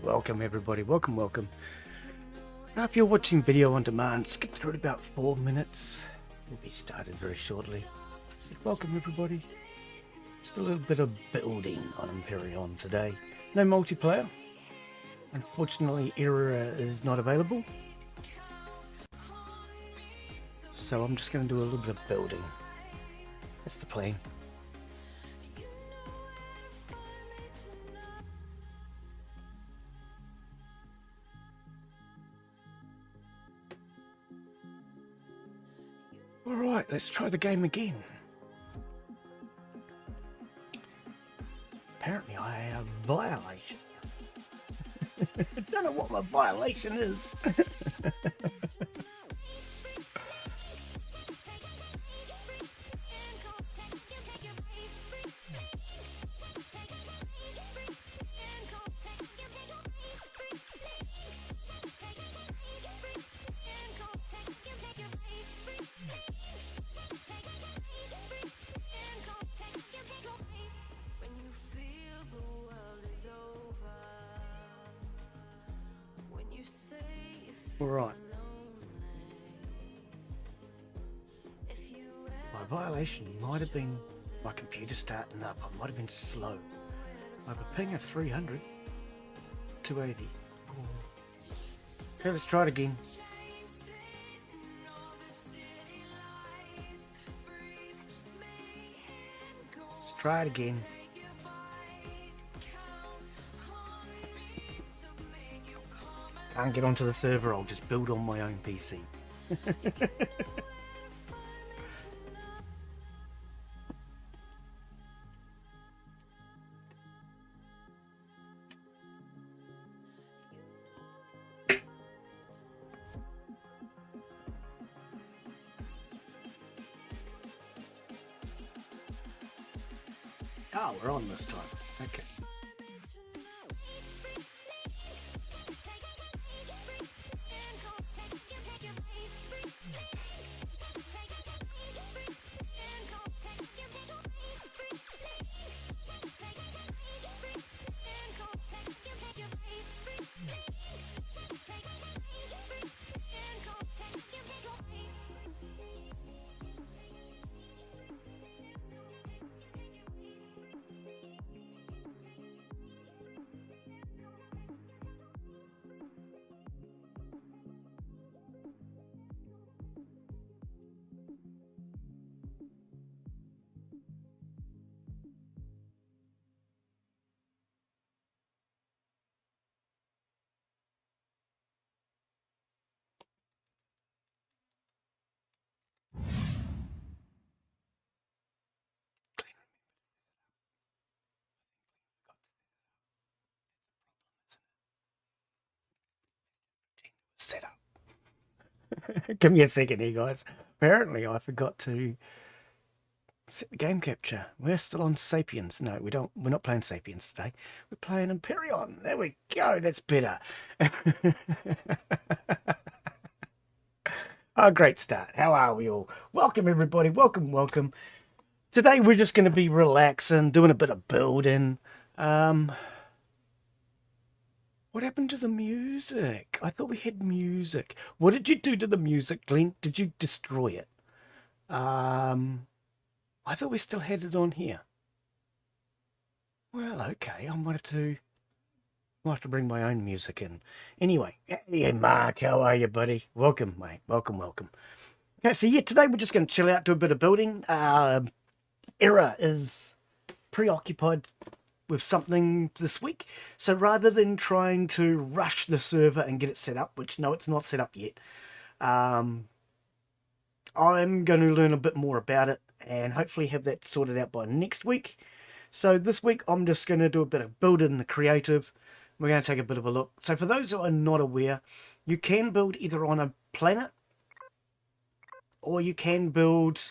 Welcome everybody, welcome. Now if you're watching video on demand, skip through it about 4 minutes. We'll be started very shortly. Welcome everybody. Just a little bit of building on Empyrion today. No multiplayer. Unfortunately, Era is not available. So I'm just going to do a little bit of building. That's the plan. Alright, let's try the game again. Apparently I have a violation. I don't know what my violation is. Alright. My violation might have been my computer starting up. I might have been slow. I have a ping of 300, 280. Okay, let's try it again. Let's try it again. Can't get onto the server, I'll just build on my own PC. Oh, we're on this time. Okay. Set up. Give me a second here, guys. Apparently, I forgot to set the game capture. We're still on Sapiens. No, we don't. We're not playing Sapiens today. We're playing Empyrion. There we go. That's better. Oh, great start. How are we all? Welcome, everybody. Welcome. Today, we're just going to be relaxing, doing a bit of building. What happened to the music? I thought we had music. What did you do to the music, Glen? Did you destroy it? I thought we still had it on here. Well, okay. I might have to bring my own music in. Anyway, hey, Mark, how are you, buddy? Welcome, mate. Welcome. Okay, so yeah, today we're just going to chill out, do a bit of building. Era is preoccupied with something this week, so rather than trying to rush the server and get it set up, which no, it's not set up yet, I'm going to learn a bit more about it and hopefully have that sorted out by next week. So this week I'm just going to do a bit of building in the creative. We're going to take a bit of a look. So for those who are not aware, you can build either on a planet or you can build...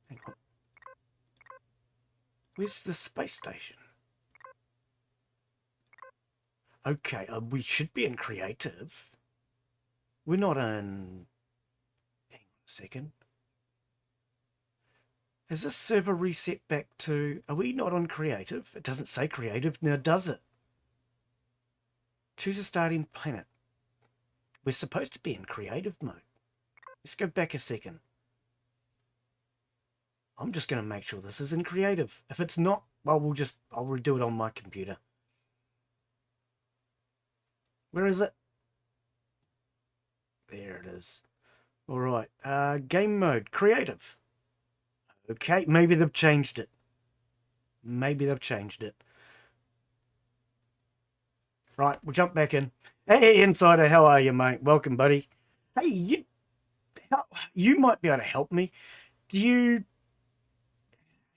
Hang on. Where's the space station? Okay, we should be in creative. We're not in... Hang on a second. Has this server reset back to... Are we not on creative? It doesn't say creative now, does it? Choose a starting planet. We're supposed to be in creative mode. Let's go back a second. I'm just going to make sure this is in creative. If it's not, well, I'll redo it on my computer. Where is it? There it is. All right. Game mode, creative. Okay, maybe they've changed it. Maybe they've changed it. Right, we'll jump back in. Hey, Insider, how are you, mate? Welcome, buddy. Hey, you might be able to help me.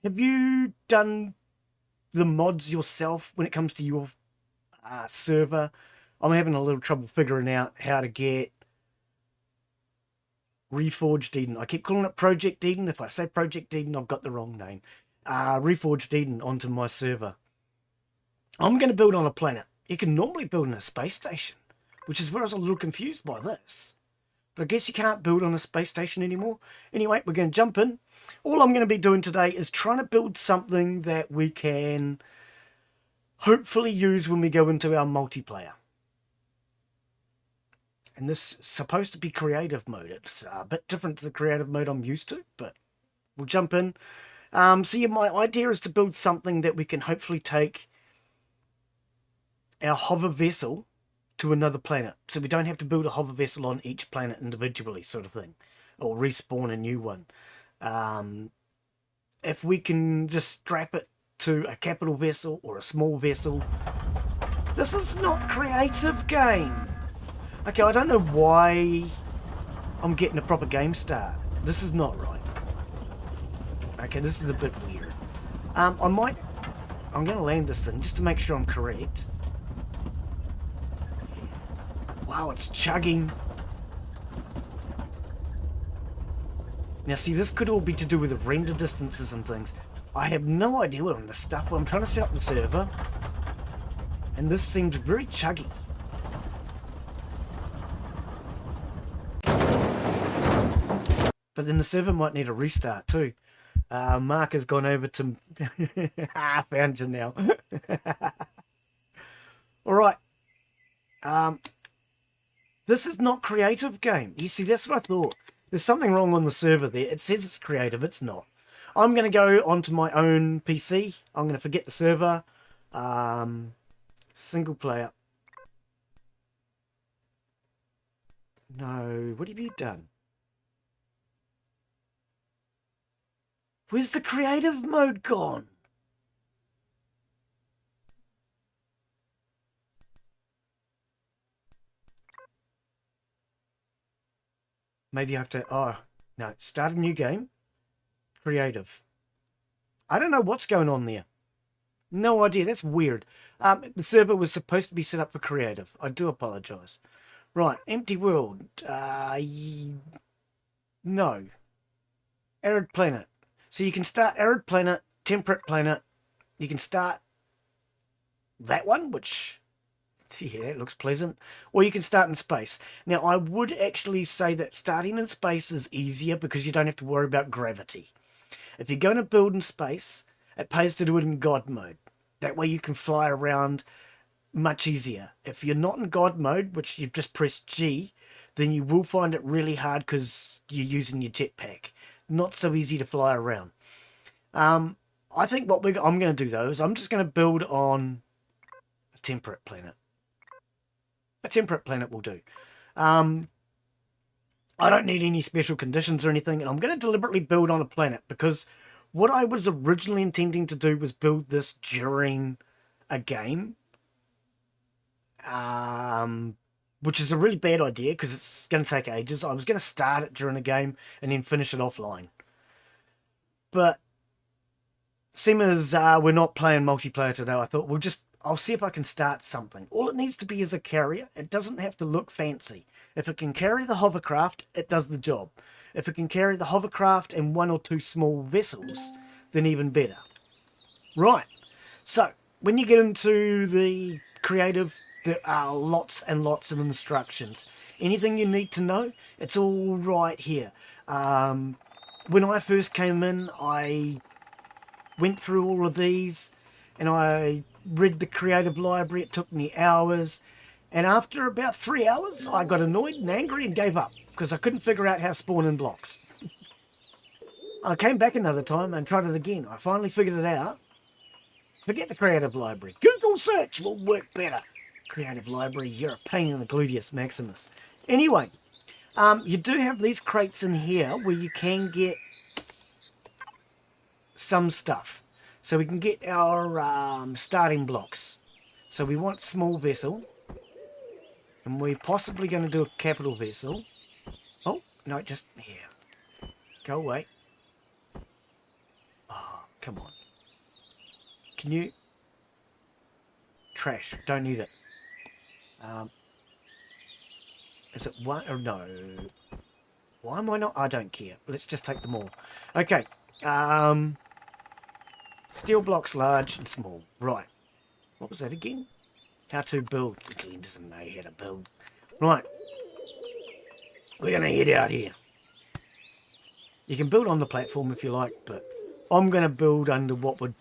Have you done the mods yourself when it comes to your server? I'm having a little trouble figuring out how to get Reforged Eden. I keep calling it Project Eden. If I say Project Eden, I've got the wrong name. Reforged Eden onto my server. I'm going to build on a planet. You can normally build in a space station, which is where I was a little confused by this. But I guess you can't build on a space station anymore. Anyway, we're going to jump in. All I'm going to be doing today is trying to build something that we can hopefully use when we go into our multiplayer. And this is supposed to be creative mode. It's a bit different to the creative mode I'm used to, but we'll jump in. So yeah, my idea is to build something that we can hopefully take our hover vessel to another planet. So we don't have to build a hover vessel on each planet individually, sort of thing. Or respawn a new one. If we can just strap it to a capital vessel or a small vessel. This is not creative game. Okay, I don't know why I'm getting a proper game start. This is not right. Okay, this is a bit weird. I'm going to land this thing just to make sure I'm correct. Wow, it's chugging. Now see, this could all be to do with the render distances and things. I have no idea what I'm going to stuff. I'm trying to set up the server. And this seems very chuggy. But then the server might need a restart too. Mark has gone over to... I found you now. Alright. This is not creative game. You see, that's what I thought. There's something wrong on the server there. It says it's creative. It's not. I'm going to go onto my own PC. I'm going to forget the server. Single player. No. What have you done? Where's the creative mode gone? Maybe I have to... Oh, no. Start a new game. Creative. I don't know what's going on there. No idea. That's weird. The server was supposed to be set up for creative. I do apologise. Right. Empty world. No. Arid planet. So you can start arid planet, temperate planet. You can start that one, which... Yeah, it looks pleasant. Or you can start in space. Now, I would actually say that starting in space is easier because you don't have to worry about gravity. If you're going to build in space, it pays to do it in God mode. That way you can fly around much easier. If you're not in God mode, which you've just pressed G, then you will find it really hard because you're using your jetpack. Not so easy to fly around. I think what I'm going to do, though, is I'm just going to build on a temperate planet. A temperate planet will do. I don't need any special conditions or anything, and I'm going to deliberately build on a planet because what I was originally intending to do was build this during a game, which is a really bad idea because it's going to take ages. I was going to start it during a game and then finish it offline. But seeing as we're not playing multiplayer today, I thought I'll see if I can start something. All it needs to be is a carrier. It doesn't have to look fancy. If it can carry the hovercraft, it does the job. If it can carry the hovercraft and one or two small vessels, then even better. Right. So, when you get into the creative, there are lots and lots of instructions. Anything you need to know, it's all right here. When I first came in, I went through all of these and I read the creative library. It took me hours, And after about 3 hours, I got annoyed and angry and gave up because I couldn't figure out how to spawn in blocks. I came back another time and tried it again. I finally figured it out. Forget the creative library. Google search will work better. Creative library, you're a pain in the gluteus maximus. Anyway, you do have these crates in here where you can get some stuff. So we can get our starting blocks. So we want small vessel. And we're possibly going to do a capital vessel. Oh, no, just here. Go away. Oh, come on. Can you? Trash. Don't need it. Is it one? Oh, no. Why am I not? I don't care. Let's just take them all. Okay. Steel blocks, large and small. Right. What was that again? How to build. Glen doesn't know how to build. Right. We're going to head out here. You can build on the platform if you like, but I'm going to build under what would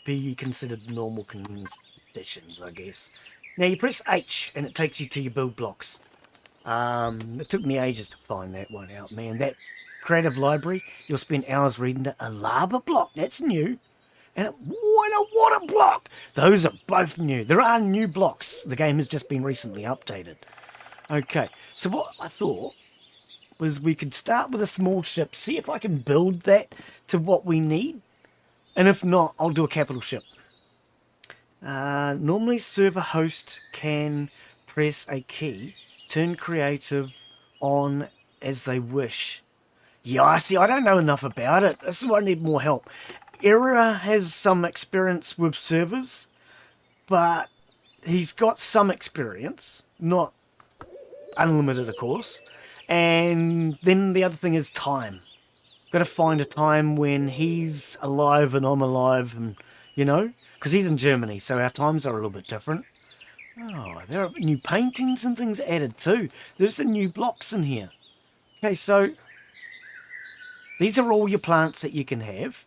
be considered normal conditions, I guess. Now you press H and it takes you to your build blocks. It took me ages to find that one out, man. That creative library, you'll spend hours reading it. A lava block, that's new. And what a water block! Those are both new. There are new blocks. The game has just been recently updated. Okay, so what I thought was we could start with a small ship, see if I can build that to what we need. And if not, I'll do a capital ship. Normally server host can press a key, turn creative on as they wish. Yeah, see, I don't know enough about it. This is why I need more help. Era has some experience with servers, but he's got some experience, not unlimited, of course. And then the other thing is time. Got to find a time when he's alive and I'm alive, and you know, because he's in Germany, so our times are a little bit different. Oh, there are new paintings and things added too. There's some new blocks in here. Okay, so these are all your plants that you can have.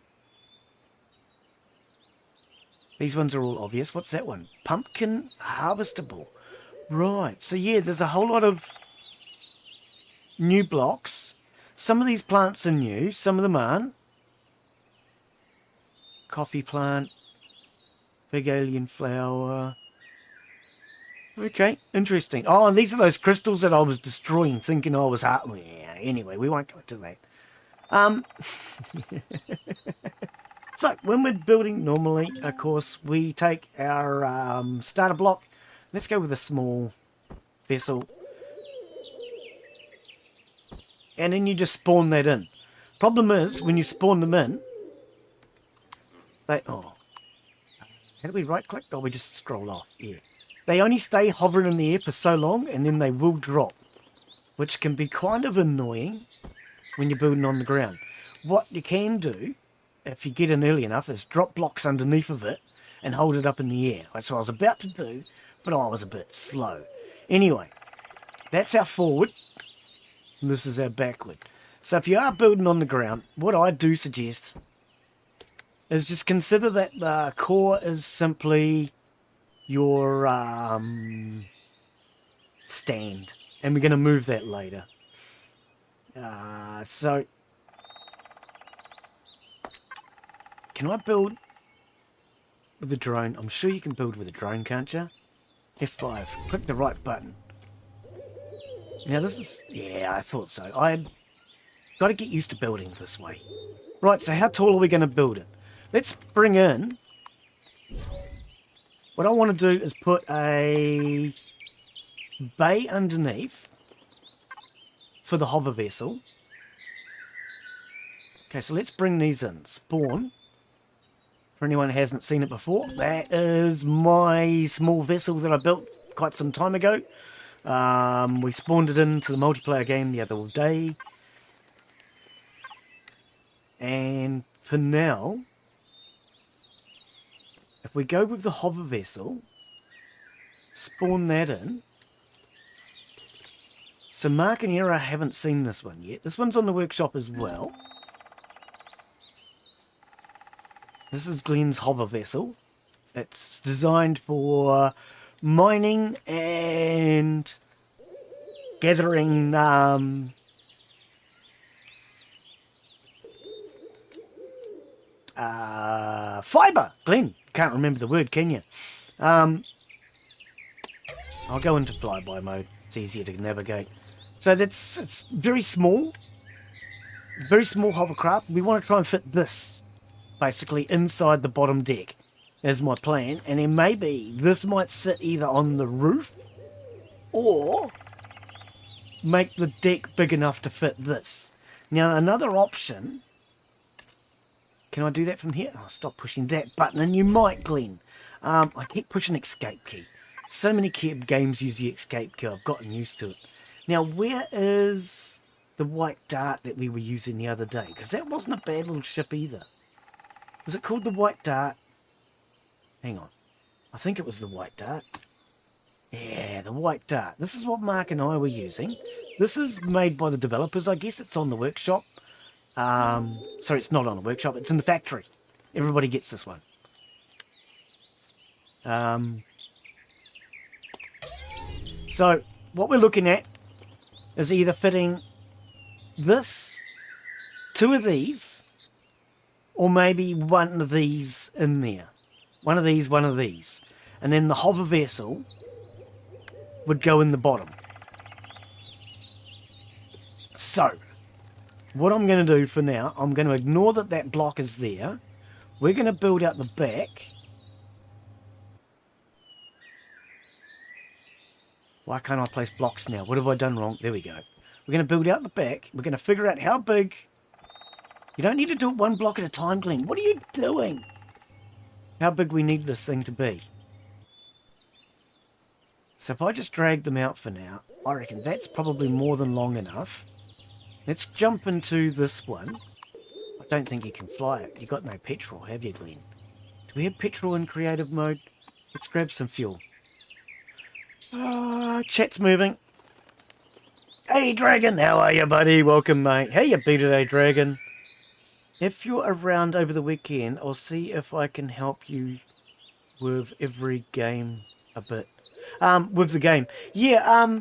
These ones are all obvious. What's that one? Pumpkin harvestable. Right. So yeah, there's a whole lot of new blocks. Some of these plants are new. Some of them aren't. Coffee plant. Big alien flower. Okay. Interesting. Oh, and these are those crystals that I was destroying thinking I was... Yeah, anyway, we won't go into that. So, when we're building normally, of course, we take our starter block. Let's go with a small vessel. And then you just spawn that in. Problem is, when you spawn them in, they... Oh. How do we right-click? Oh, we just scroll off. Yeah. They only stay hovering in the air for so long, and then they will drop. Which can be kind of annoying when you're building on the ground. What you can do, if you get in early enough, is drop blocks underneath of it and hold it up in the air. That's what I was about to do, but I was a bit slow. Anyway, that's our forward. This is our backward. So if you are building on the ground, what I do suggest is just consider that the core is simply your stand. And we're going to move that later. So... Can I build with the drone? I'm sure you can build with a drone, can't you? F5. Click the right button. Now this is... Yeah, I thought so. I got to get used to building this way. Right, so how tall are we going to build it? Let's bring in... What I want to do is put a bay underneath for the hover vessel. Okay, so let's bring these in. Spawn. For anyone who hasn't seen it before, that is my small vessel that I built quite some time ago. We spawned it into the multiplayer game the other day. And for now, if we go with the hover vessel, spawn that in. So Mark and Era haven't seen this one yet. This one's on the workshop as well. This is Glen's hover vessel. It's designed for mining and gathering fiber. Glen, can't remember the word, can you? I'll go into flyby mode. It's easier to navigate. So it's very small hovercraft. We want to try and fit this basically inside the bottom deck is my plan, and then maybe this might sit either on the roof or make the deck big enough to fit this. Now another option, can I do that from here? Oh, stop pushing that button, and you might, Glen. I keep pushing escape key. So many games use the escape key, I've gotten used to it. Now where is the white dart that we were using the other day? Because that wasn't a bad little ship either. Was it called the white dart? Hang on. I think it was the white dart. Yeah, the white dart. This is what Mark and I were using. This is made by the developers. I guess it's on the workshop. Sorry, it's not on the workshop. It's in the factory. Everybody gets this one. So, what we're looking at is either fitting this, two of these, or maybe one of these in there. One of these. And then the hover vessel would go in the bottom. So, what I'm going to do for now, I'm going to ignore that that block is there. We're going to build out the back. Why can't I place blocks now? What have I done wrong? There we go. We're going to build out the back. We're going to figure out how big. You don't need to do it one block at a time, Glen. What are you doing? How big we need this thing to be. So if I just drag them out for now, I reckon that's probably more than long enough. Let's jump into this one. I don't think you can fly it. You've got no petrol, have you, Glen? Do we have petrol in creative mode? Let's grab some fuel. Chat's moving. Hey, Dragon, how are you, buddy? Welcome, mate. How you be today, Dragon? If you're around over the weekend, I'll see if I can help you with every game a bit. With the game. Yeah,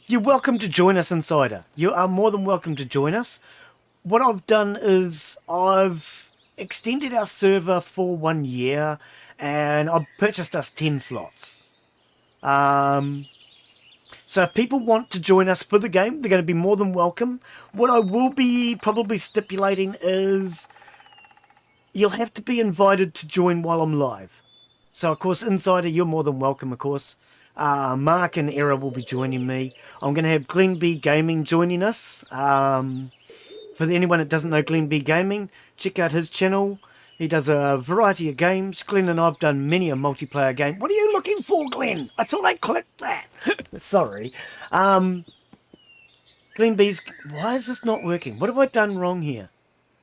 you're welcome to join us, Insider. You are more than welcome to join us. What I've done is I've extended our server for 1 year, and I've purchased us 10 slots. So if people want to join us for the game, they're going to be more than welcome. What I will be probably stipulating is you'll have to be invited to join while I'm live. So, of course, Insider, you're more than welcome, of course. Mark and Era will be joining me. I'm going to have Glen B Gaming joining us. For anyone that doesn't know Glen B Gaming, check out his channel. He does a variety of games. Glen and I've done many a multiplayer game. What are you looking for, Glen? I thought I clicked that. Sorry. Glen B's... Why is this not working? What have I done wrong here?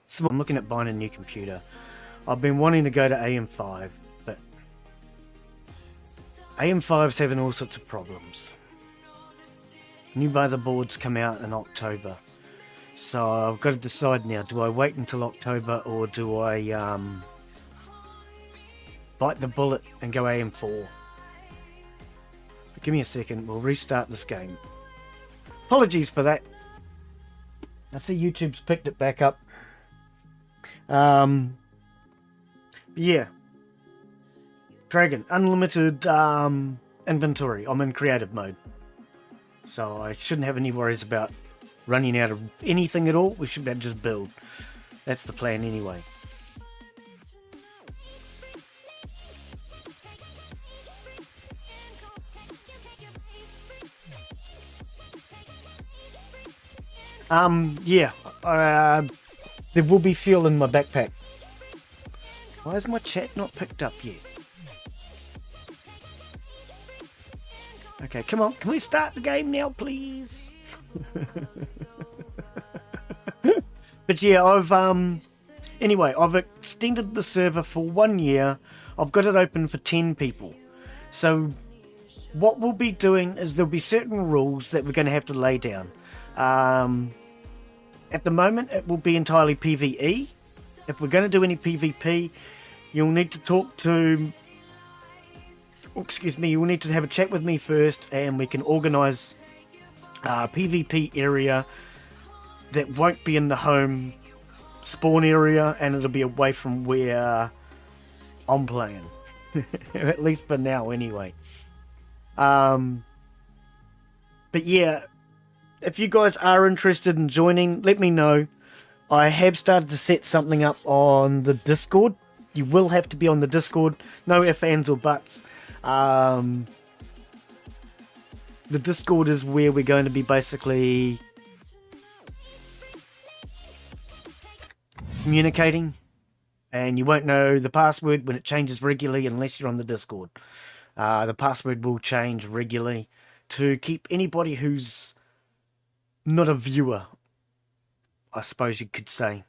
So I'm looking at buying a new computer. I've been wanting to go to AM5, but AM5's having all sorts of problems. New motherboards come out in October. So I've got to decide now, do I wait until October or do I bite the bullet and go AM4? But give me a second, we'll restart this game. Apologies for that. I see YouTube's picked it back up. Yeah. Dragon, unlimited inventory. I'm in creative mode. So I shouldn't have any worries about running out of anything at all. We should be able to just build. That's the plan anyway. Yeah. There will be fuel in my backpack. Why is my chat not picked up yet? Okay, come on. Can we start the game now, please? But yeah, I've extended the server for 1 year. I've got it open for 10 people. So what we'll be doing is there'll be certain rules that we're going to have to lay down. At the moment, it will be entirely PvE. If we're going to do any PvP, you'll need to talk to excuse me, you'll need to have a chat with me first, and we can organise a PvP area that won't be in the home spawn area, and it'll be away from where I'm playing. At least for now, anyway. But yeah, if you guys are interested in joining, let me know. I have started to set something up on the Discord. You will have to be on the Discord. No ifs, ands, or buts. The Discord is where we're going to be basically communicating, and you won't know the password when it changes regularly unless you're on the Discord. The password will change regularly to keep anybody who's not a viewer, I suppose you could say.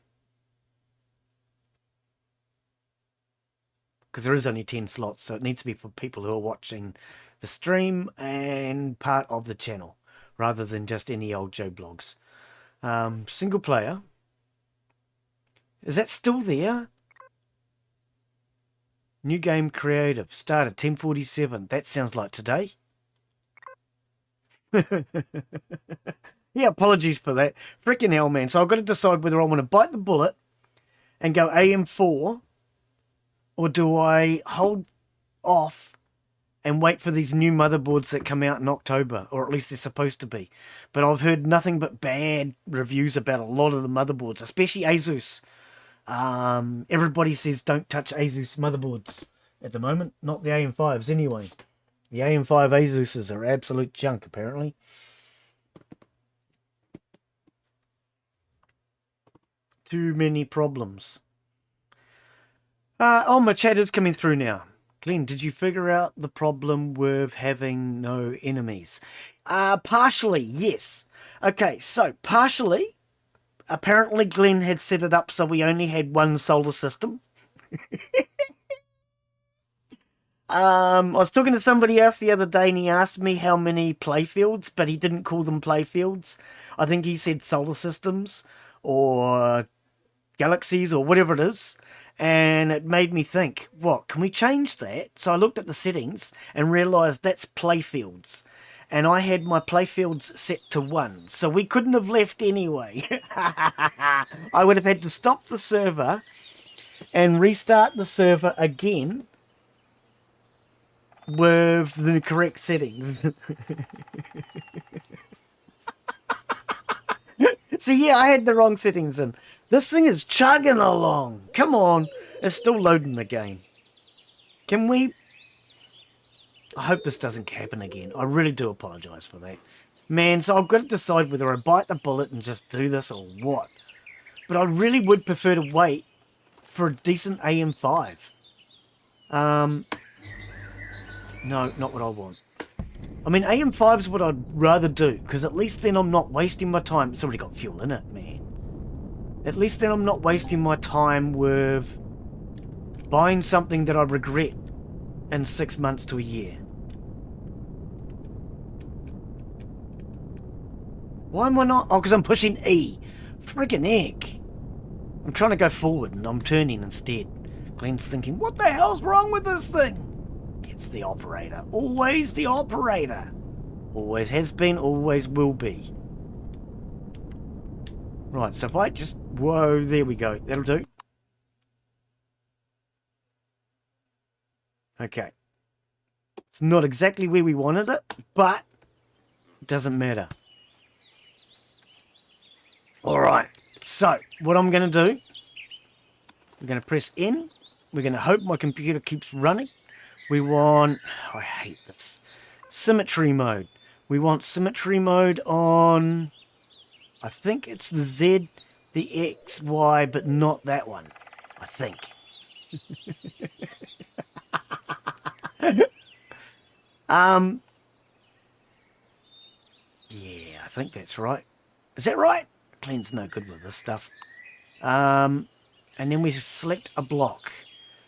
Because there is only 10 slots, so it needs to be for people who are watching the stream and part of the channel, rather than just any old Joe blogs. Single player. Is that still there? New game creative. Start at 10:47. That sounds like today. Yeah, apologies for that. Freaking hell, man. So I've got to decide whether I want to bite the bullet and go AM4, or do I hold off and wait for these new motherboards that come out in October, or at least they're supposed to be. But I've heard nothing but bad reviews about a lot of the motherboards, especially Asus. Everybody says don't touch Asus motherboards at the moment, not the AM5s anyway. The AM5 Asuses are absolute junk, apparently. Too many problems. Oh, my chat is coming through now. Glen, did you figure out the problem with having no enemies? Partially, yes. Okay, so partially, apparently Glen had set it up so we only had one solar system. I was talking to somebody else the other day and he asked me how many playfields, but he didn't call them playfields. I think he said solar systems or galaxies or whatever it is. And it made me think, what, can we change that? So I looked at the settings and realised that's playfields. And I had my playfields set to 1. So we couldn't have left anyway. I would have had to stop the server and restart the server again with the correct settings. So yeah, I had the wrong settings in. This thing is chugging along. Come on. It's still loading the game. Can we... I hope this doesn't happen again. I really do apologise for that. Man, so I've got to decide whether I bite the bullet and just do this or what. But I really would prefer to wait for a decent AM5. No, not what I want. I mean, AM5 is what I'd rather do, because at least then I'm not wasting my time. It's already got fuel in it, man. At least then I'm not wasting my time with buying something that I regret in 6 months to a year. Why am I not? Oh, because I'm pushing E. Friggin' heck. I'm trying to go forward and I'm turning instead. Glen's thinking, what the hell's wrong with this thing? It's the operator. Always the operator. Always has been, always will be. Right, so if I just... Whoa, there we go. That'll do. Okay. It's not exactly where we wanted it, but it doesn't matter. Alright, so what I'm going to do, I'm going to press N. We're going to hope my computer keeps running. We want... Oh, I hate this. Symmetry mode. We want symmetry mode on... I think it's the Z, the X, Y, but not that one. I think. Yeah, I think that's right. Is that right? Glen's no good with this stuff. And then we select a block.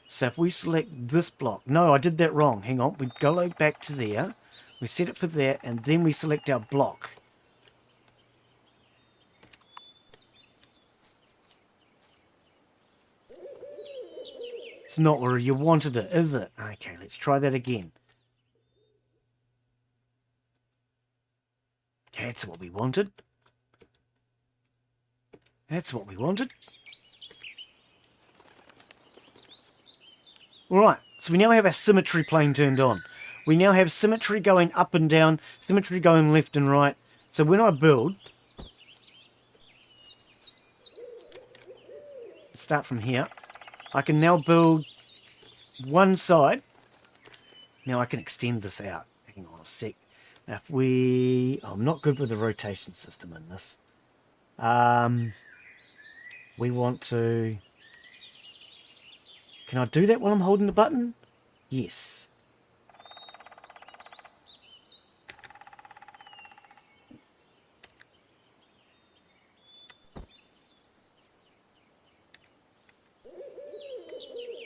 So if we select this block... No, I did that wrong. Hang on. We go back to there. We set it for there, and then we select our block. It's not where you wanted it, is it? Okay, let's try that again. That's what we wanted. That's what we wanted. Alright, so we now have our symmetry plane turned on. We now have symmetry going up and down, symmetry going left and right. So when I build, start from here, I can now build one side. Now I can extend this out. Hang on a sec. If we... I'm not good with the rotation system in this. We want to... Can I do that while I'm holding the button? Yes.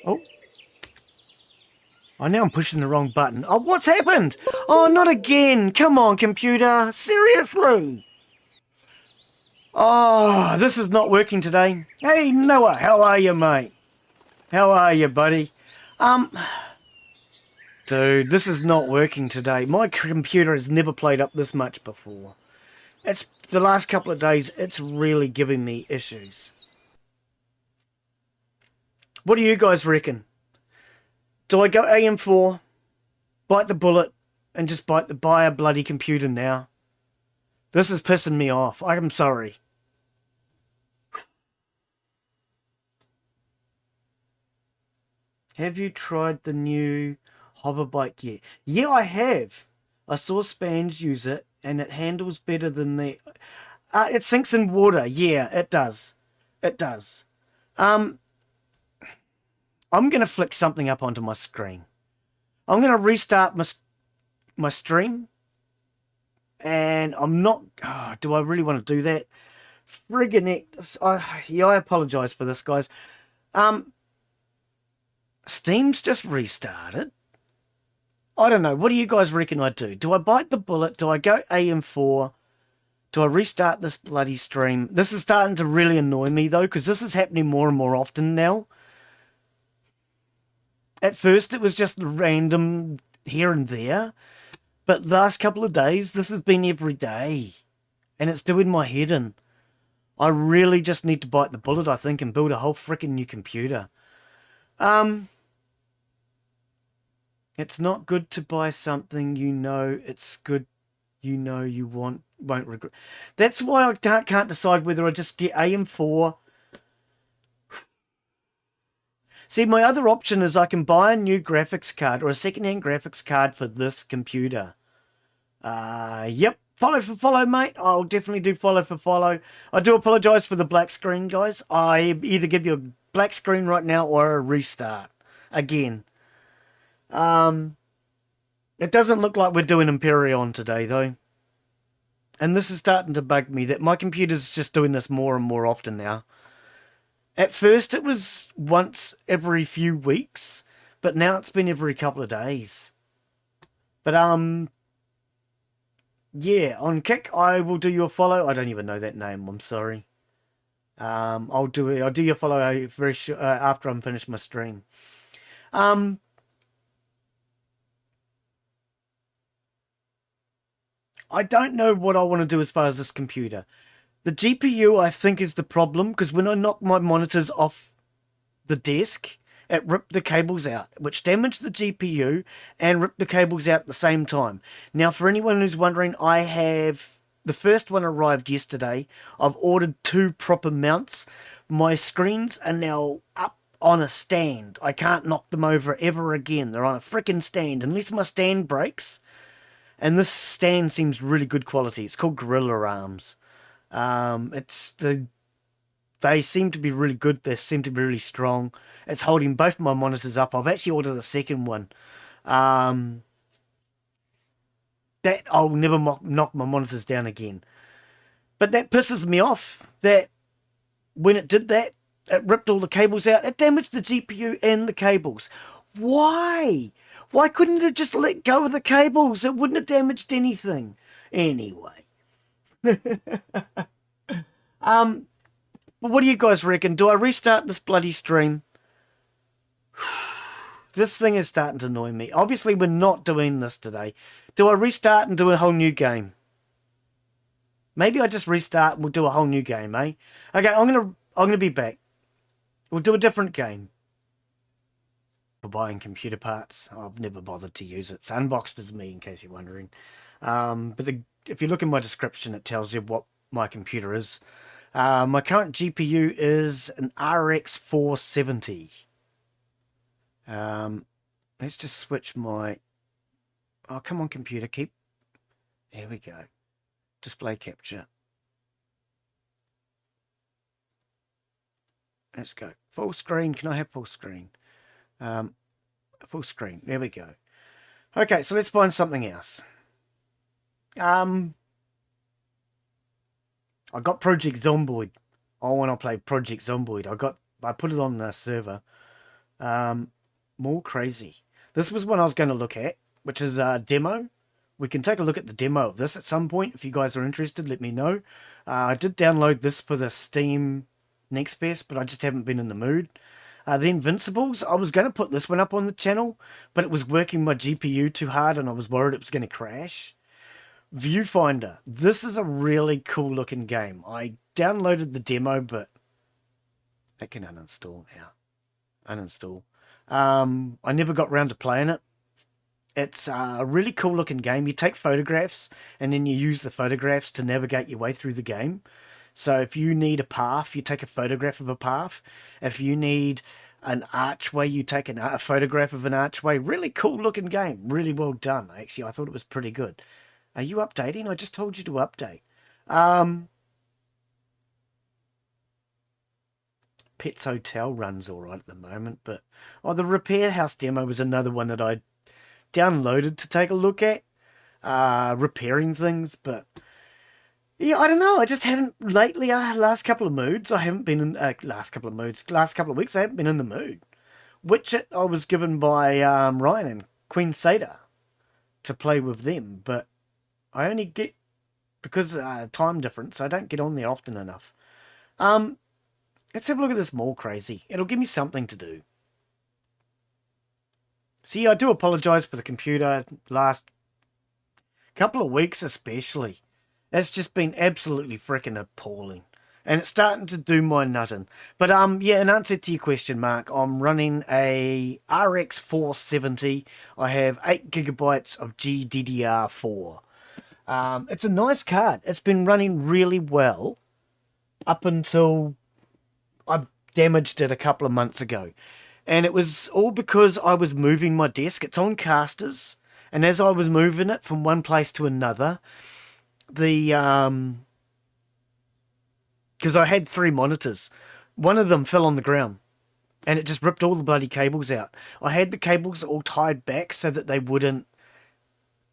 Oh. Oh, now I'm pushing the wrong button. Oh, what's happened? Oh, not again. Come on, computer. Seriously. Oh, this is not working today. Hey, Noah, how are you, mate? How are you, buddy? Dude, this is not working today. My computer has never played up this much before. It's the last couple of days, it's really giving me issues. What do you guys reckon? Do I go AM4, bite the bullet, and just buy a bloody computer now? This is pissing me off. I'm sorry. Have you tried the new hover bike yet? Yeah, I have. I saw Spans use it, and it handles better than the... it sinks in water. Yeah, it does. It does. I'm going to flick something up onto my screen. I'm going to restart my stream. And I'm not... Oh, do I really want to do that? Friggin' it. Yeah, I apologise for this, guys. Steam's just restarted. I don't know. What do you guys reckon I do? Do I bite the bullet? Do I go AM4? Do I restart this bloody stream? This is starting to really annoy me, though, because this is happening more and more often now. At first, it was just random here and there. But the last couple of days, this has been every day. And it's doing my head in. I really just need to bite the bullet, I think, and build a whole freaking new computer. It's not good to buy something you know it's good, you know you won't regret. That's why I can't decide whether I just get AM4. See, my other option is I can buy a new graphics card or a second-hand graphics card for this computer. Yep. Follow for follow, mate. I'll definitely do follow for follow. I do apologise for the black screen, guys. I either give you a black screen right now or a restart. Again. It doesn't look like we're doing Empyrion today, though. And this is starting to bug me, that my computer's just doing this more and more often now. At first, it was once every few weeks, but now it's been every couple of days. But, yeah, on Kick, I will do you a follow. I don't even know that name, I'm sorry. I'll do your follow very after I'm finished my stream. I don't know what I want to do as far as this computer. The GPU, I think, is the problem, because when I knock my monitors off the desk, it ripped the cables out, which damaged the GPU and ripped the cables out at the same time. Now, for anyone who's wondering, I have... The first one arrived yesterday. I've ordered 2 proper mounts. My screens are now up on a stand. I can't knock them over ever again. They're on a frickin' stand, unless my stand breaks. And this stand seems really good quality. It's called Gorilla Arms. They seem to be really good. They seem to be really strong. It's holding both my monitors up. I've actually ordered a second one. That I'll never knock my monitors down again. But that pisses me off. That when it did that, it ripped all the cables out. It damaged the GPU and the cables. Why? Why couldn't it just let go of the cables? It wouldn't have damaged anything. Anyway. What do you guys reckon? Do I restart this bloody stream? This thing is starting to annoy me. Obviously, we're not doing this today. Do I restart and do a whole new game? Maybe I just restart and we'll do a whole new game, eh? Okay, I'm gonna be back. We'll do a different game. For buying computer parts, I've never bothered to use it. Unboxed is me, in case you're wondering. But if you look in my description, it tells you what my computer is. My current GPU is an RX 470. Let's just switch my... Oh, come on, computer, There we go. Display capture. Let's go. Full screen. Can I have full screen? Full screen. There we go. Okay, so let's find something else. I got Project Zomboid. I want to play Project Zomboid. I put it on the server. More crazy. This was one I was going to look at, which is a demo. We can take a look at the demo of this at some point. If you guys are interested, let me know. I did download this for the Steam Next Best, but I just haven't been in the mood. The Invincibles, I was going to put this one up on the channel, but it was working my GPU too hard and I was worried it was going to crash. Viewfinder, this is a really cool looking game. I downloaded the demo, but I can uninstall now. Uninstall. I never got around to playing it. It's a really cool looking game. You take photographs and then you use the photographs to navigate your way through the game. So if you need a path, you take a photograph of a path. If you need an archway, you take a photograph of an archway. Really cool looking game. Really well done, actually. I thought it was pretty good. Are you updating? I just told you to update. Pets Hotel runs all right at the moment, but... Oh, the Repair House demo was another one that I downloaded to take a look at. Repairing things, but... Yeah, I don't know. I just haven't lately. Last couple of moods, I haven't been in. Last couple of weeks, I haven't been in the mood. Witcher, I was given by Ryan and Queen Seda to play with them, but I only get because time difference. I don't get on there often enough. Let's have a look at this Mall Crazy. It'll give me something to do. See, I do apologise for the computer. Last couple of weeks, especially. It's just been absolutely freaking appalling. And it's starting to do my nutting. But yeah, in answer to your question, Mark, I'm running a RX 470. I have 8 gigabytes of GDDR4. It's a nice card. It's been running really well up until I damaged it a couple of months ago. And it was all because I was moving my desk. It's on casters. And as I was moving it from one place to another... because I had 3 monitors. One of them fell on the ground and it just ripped all the bloody cables out. I had the cables all tied back so that they wouldn't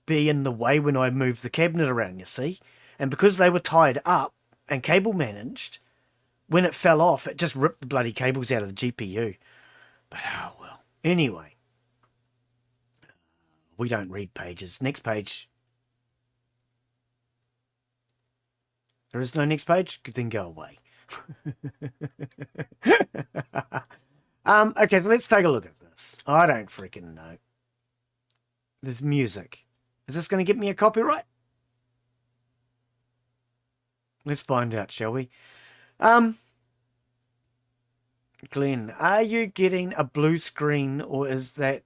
be in the way when I moved the cabinet around, you see. And because they were tied up and cable managed, when it fell off, it just ripped the bloody cables out of the GPU. But oh well. Anyway, we don't read pages. Next page. There is no next page? Good thing, go away. Okay, so let's take a look at this. I don't freaking know. There's music. Is this going to get me a copyright? Let's find out, shall we? Glen, are you getting a blue screen or is that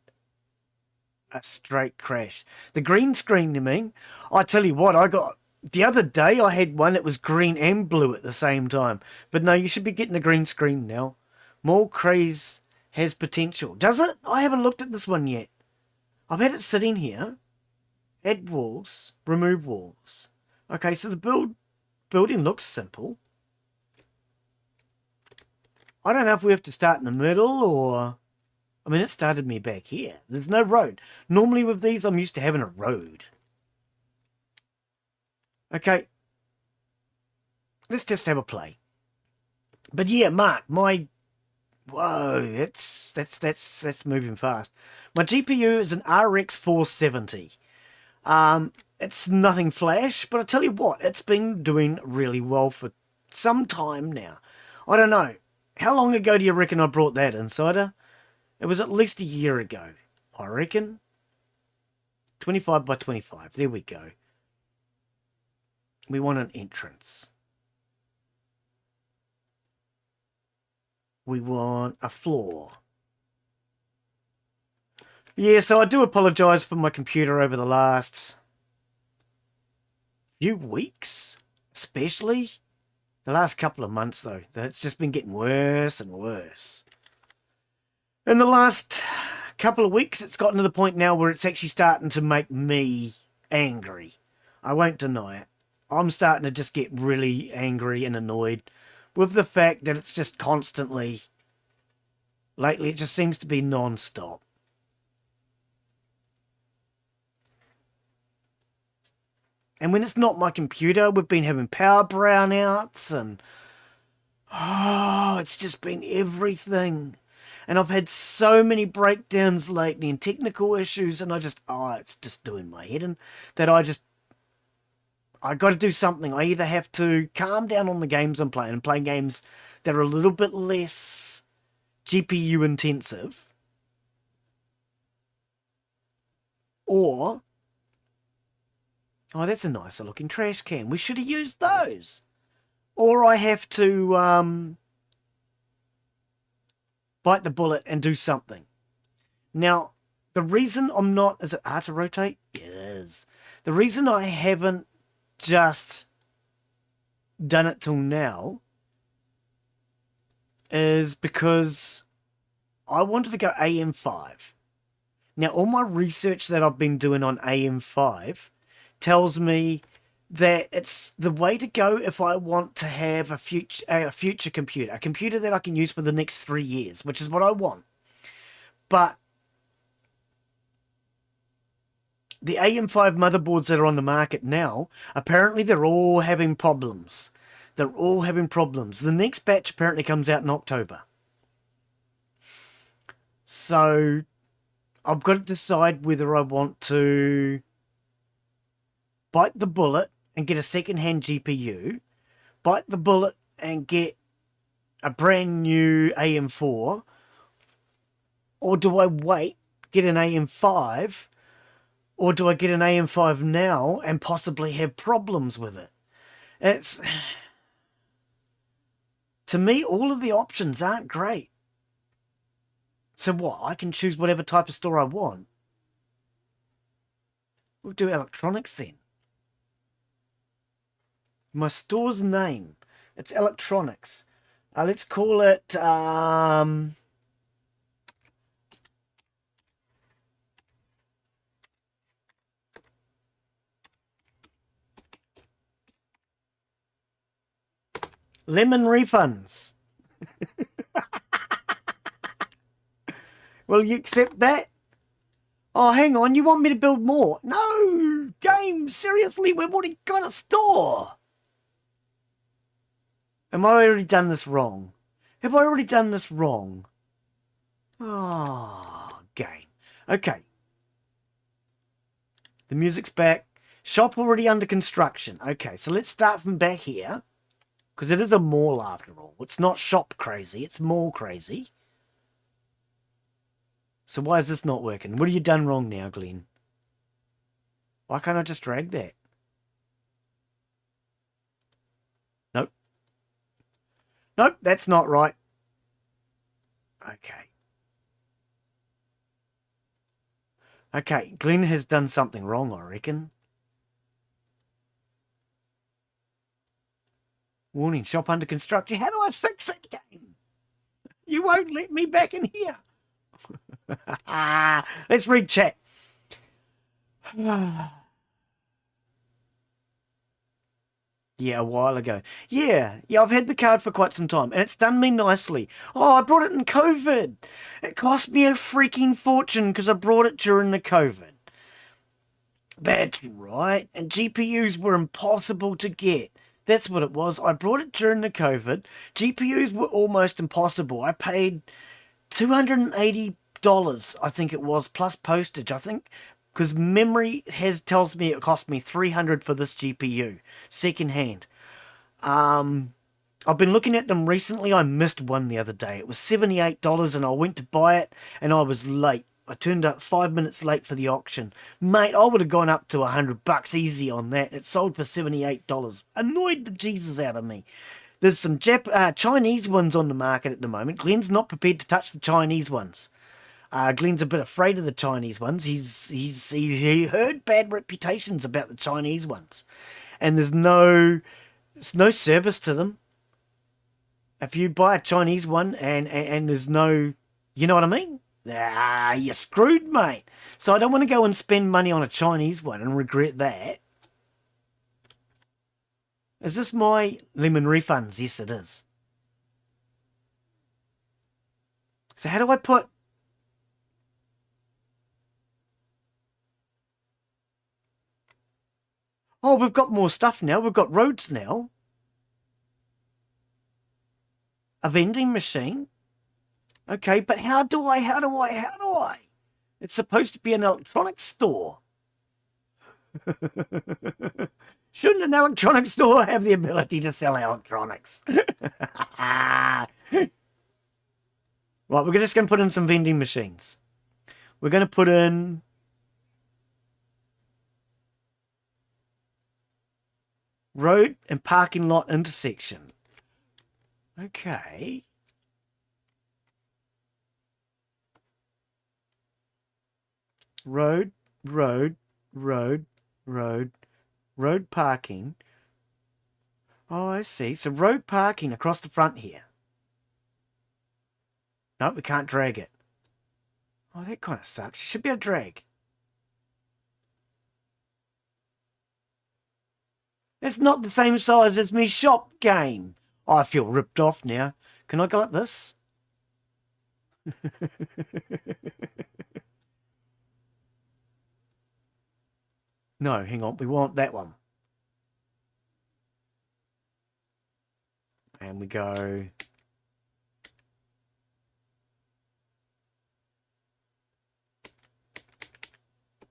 a straight crash? The green screen, you mean? I tell you what, I got... The other day I had one that was green and blue at the same time. But no, you should be getting a green screen now. More Craze has potential. Does it? I haven't looked at this one yet. I've had it sitting here. Add walls. Remove walls. Okay, so the building looks simple. I don't know if we have to start in the middle or... I mean, it started me back here. There's no road. Normally with these, I'm used to having a road. Okay, let's just have a play. But yeah, Mark, whoa, that's moving fast. My GPU is an RX 470. It's nothing flash, but I tell you what, it's been doing really well for some time now. I don't know. How long ago do you reckon I brought that, Insider? It was at least a year ago, I reckon. 25 by 25, there we go. We want an entrance. We want a floor. Yeah, so I do apologise for my computer over the last few weeks, especially. The last couple of months, though. It's just been getting worse and worse. In the last couple of weeks, it's gotten to the point now where it's actually starting to make me angry. I won't deny it. I'm starting to just get really angry and annoyed with the fact that it's just constantly, lately it just seems to be non-stop. And when it's not my computer, we've been having power brownouts and, it's just been everything. And I've had so many breakdowns lately and technical issues, and it's just doing my head in that I got to do something. I either have to calm down on the games I'm playing and play games that are a little bit less GPU intensive, or, oh, that's a nicer looking trash can. We should have used those. Or I have to bite the bullet and do something. Now, the reason I'm not... Is it R to rotate? It is. The reason I haven't just done it till now is because I wanted to go AM5. Now, all my research that I've been doing on AM5 tells me that it's the way to go if I want to have a future computer, a computer that I can use for the next 3 years, which is what I want. But the AM5 motherboards that are on the market now, apparently they're all having problems. They're all having problems. The next batch apparently comes out in October. So I've got to decide whether I want to bite the bullet and get a second-hand GPU, bite the bullet and get a brand new AM4, or do I wait, get an AM5, or do I get an AM5 now and possibly have problems with it? It's... To me, all of the options aren't great. So what? I can choose whatever type of store I want. We'll do electronics then. My store's name. It's electronics. Let's call it... Lemon refunds. Will you accept that? Oh, hang on. You want me to build more? No! Game, seriously, we've already got a store. Have I already done this wrong? Have I already done this wrong? Oh, game. Okay. The music's back. Shop already under construction. Okay, so let's start from back here. Because it is a mall after all. It's not shop crazy, it's mall crazy. So why is this not working? What have you done wrong now, Glen? Why can't I just drag that? Nope. Nope, that's not right. Okay. Okay, Glen has done something wrong, I reckon. Warning, shop under construction. How do I fix it, game? You won't let me back in here. Let's read chat. Yeah, a while ago. Yeah, I've had the card for quite some time, and it's done me nicely. Oh, I brought it in COVID. It cost me a freaking fortune because I brought it during the COVID. That's right, and GPUs were impossible to get. That's what it was. I brought it during the COVID. GPUs were almost impossible. I paid $280, I think it was, plus postage, I think, because memory tells me it cost me $300 for this GPU, second hand. I've been looking at them recently. I missed one the other day. It was $78 and I went to buy it and I was late. I turned up 5 minutes late for the auction. Mate, I would have gone up to $100 easy on that. It sold for $78. Annoyed the Jesus out of me. There's some Chinese ones on the market at the moment. Glen's not prepared to touch the Chinese ones. Glen's a bit afraid of the Chinese ones. He heard bad reputations about the Chinese ones. And there's no service to them. If you buy a Chinese one and there's no, you know what I mean? You're screwed, mate. So I don't want to go and spend money on a Chinese one and regret that. Is this my lemon refunds? Yes, it is. So how do I put... Oh, we've got more stuff now. We've got roads now. A vending machine. Okay, but how do I? It's supposed to be an electronics store. Shouldn't an electronics store have the ability to sell electronics? Right, we're just going to put in some vending machines. We're going to put in... road and parking lot intersection. Okay. Road parking. Oh, I see. So road parking across the front here. No, we can't drag it. Oh, that kind of sucks. You should be able to drag. It's not the same size as me shop game. Oh, I feel ripped off now. Can I go like this? No, hang on. We want that one. And we go...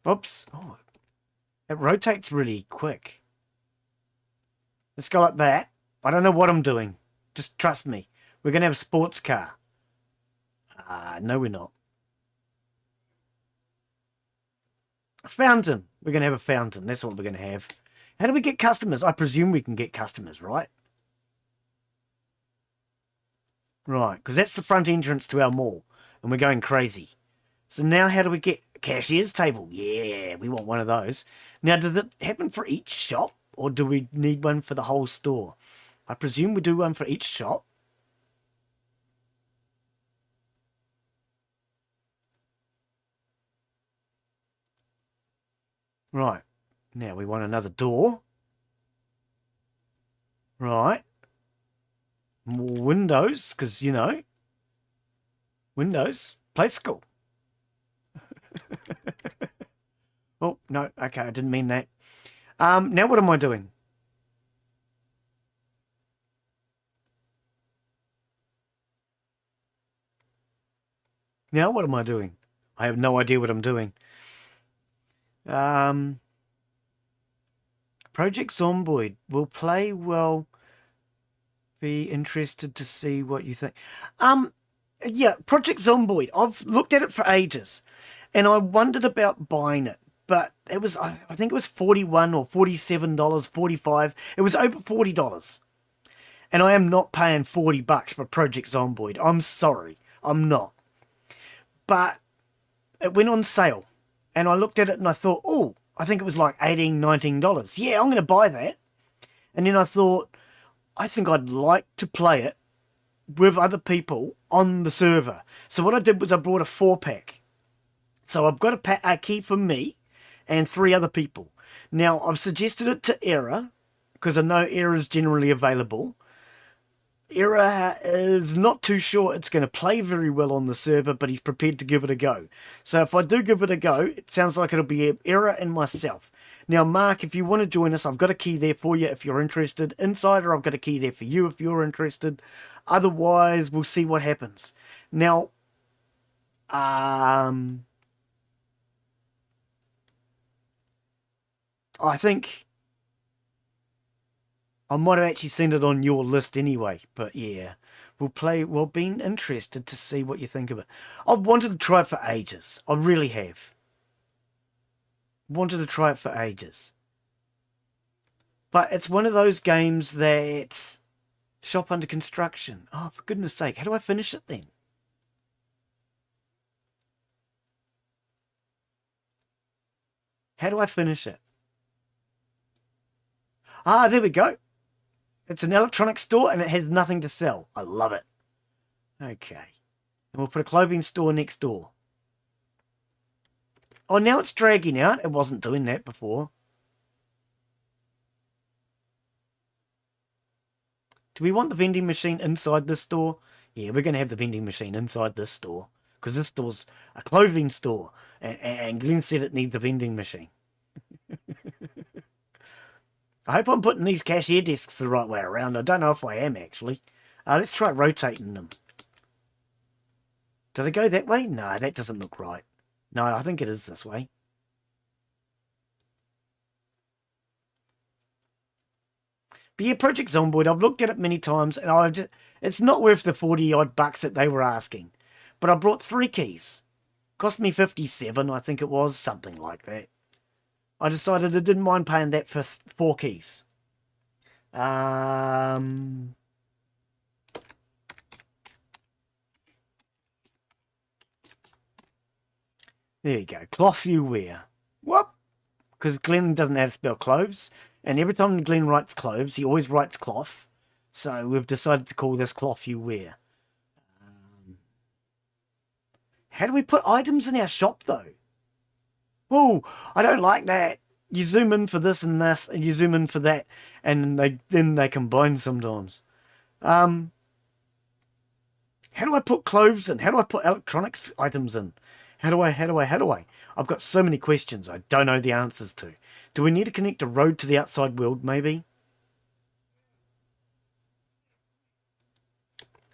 Oops. Oh, it rotates really quick. Let's go like that. I don't know what I'm doing. Just trust me. We're going to have a sports car. No, we're not. A fountain. We're going to have a fountain. That's what we're going to have. How do we get customers? I presume we can get customers, right? Right, because that's the front entrance to our mall. And we're going crazy. So now how do we get a cashier's table? Yeah, we want one of those. Now, does it happen for each shop? Or do we need one for the whole store? I presume we do one for each shop. Right. Now we want another door. Right. More windows, because, you know, windows. Play school. Oh, no. Okay, I didn't mean that. Now what am I doing? Now what am I doing? I have no idea what I'm doing. Project Zomboid will play well. Be interested to see what you think. Yeah, Project Zomboid. I've looked at it for ages, and I wondered about buying it. But it was, I think it was $41 or $47, $45. It was over $40. And I am not paying $40 for Project Zomboid. I'm sorry. I'm not. But it went on sale. And I looked at it and I thought, oh, I think it was like $18, $19. Yeah, I'm going to buy that. And then I thought, I think I'd like to play it with other people on the server. So what I did was I brought a 4-pack. So I've got a key for me and 3 other people. Now, I've suggested it to Era, because I know Era is generally available. Era is not too sure it's going to play very well on the server, but he's prepared to give it a go. So if I do give it a go, it sounds like it'll be Era and myself. Now, Mark, if you want to join us, I've got a key there for you if you're interested. Insider, I've got a key there for you if you're interested. Otherwise, we'll see what happens. Now, I think I might have actually seen it on your list anyway, but yeah. Well, been interested to see what you think of it. I've wanted to try it for ages. I really have. Wanted to try it for ages. But it's one of those games that shop under construction. Oh, for goodness sake, how do I finish it then? How do I finish it? Ah, there we go. It's an electronics store and it has nothing to sell. I love it. Okay. And we'll put a clothing store next door. Oh, now it's dragging out. It wasn't doing that before. Do we want the vending machine inside this store? Yeah, we're going to have the vending machine inside this store. Because this store's a clothing store. And Glen said it needs a vending machine. I hope I'm putting these cashier desks the right way around. I don't know if I am, actually. Let's try rotating them. Do they go that way? No, that doesn't look right. No, I think it is this way. But yeah, Project Zomboid, I've looked at it many times, and it's not worth the 40-odd bucks that they were asking. But I brought 3 keys. Cost me 57, I think it was, something like that. I decided I didn't mind paying that for 4 keys. There you go. Cloth you wear. What? Because Glen doesn't know how to spell clothes. And every time Glen writes clothes, he always writes cloth. So we've decided to call this cloth you wear. How do we put items in our shop, though? Oh, I don't like that. You zoom in for this and this, and you zoom in for that, and then they combine sometimes. How do I put clothes in? How do I put electronics items in? How do I? I've got so many questions I don't know the answers to. Do we need to connect a road to the outside world, maybe?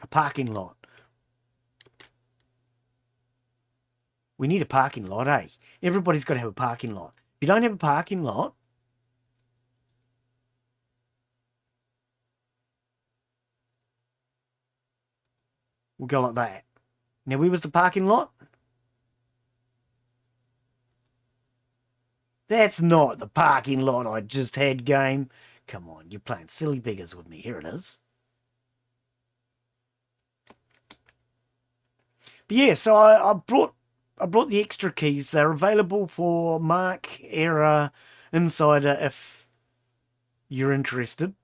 A parking lot. We need a parking lot, eh? Everybody's got to have a parking lot. If you don't have a parking lot, we'll go like that. Now, where was the parking lot? That's not the parking lot I just had, game. Come on, you're playing silly beggars with me. Here it is. But yeah, so I brought the extra keys. They're available for Mark, Era, Insider if you're interested.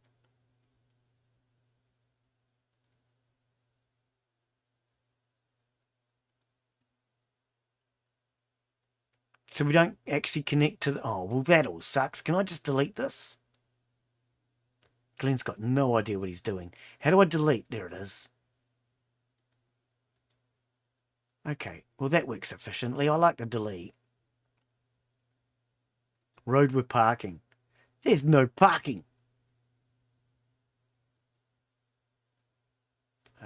So we don't actually connect to the... Oh, well, that all sucks. Can I just delete this? Glen's got no idea what he's doing. How do I delete? There it is. Okay, well, that works efficiently. I like the delete. Road with parking. There's no parking.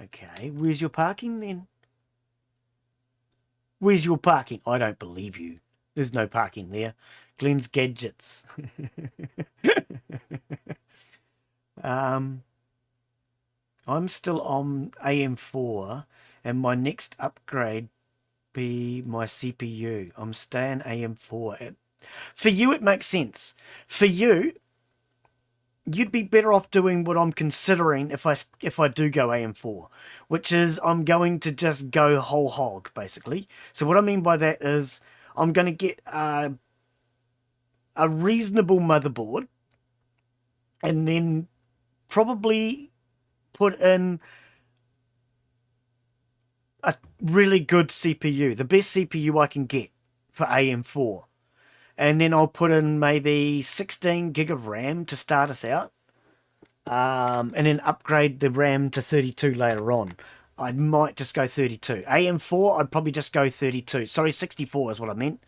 Okay, where's your parking then? Where's your parking? I don't believe you. There's no parking there. Glen's gadgets. I'm still on AM4, and my next upgrade be my CPU. I'm staying AM4. For you, it makes sense. For you, you'd be better off doing what I'm considering if I do go AM4, which is I'm going to just go whole hog, basically. So what I mean by that is I'm going to get a reasonable motherboard and then probably put in a really good CPU, the best CPU I can get for AM4. And then I'll put in maybe 16 gig of RAM to start us out. And then upgrade the RAM to 32 later on. I might just go 32. AM4, I'd probably just go 32. Sorry, 64 is what I meant.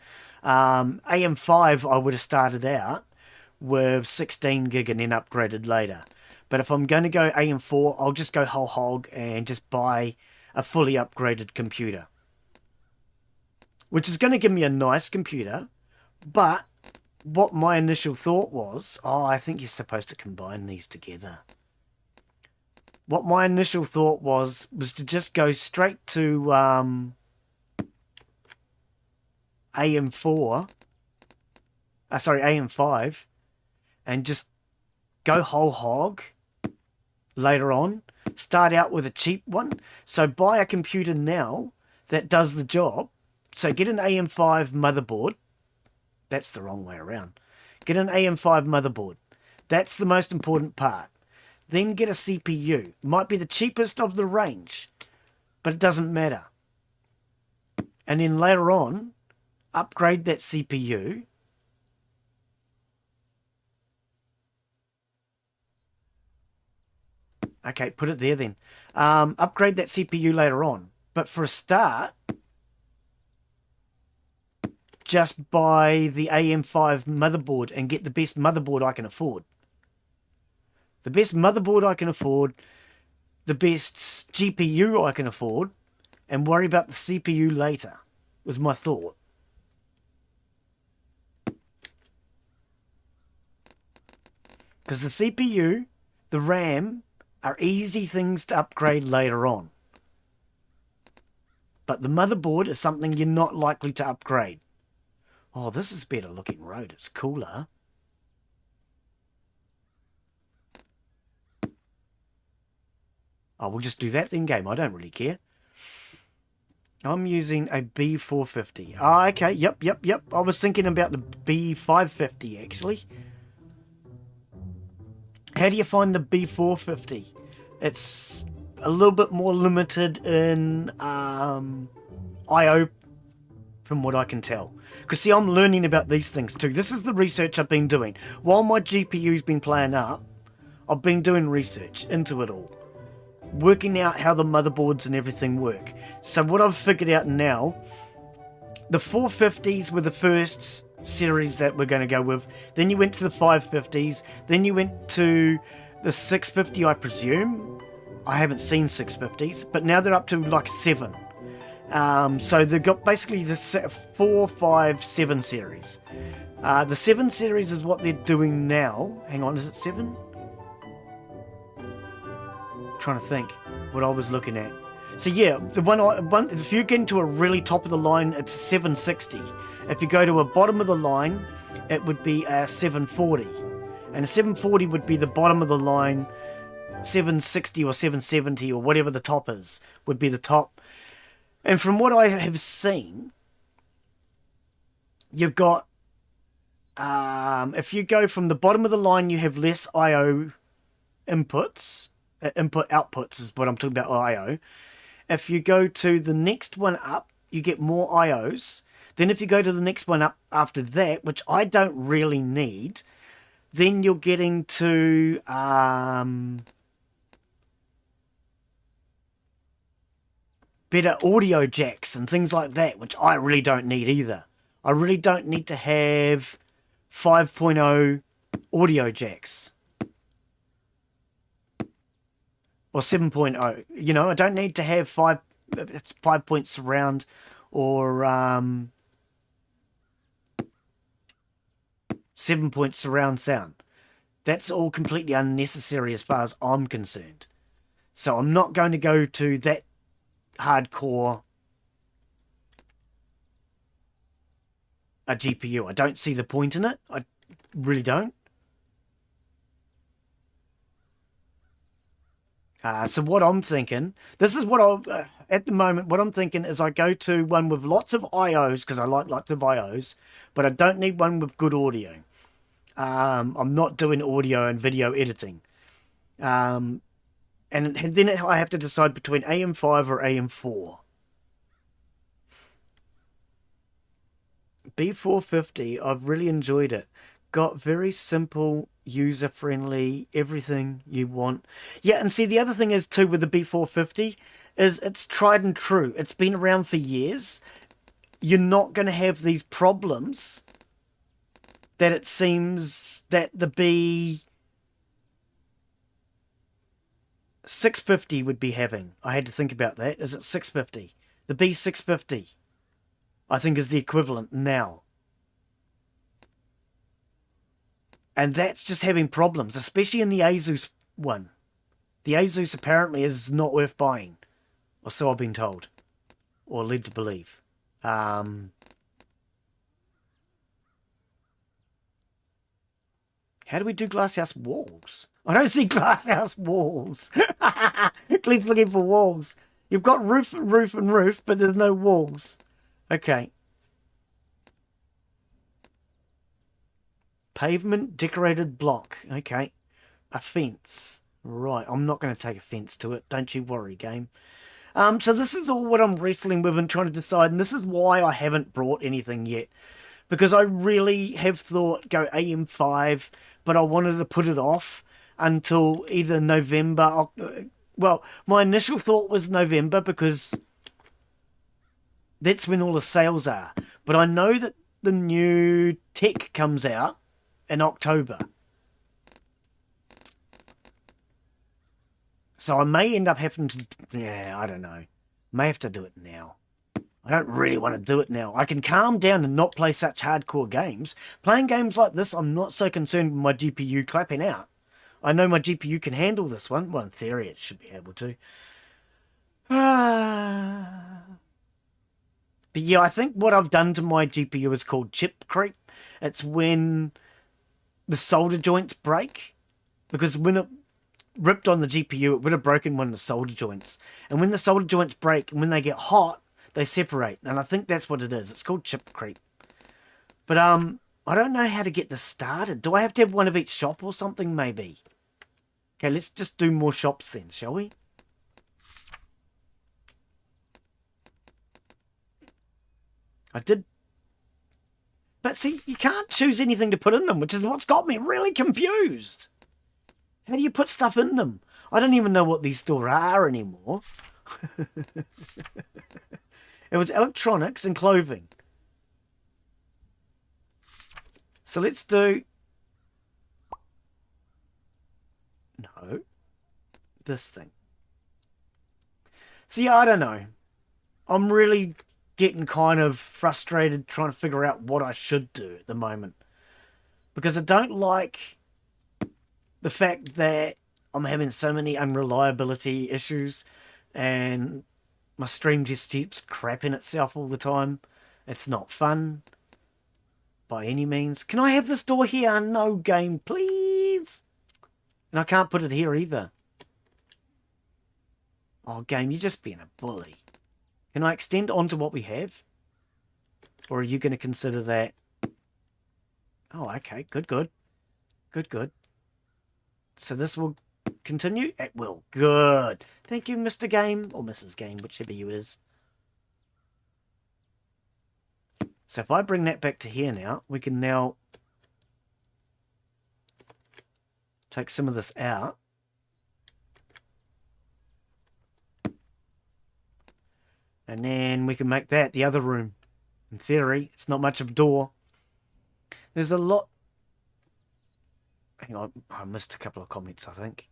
AM5, I would have started out with 16 gig and then upgraded later. But if I'm going to go AM4, I'll just go whole hog and just buy a fully upgraded computer. Which is going to give me a nice computer. But what my initial thought was, I think you're supposed to combine these together. what my initial thought was to just go straight to AM4, AM5, and just go whole hog later on. Start out with a cheap one. So buy a computer now that does the job. So get an AM5 motherboard. That's the wrong way around. Get an AM5 motherboard. That's the most important part. Then get a CPU. Might be the cheapest of the range, but it doesn't matter. And then later on, upgrade that CPU. Okay, put it there then. Upgrade that CPU later on. But for a start, just buy the AM5 motherboard and get the best motherboard I can afford. The best motherboard I can afford, the best GPU I can afford, and worry about the CPU later, was my thought. Because the CPU, the RAM, are easy things to upgrade later on. But the motherboard is something you're not likely to upgrade. Oh, this is a better looking road. It's cooler. Oh, we'll just do that in game. I don't really care. I'm using a B450. Oh, okay. Yep. I was thinking about the B550, actually. How do you find the B450? It's a little bit more limited in I/O, from what I can tell. Because, see, I'm learning about these things too. This is the research I've been doing. While my GPU's been playing up, I've been doing research into it all. Working out how the motherboards and everything work. So what I've figured out now, the 450s were the first series that we're going to go with. Then you went to the 550s. Then you went to the 650, I presume. I haven't seen 650s, but now they're up to like 7. So they've got basically the 4, 5, 7 series. The 7 series is what they're doing now. Hang on, is it 7? Trying to think what I was looking at. So yeah, the one if you get into a really top of the line, it's 760. If you go to a bottom of the line, it would be a 740, and a 740 would be the bottom of the line. 760 or 770 or whatever the top is would be the top. And from what I have seen, you've got if you go from the bottom of the line, you have less I/O inputs. Input outputs is what I'm talking about, I/O. If you go to the next one up, you get more I/Os. Then if you go to the next one up after that, which I don't really need, then you're getting to better audio jacks and things like that, which I really don't need either. I really don't need to have 5.0 audio jacks. Or 7.0, you know, I don't need to have 5-point surround or 7-point surround sound. That's all completely unnecessary as far as I'm concerned. So I'm not going to go to that hardcore a GPU. I don't see the point in it. I really don't. So what I'm thinking, this is what at the moment, what I'm thinking is I go to one with lots of IOs, because I like lots of IOs, but I don't need one with good audio. I'm not doing audio and video editing. And then I have to decide between AM5 or AM4. B450, I've really enjoyed it. Got very simple, user-friendly, everything you want. Yeah, and see, the other thing is, too, with the B450, is it's tried and true. It's been around for years. You're not going to have these problems that it seems that the B650 would be having. I had to think about that. Is it 650? The B650, I think, is the equivalent now. And that's just having problems, especially in the Asus one. The Asus apparently is not worth buying. Or so I've been told. Or led to believe. How do we do glasshouse walls? I don't see glasshouse walls. Glenn's looking for walls. You've got roof and roof and roof, but there's no walls. Okay. Pavement decorated block. Okay. A fence. Right. I'm not going to take offense to it. Don't you worry, game. So this is all what I'm wrestling with and trying to decide. And this is why I haven't brought anything yet. Because I really have thought go AM5, but I wanted to put it off until either November. Well, my initial thought was November because that's when all the sales are. But I know that the new tech comes out in October. So I may end up having to... Yeah, I don't know. May have to do it now. I don't really want to do it now. I can calm down and not play such hardcore games. Playing games like this, I'm not so concerned with my GPU clapping out. I know my GPU can handle this one. Well, in theory, it should be able to. But yeah, I think what I've done to my GPU is called chip creep. It's when the solder joints break. Because when it ripped on the GPU, it would have broken one of the solder joints. And when the solder joints break, and when they get hot, they separate. And I think that's what it is. It's called chip creep. But I don't know how to get this started. Do I have to have one of each shop or something, maybe? Okay, let's just do more shops then, shall we? I did. But see, you can't choose anything to put in them, which is what's got me really confused. How do you put stuff in them? I don't even know what these still are anymore. It was electronics and clothing. So let's do... No. This thing. See, I don't know. I'm really getting kind of frustrated trying to figure out what I should do at the moment. Because I don't like the fact that I'm having so many unreliability issues and my stream just keeps crapping itself all the time. It's not fun by any means. Can I have this door here? No, game, please. And I can't put it here either. Oh, game, you're just being a bully. Can I extend onto what we have? Or are you going to consider that? Oh, okay. Good, good. Good, good. So this will continue? It will. Good. Thank you, Mr. Game. Or Mrs. Game, whichever you is. So if I bring that back to here now, we can now take some of this out. And then we can make that the other room. In theory, it's not much of a door. There's a lot... Hang on, I missed a couple of comments, I think.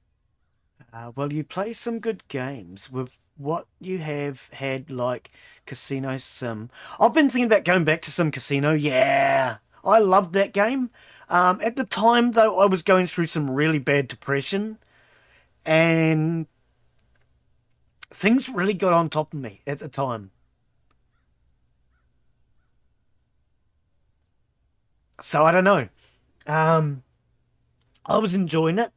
Well, you play some good games with what you have had, like Casino Sim. I've been thinking about going back to some Casino. Yeah, I loved that game. At the time, though, I was going through some really bad depression. And things really got on top of me at the time. So I don't know. I was enjoying it.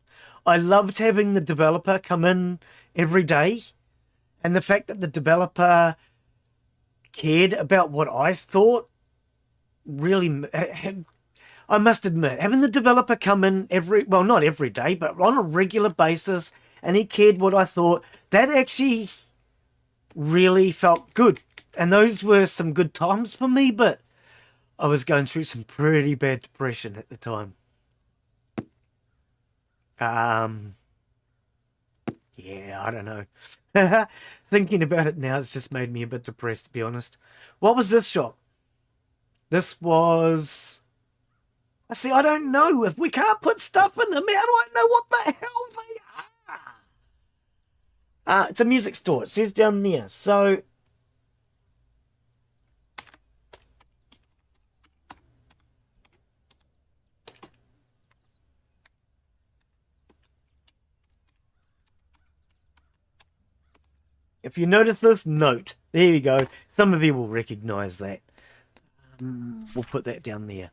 I loved having the developer come in every day. And the fact that the developer cared about what I thought really... I must admit, having the developer come in well, not every day, but on a regular basis, and he cared what I thought, that actually really felt good. And those were some good times for me, but I was going through some pretty bad depression at the time. Yeah, I don't know. Thinking about it now, it's just made me a bit depressed, to be honest. What was this shop? This was... I see, I don't know. If we can't put stuff in them, how do I know what the hell they are? It's a music store. It says down there. So... If you notice this, note. There you go. Some of you will recognize that. We'll put that down there.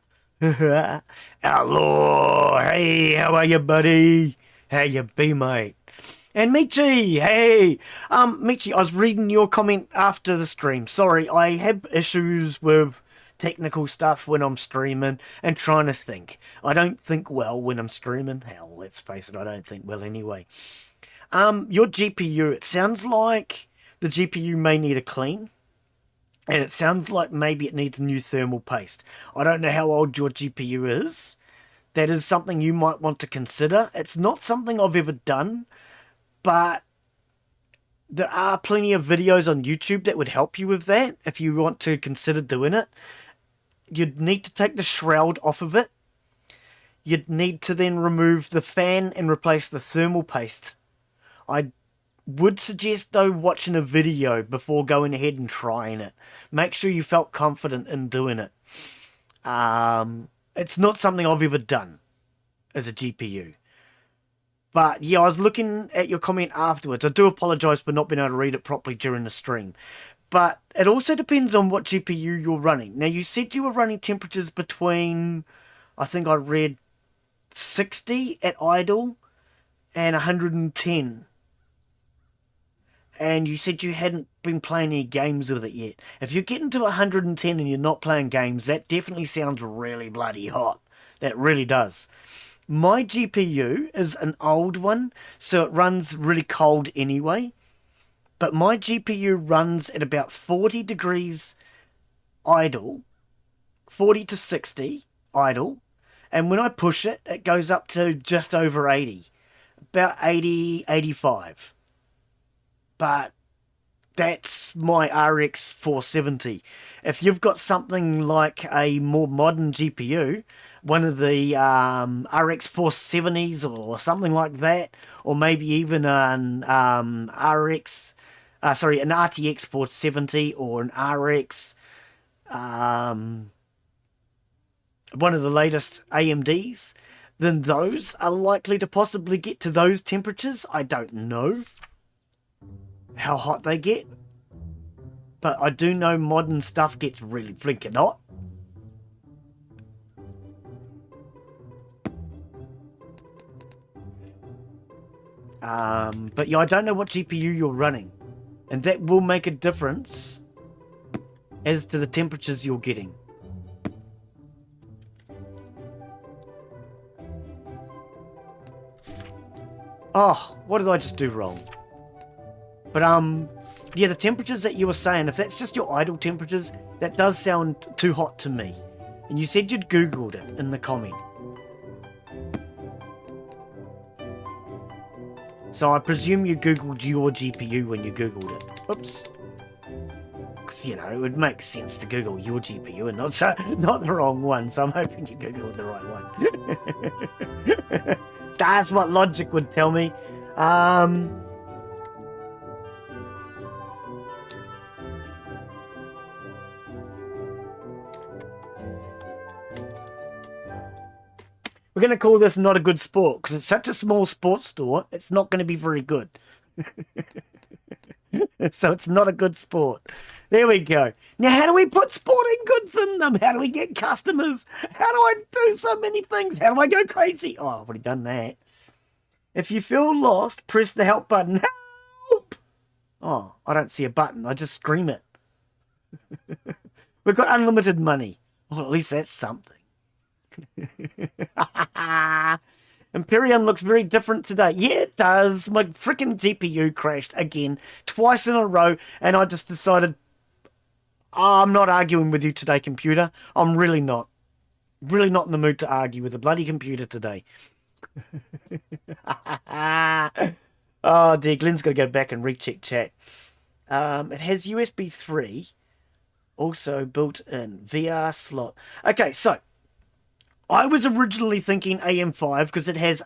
Hello. Hey, how are you, buddy? How you be, mate? And Michi, hey. Michi, I was reading your comment after the stream. Sorry, I have issues with technical stuff when I'm streaming and trying to think. I don't think well when I'm streaming. Hell, let's face it, I don't think well anyway. Your GPU, it sounds like the GPU may need a clean. And it sounds like maybe it needs new thermal paste. I don't know how old your GPU is. That is something you might want to consider. It's not something I've ever done, but there are plenty of videos on YouTube that would help you with that if you want to consider doing it. You'd need to take the shroud off of it. You'd need to then remove the fan and replace the thermal paste. I would suggest, though, watching a video before going ahead and trying it. Make sure you felt confident in doing it. It's not something I've ever done as a GPU. But yeah, I was looking at your comment afterwards. I do apologise for not being able to read it properly during the stream. But it also depends on what GPU you're running. Now, you said you were running temperatures between, I think I read 60 at idle and 110. And you said you hadn't been playing any games with it yet. If you're getting to 110 and you're not playing games, that definitely sounds really bloody hot. That really does. My GPU is an old one, so it runs really cold anyway. But my GPU runs at about 40 degrees idle, 40 to 60 idle. And when I push it, it goes up to just over 80. About 80, 85. But that's my RX 470. If you've got something like a more modern GPU, one of the RX 470s or something like that, or maybe even an an RTX 470 or an RX, one of the latest AMDs, then those are likely to possibly get to those temperatures. I don't know how hot they get, but I do know modern stuff gets really freaking hot. But yeah, I don't know what GPU you're running, and that will make a difference as to the temperatures you're getting. Oh, what did I just do wrong? But yeah, the temperatures that you were saying, if that's just your idle temperatures, that does sound too hot to me. And you said you'd Googled it in the comment. So I presume you Googled your GPU when you Googled it. Oops. Because, you know, it would make sense to Google your GPU and not the wrong one. So I'm hoping you Googled the right one. That's what logic would tell me. We're going to call this not a good sport because it's such a small sports store. It's not going to be very good. So it's not a good sport. There we go. Now, how do we put sporting goods in them? How do we get customers? How do I do so many things? How do I go crazy? Oh, I've already done that. If you feel lost, press the help button. Help! Oh, I don't see a button. I just scream it. We've got unlimited money. Well, at least that's something. Empyrion looks very different today. Yeah, it does. My freaking GPU crashed again, twice in a row, and I just decided, I'm not arguing with you today, computer. I'm really not. Really not in the mood to argue with a bloody computer today. Oh dear, Glen's got to go back and recheck chat. It has USB 3, also built in VR slot. Okay, so I was originally thinking AM5 because it has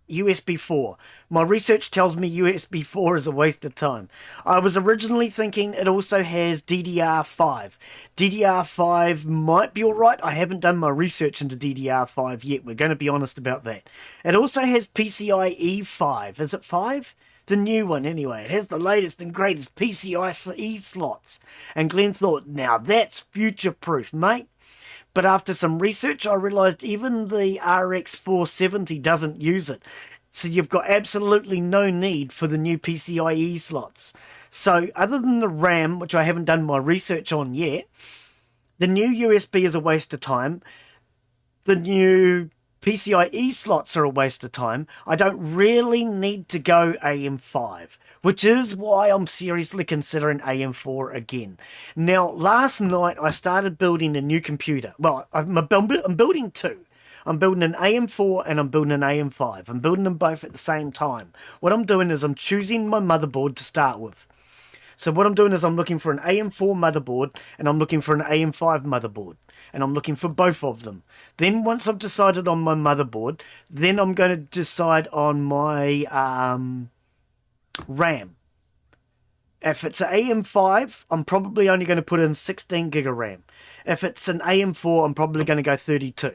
USB 4. My research tells me USB 4 is a waste of time. I was originally thinking it also has DDR5. DDR5 might be alright. I haven't done my research into DDR5 yet. We're going to be honest about that. It also has PCIe 5. Is it 5? The new one, anyway. It has the latest and greatest PCIe slots. And Glen thought, now that's future-proof, mate. But after some research, I realised even the RX 470 doesn't use it. So you've got absolutely no need for the new PCIe slots. So other than the RAM, which I haven't done my research on yet, the new USB is a waste of time. The new PCIe slots are a waste of time. I don't really need to go AM5, which is why I'm seriously considering AM4 again. Now, last night I started building a new computer. Well, I'm building two. I'm building an AM4 and I'm building an AM5. I'm building them both at the same time. What I'm doing is I'm choosing my motherboard to start with. So what I'm doing is I'm looking for an AM4 motherboard and I'm looking for an AM5 motherboard. And I'm looking for both of them. Then once I've decided on my motherboard, then I'm going to decide on my RAM. If it's an AM5, I'm probably only going to put in 16 gig of RAM. If it's an AM4, I'm probably going to go 32.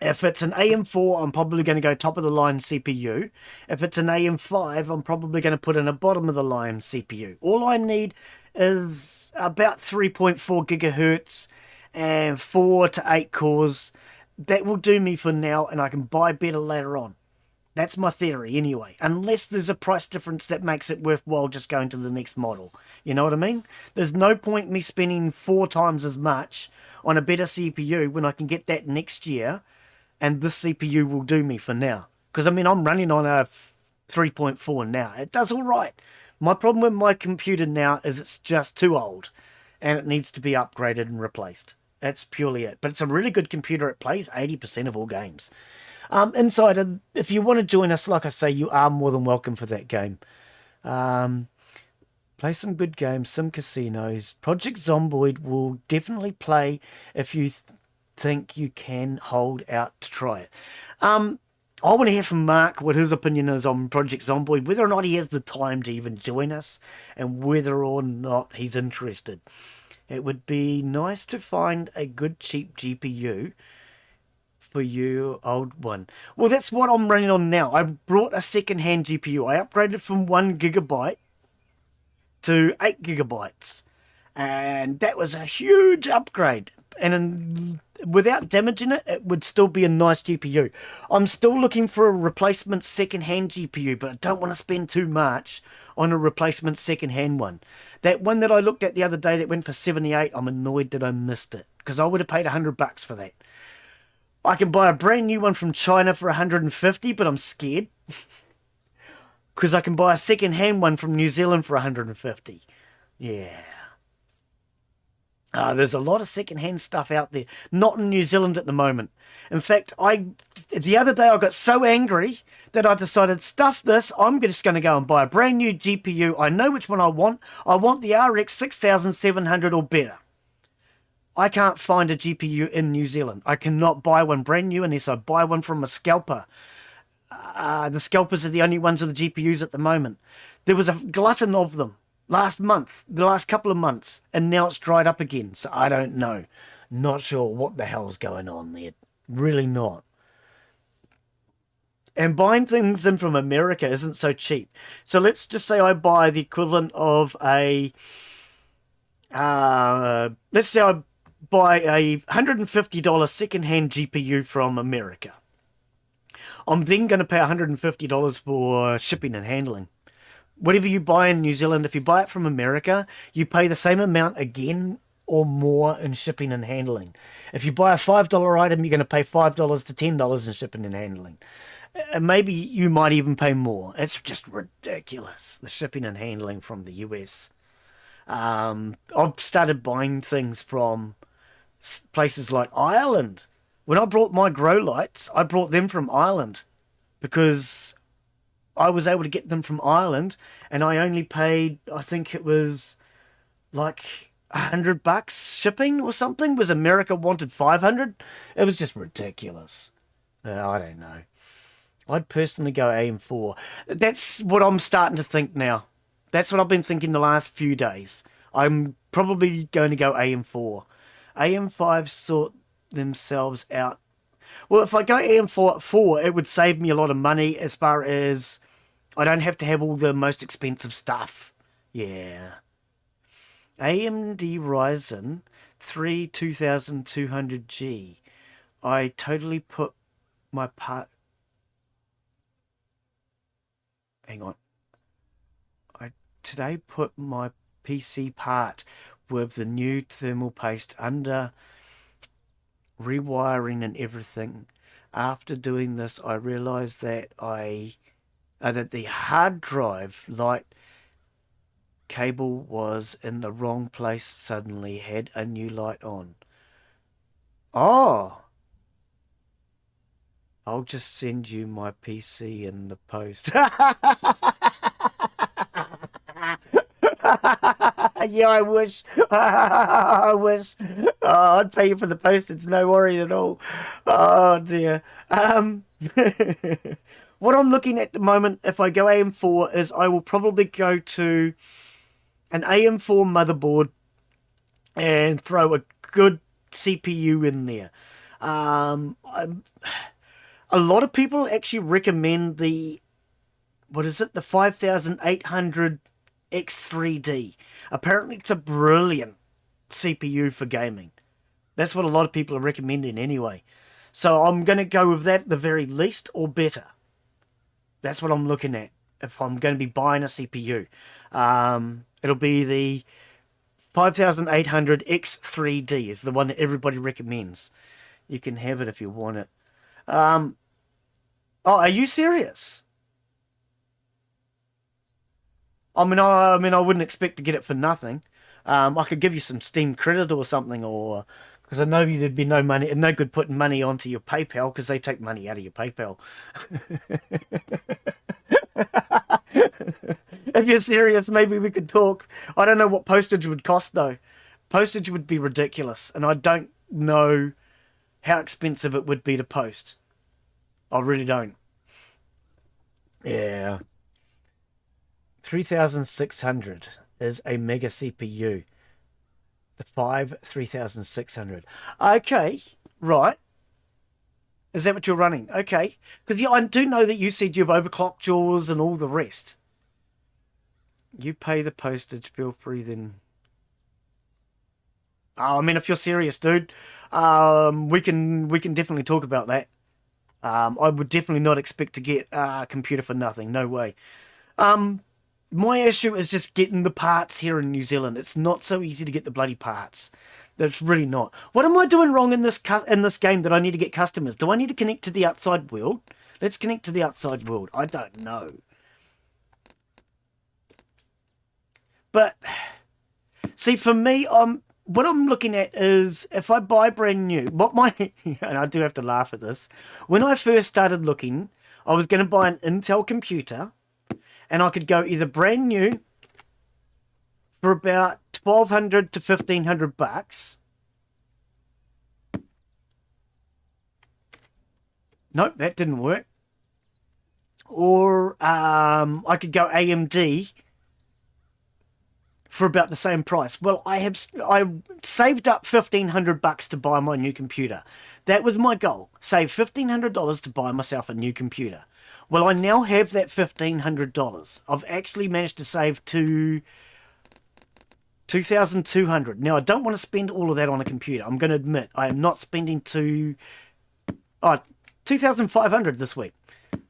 If it's an AM4, I'm probably going to go top of the line CPU. If it's an AM5, I'm probably going to put in a bottom of the line CPU. All I need is about 3.4 gigahertz and 4 to 8 cores. That will do me for now, and I can buy better later on. That's my theory anyway, unless there's a price difference that makes it worthwhile just going to the next model. You know what I mean? There's no point me spending 4 times as much on a better CPU when I can get that next year, and this CPU will do me for now. Because, I mean, I'm running on a 3.4 now. It does all right. My problem with my computer now is it's just too old, and it needs to be upgraded and replaced. That's purely it. But it's a really good computer. It plays 80% of all games. Insider, if you want to join us, like I say, you are more than welcome for that game. Play some good games, some casinos. Project Zomboid will definitely play if you think you can hold out to try it. I want to hear from Mark what his opinion is on Project Zomboid, whether or not he has the time to even join us, and whether or not he's interested. It would be nice to find a good cheap GPU for you, old one. Well, that's what I'm running on now. I brought a second-hand GPU. I upgraded from 1 gigabyte to 8 gigabytes. And that was a huge upgrade. And without damaging it, it would still be a nice GPU. I'm still looking for a replacement second-hand GPU, but I don't want to spend too much on a replacement second-hand one. That one that I looked at the other day that went for 78, I'm annoyed that I missed it, because I would have paid $100 for that. I can buy a brand new one from China for 150, but I'm scared. Because I can buy a second-hand one from New Zealand for 150. Yeah. There's a lot of second-hand stuff out there. Not in New Zealand at the moment. In fact, the other day I got so angry that I decided, stuff this, I'm just going to go and buy a brand new GPU. I know which one I want. I want the RX 6700 or better. I can't find a GPU in New Zealand. I cannot buy one brand new unless I buy one from a scalper. The scalpers are the only ones of the GPUs at the moment. There was a glutton of them last month, the last couple of months, and now it's dried up again. So I don't know. Not sure what the hell's going on there. Really not. And buying things in from America isn't so cheap. So let's just say I buy the equivalent of a... let's say I buy a $150 second-hand GPU from America. I'm then going to pay $150 for shipping and handling. Whatever you buy in New Zealand, if you buy it from America, you pay the same amount again or more in shipping and handling. If you buy a $5 item, you're going to pay $5 to $10 in shipping and handling. Maybe you might even pay more. It's just ridiculous, the shipping and handling from the US. I've started buying things from places like Ireland. When I brought my grow lights, I brought them from Ireland because I was able to get them from Ireland, and I only paid, I think it was like $100 shipping or something. Was America wanted 500? It was just ridiculous. I don't know. I'd personally go AM4. That's what I'm starting to think now. That's what I've been thinking the last few days. I'm probably going to go AM4. AM5 sort themselves out. Well, if I go AM4 at 4, it would save me a lot of money as far as I don't have to have all the most expensive stuff. Yeah. AMD Ryzen 3 2200G. I totally put my part... Hang on. I today put my PC part with the new thermal paste under rewiring and everything. After doing this, I realized that that the hard drive light cable was in the wrong place. Suddenly had a new light on. Oh, I'll just send you my PC in the post. Yeah, I wish. I wish. Oh, I'd pay you for the postage, no worry at all. Oh dear. What I'm looking at the moment, if I go AM4, is I will probably go to an AM4 motherboard and throw a good CPU in there. A lot of people actually recommend the, what is it, the 5800 X3D. Apparently it's a brilliant CPU for gaming. That's what a lot of people are recommending anyway. So I'm going to go with that at the very least, or better. That's what I'm looking at if I'm going to be buying a CPU. It'll be the 5800 X3D is the one that everybody recommends. You can have it if you want it. Oh, are you serious? I mean, I wouldn't expect to get it for nothing. I could give you some Steam credit or something, or because I know there'd be no money, no good putting money onto your PayPal because they take money out of your PayPal. If you're serious, maybe we could talk. I don't know what postage would cost though. Postage would be ridiculous, and I don't know how expensive it would be to post. I really don't. Yeah. 3600 is a mega CPU. The 3600. Okay, right. Is that what you're running? Okay. Because yeah, I do know that you said you've overclocked yours and all the rest. You pay the postage bill free then. Oh, I mean, if you're serious, dude, we can definitely talk about that. I would definitely not expect to get a computer for nothing. No way. My issue is just getting the parts here in New Zealand. It's not so easy to get the bloody parts. That's really not. What am I doing wrong in this game that I need to get customers? Do I need to connect to the outside world? Let's connect to the outside world. I don't know. But, see, for me, what I'm looking at is if I buy brand new, and I do have to laugh at this, when I first started looking, I was going to buy an Intel computer, and I could go either brand new for about $1,200 to $1,500. Nope, that didn't work. Or I could go AMD for about the same price. Well, I saved up $1,500 to buy my new computer. That was my goal. Save $1,500 to buy myself a new computer. Well, I now have that $1,500. I've actually managed to save to $2,200. Now, I don't want to spend all of that on a computer. I'm going to admit, I am not spending $2,500 this week.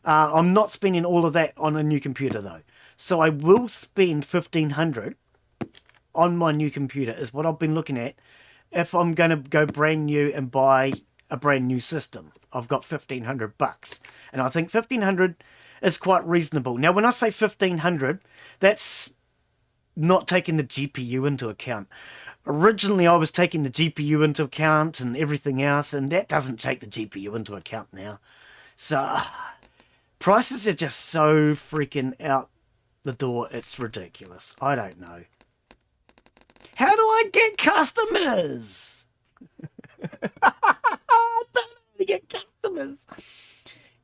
I'm not spending all of that on a new computer, though. So I will spend $1,500 on my new computer, is what I've been looking at, if I'm going to go brand new and buy a brand new system. I've got $1,500, and I think $1,500 is quite reasonable. Now, when I say $1,500, that's not taking the GPU into account. Originally, I was taking the GPU into account and everything else, and that doesn't take the GPU into account now. So, prices are just so freaking out the door, it's ridiculous. I don't know. How do I get customers? I don't know how to get customers.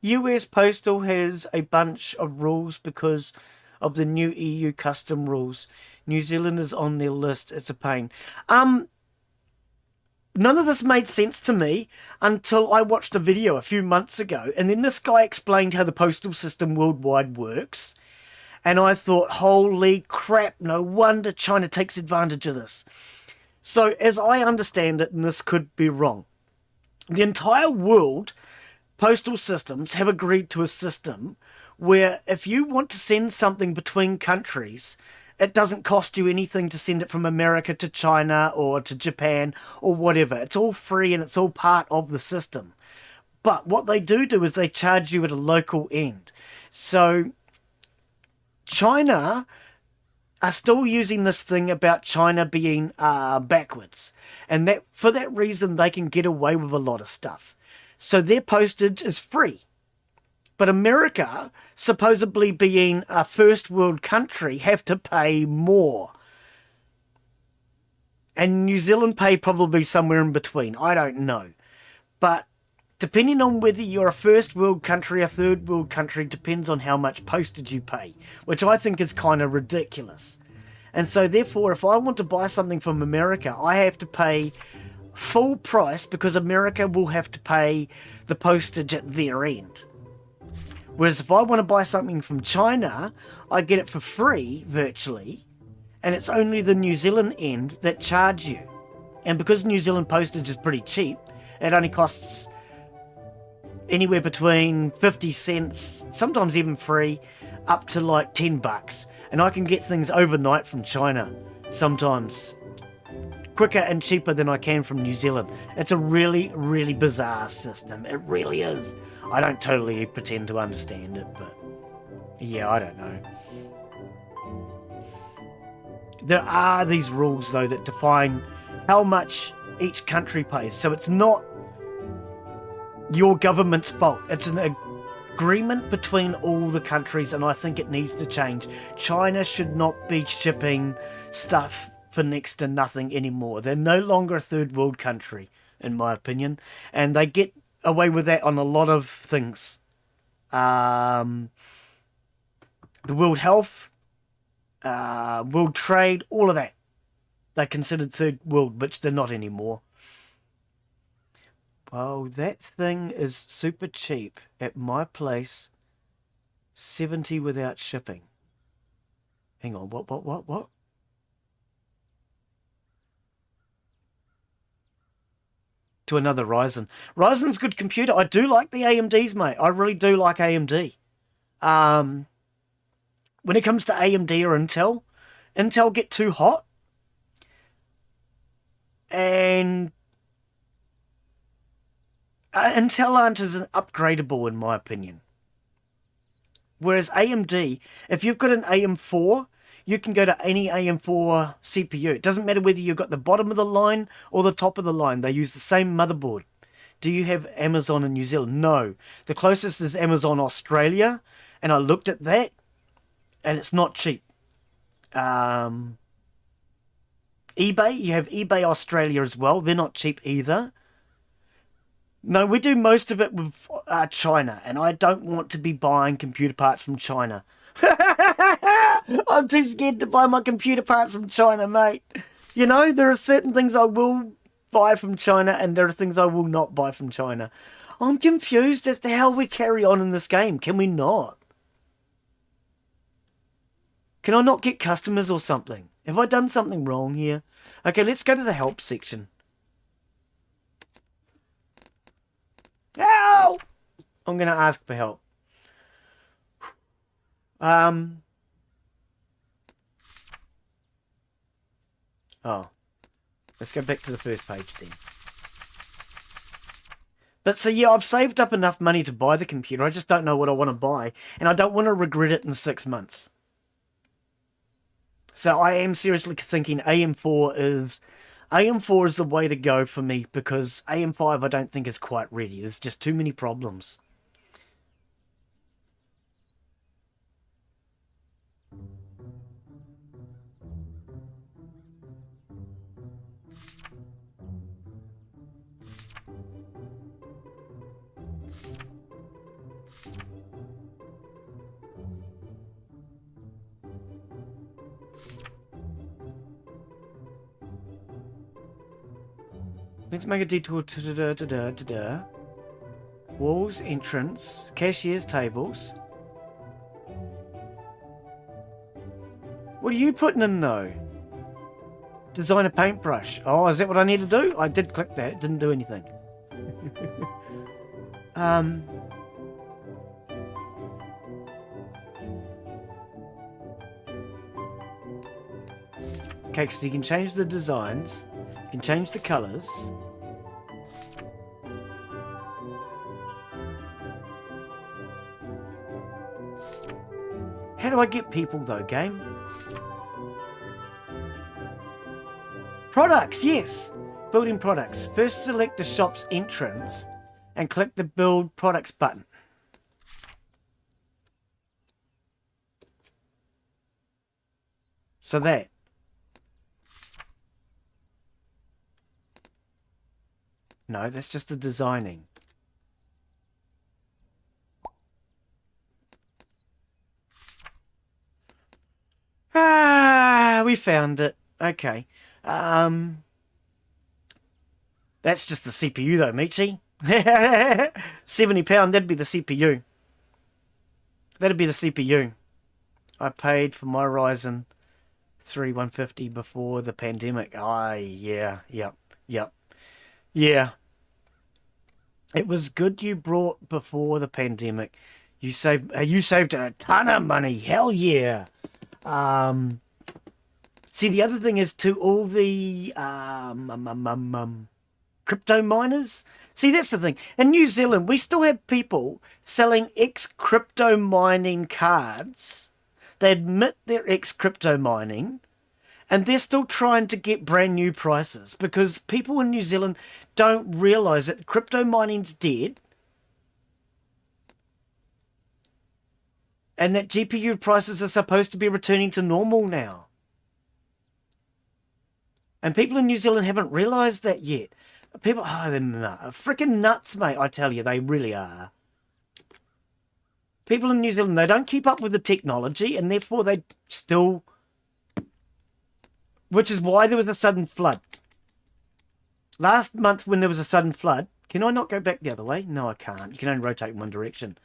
US Postal has a bunch of rules because of the new EU custom rules. New Zealand is on their list. It's a pain. None of this made sense to me until I watched a video a few months ago, and then this guy explained how the postal system worldwide works, And I thought, holy crap, no wonder China takes advantage of this. So as I understand it, and this could be wrong, the entire world postal systems have agreed to a system where if you want to send something between countries, it doesn't cost you anything to send it from America to China or to Japan or whatever. It's all free and it's all part of the system. But what they do is they charge you at a local end. So China are still using this thing about China being backwards. And that for that reason, they can get away with a lot of stuff. So their postage is free. But America, supposedly being a first world country, have to pay more. And New Zealand pay probably somewhere in between. I don't know. But depending on whether you're a first world country or third world country depends on how much postage you pay, which I think is kind of ridiculous. And so therefore, if I want to buy something from America, I have to pay full price because America will have to pay the postage at their end. Whereas if I want to buy something from China, I get it for free, virtually, and it's only the New Zealand end that charge you. And because New Zealand postage is pretty cheap, it only costs anywhere between 50 cents, sometimes even free, up to like $10. And I can get things overnight from China, sometimes quicker and cheaper than I can from New Zealand. It's a really, really bizarre system. It really is. I don't totally pretend to understand it, but yeah, I don't know. There are these rules, though, that define how much each country pays. So it's not your government's fault. It's an agreement between all the countries, and I think it needs to change. China should not be shipping stuff for next to nothing anymore. They're no longer a third world country, in my opinion, and they get away with that on a lot of things. The World Health, World Trade, all of that. They're considered third world, which they're not anymore. Well, that thing is super cheap at my place. 70 without shipping. Hang on, what? To another Ryzen. Ryzen's good computer. I do like the AMDs, mate. I really do like AMD. When it comes to AMD or Intel get too hot. And Intel aren't as upgradable, in my opinion. Whereas AMD, if you've got an AM4, you can go to any AM4 CPU. It doesn't matter whether you've got the bottom of the line or the top of the line. They use the same motherboard. Do you have Amazon in New Zealand? No. The closest is Amazon Australia, and I looked at that, and it's not cheap. eBay, you have eBay Australia as well. They're not cheap either. No, we do most of it with China, and I don't want to be buying computer parts from China. I'm too scared to buy my computer parts from China, mate. You know, there are certain things I will buy from China, and there are things I will not buy from China. I'm confused as to how we carry on in this game. Can we not? Can I not get customers or something? Have I done something wrong here? Okay, let's go to the help section. Help! I'm going to ask for help. Oh. Let's go back to the first page then. But so yeah, I've saved up enough money to buy the computer. I just don't know what I want to buy. And I don't want to regret it in 6 months. So I am seriously thinking AM4 is the way to go for me, because AM5 I don't think is quite ready. There's just too many problems. Let's make a detour to walls, entrance, cashier's tables. What are you putting in though? Design a paintbrush. Oh, is that what I need to do? I did click that. It didn't do anything. Okay, so you can change the designs. You can change the colours. How do I get people though, game? Products, yes! Building products. First select the shop's entrance and click the build products button. So that. No, that's just the designing. Ah, we found it. Okay. That's just the CPU though, Michi. £70, that'd be the CPU. That'd be the CPU. I paid for my Ryzen 3 150 before the pandemic. Yeah. Yeah. It was good you brought before the pandemic. You saved a ton of money. Hell yeah. See, the other thing is to all the crypto miners. See, that's the thing. In New Zealand, we still have people selling ex-crypto mining cards. They admit they're ex-crypto mining, and they're still trying to get brand new prices because people in New Zealand don't realise that crypto mining's dead and that GPU prices are supposed to be returning to normal now. And people in New Zealand haven't realised that yet. People, they're freaking nuts, mate. I tell you, they really are. People in New Zealand, they don't keep up with the technology, and therefore they still... Which is why there was a sudden flood. Last month when there was a sudden flood... Can I not go back the other way? No, I can't. You can only rotate in one direction.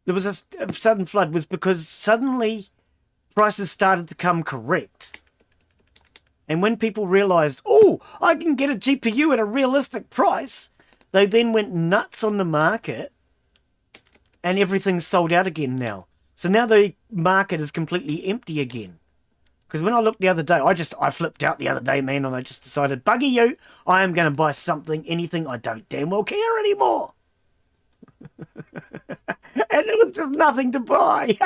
There was a sudden flood was because suddenly prices started to come correct. And when people realised, oh, I can get a GPU at a realistic price, they then went nuts on the market and everything's sold out again now. So now the market is completely empty again. Because when I looked the other day, I flipped out the other day, man, and I just decided, bugger you, I am going to buy something, anything, I don't damn well care anymore. And there was just nothing to buy.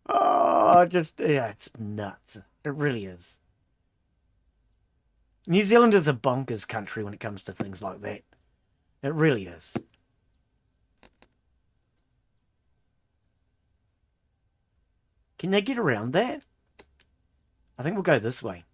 Oh, yeah, it's nuts. It really is. New Zealand is a bonkers country when it comes to things like that. It really is. Can they get around that? I think we'll go this way.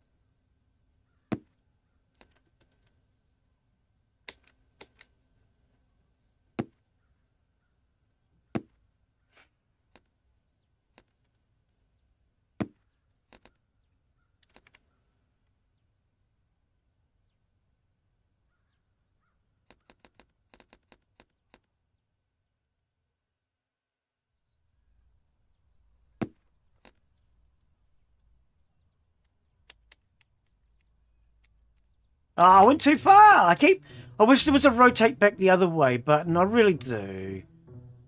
Oh, I went too far. I wish there was a rotate back the other way button. I really do.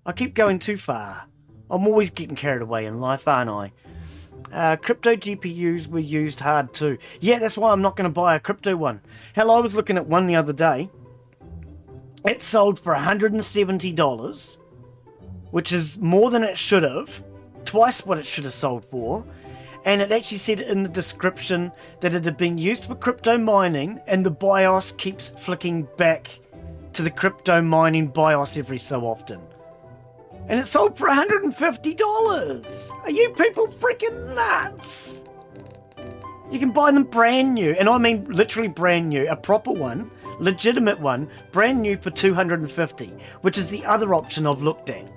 I keep going too far. I'm always getting carried away in life, aren't I? Crypto GPUs were used hard too. Yeah, that's why I'm not going to buy a crypto one. Hell, I was looking at one the other day. It sold for $170, which is more than it should have. Twice what it should have sold for. And it actually said in the description that it had been used for crypto mining and the BIOS keeps flicking back to the crypto mining BIOS every so often. And it sold for $150. Are you people freaking nuts? You can buy them brand new, and I mean literally brand new, a proper one, legitimate one, brand new for $250, which is the other option I've looked at.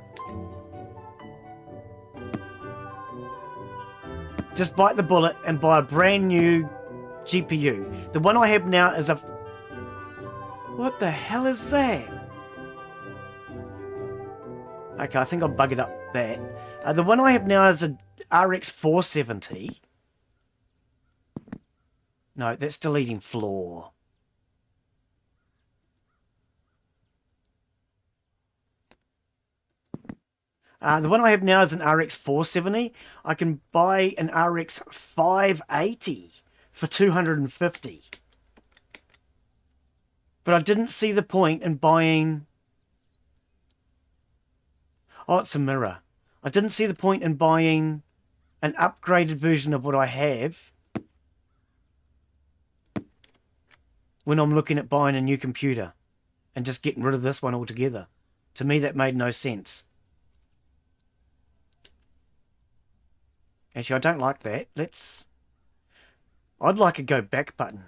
Just bite the bullet and buy a brand new GPU. The one I have now is a... What the hell is that? Okay, I think I'll buggered up that. The one I have now is a RX 470. No, that's deleting floor. The one I have now is an RX 470. I can buy an RX 580 for 250. But I didn't see the point in buying... Oh, it's a mirror. I didn't see the point in buying an upgraded version of what I have when I'm looking at buying a new computer and just getting rid of this one altogether. To me, that made no sense. Actually, I don't like that. I'd like a go back button,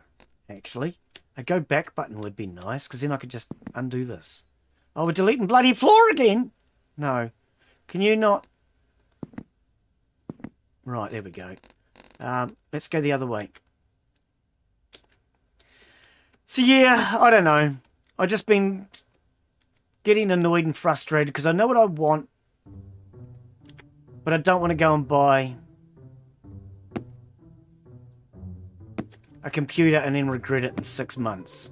actually. A go back button would be nice, because then I could just undo this. Oh, we're deleting bloody floor again! No. Can you not... Right, there we go. Let's go the other way. So yeah, I don't know. I've just been getting annoyed and frustrated, because I know what I want, but I don't want to go and buy a computer and then regret it in 6 months.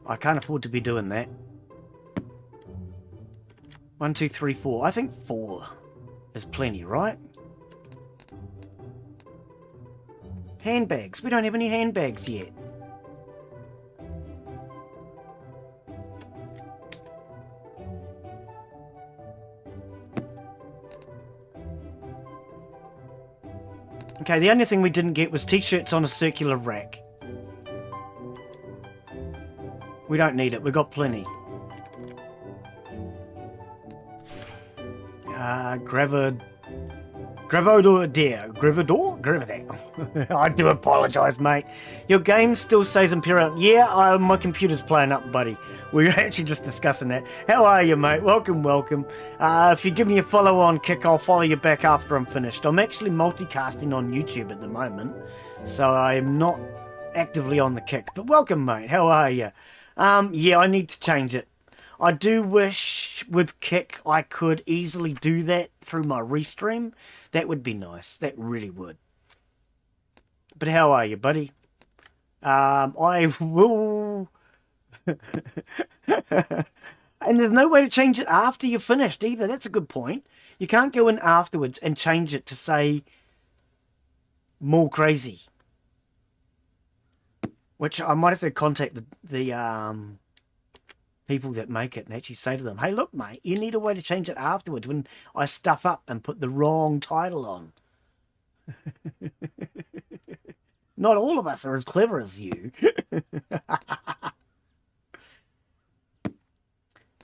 I can't afford to be doing that. 1, 2, 3, 4. I think 4 is plenty, right? Handbags. We don't have any handbags yet. Okay, the only thing we didn't get was t-shirts on a circular rack. We don't need it. We've got plenty. Gravador? I do apologise, mate. Your game still says Empyrion. Yeah, my computer's playing up, buddy. We were actually just discussing that. How are you, mate? Welcome, welcome. If you give me a follow on Kick, I'll follow you back after I'm finished. I'm actually multicasting on YouTube at the moment, so I'm not actively on the Kick. But welcome, mate. How are you? Yeah, I need to change it. I do wish with Kick I could easily do that through my restream. That would be nice. That really would. But how are you, buddy? I will... And there's no way to change it after you're finished either. That's a good point. You can't go in afterwards and change it to say more crazy. Which I might have to contact the people that make it and actually say to them, hey, look, mate, you need a way to change it afterwards when I stuff up and put the wrong title on. Not all of us are as clever as you.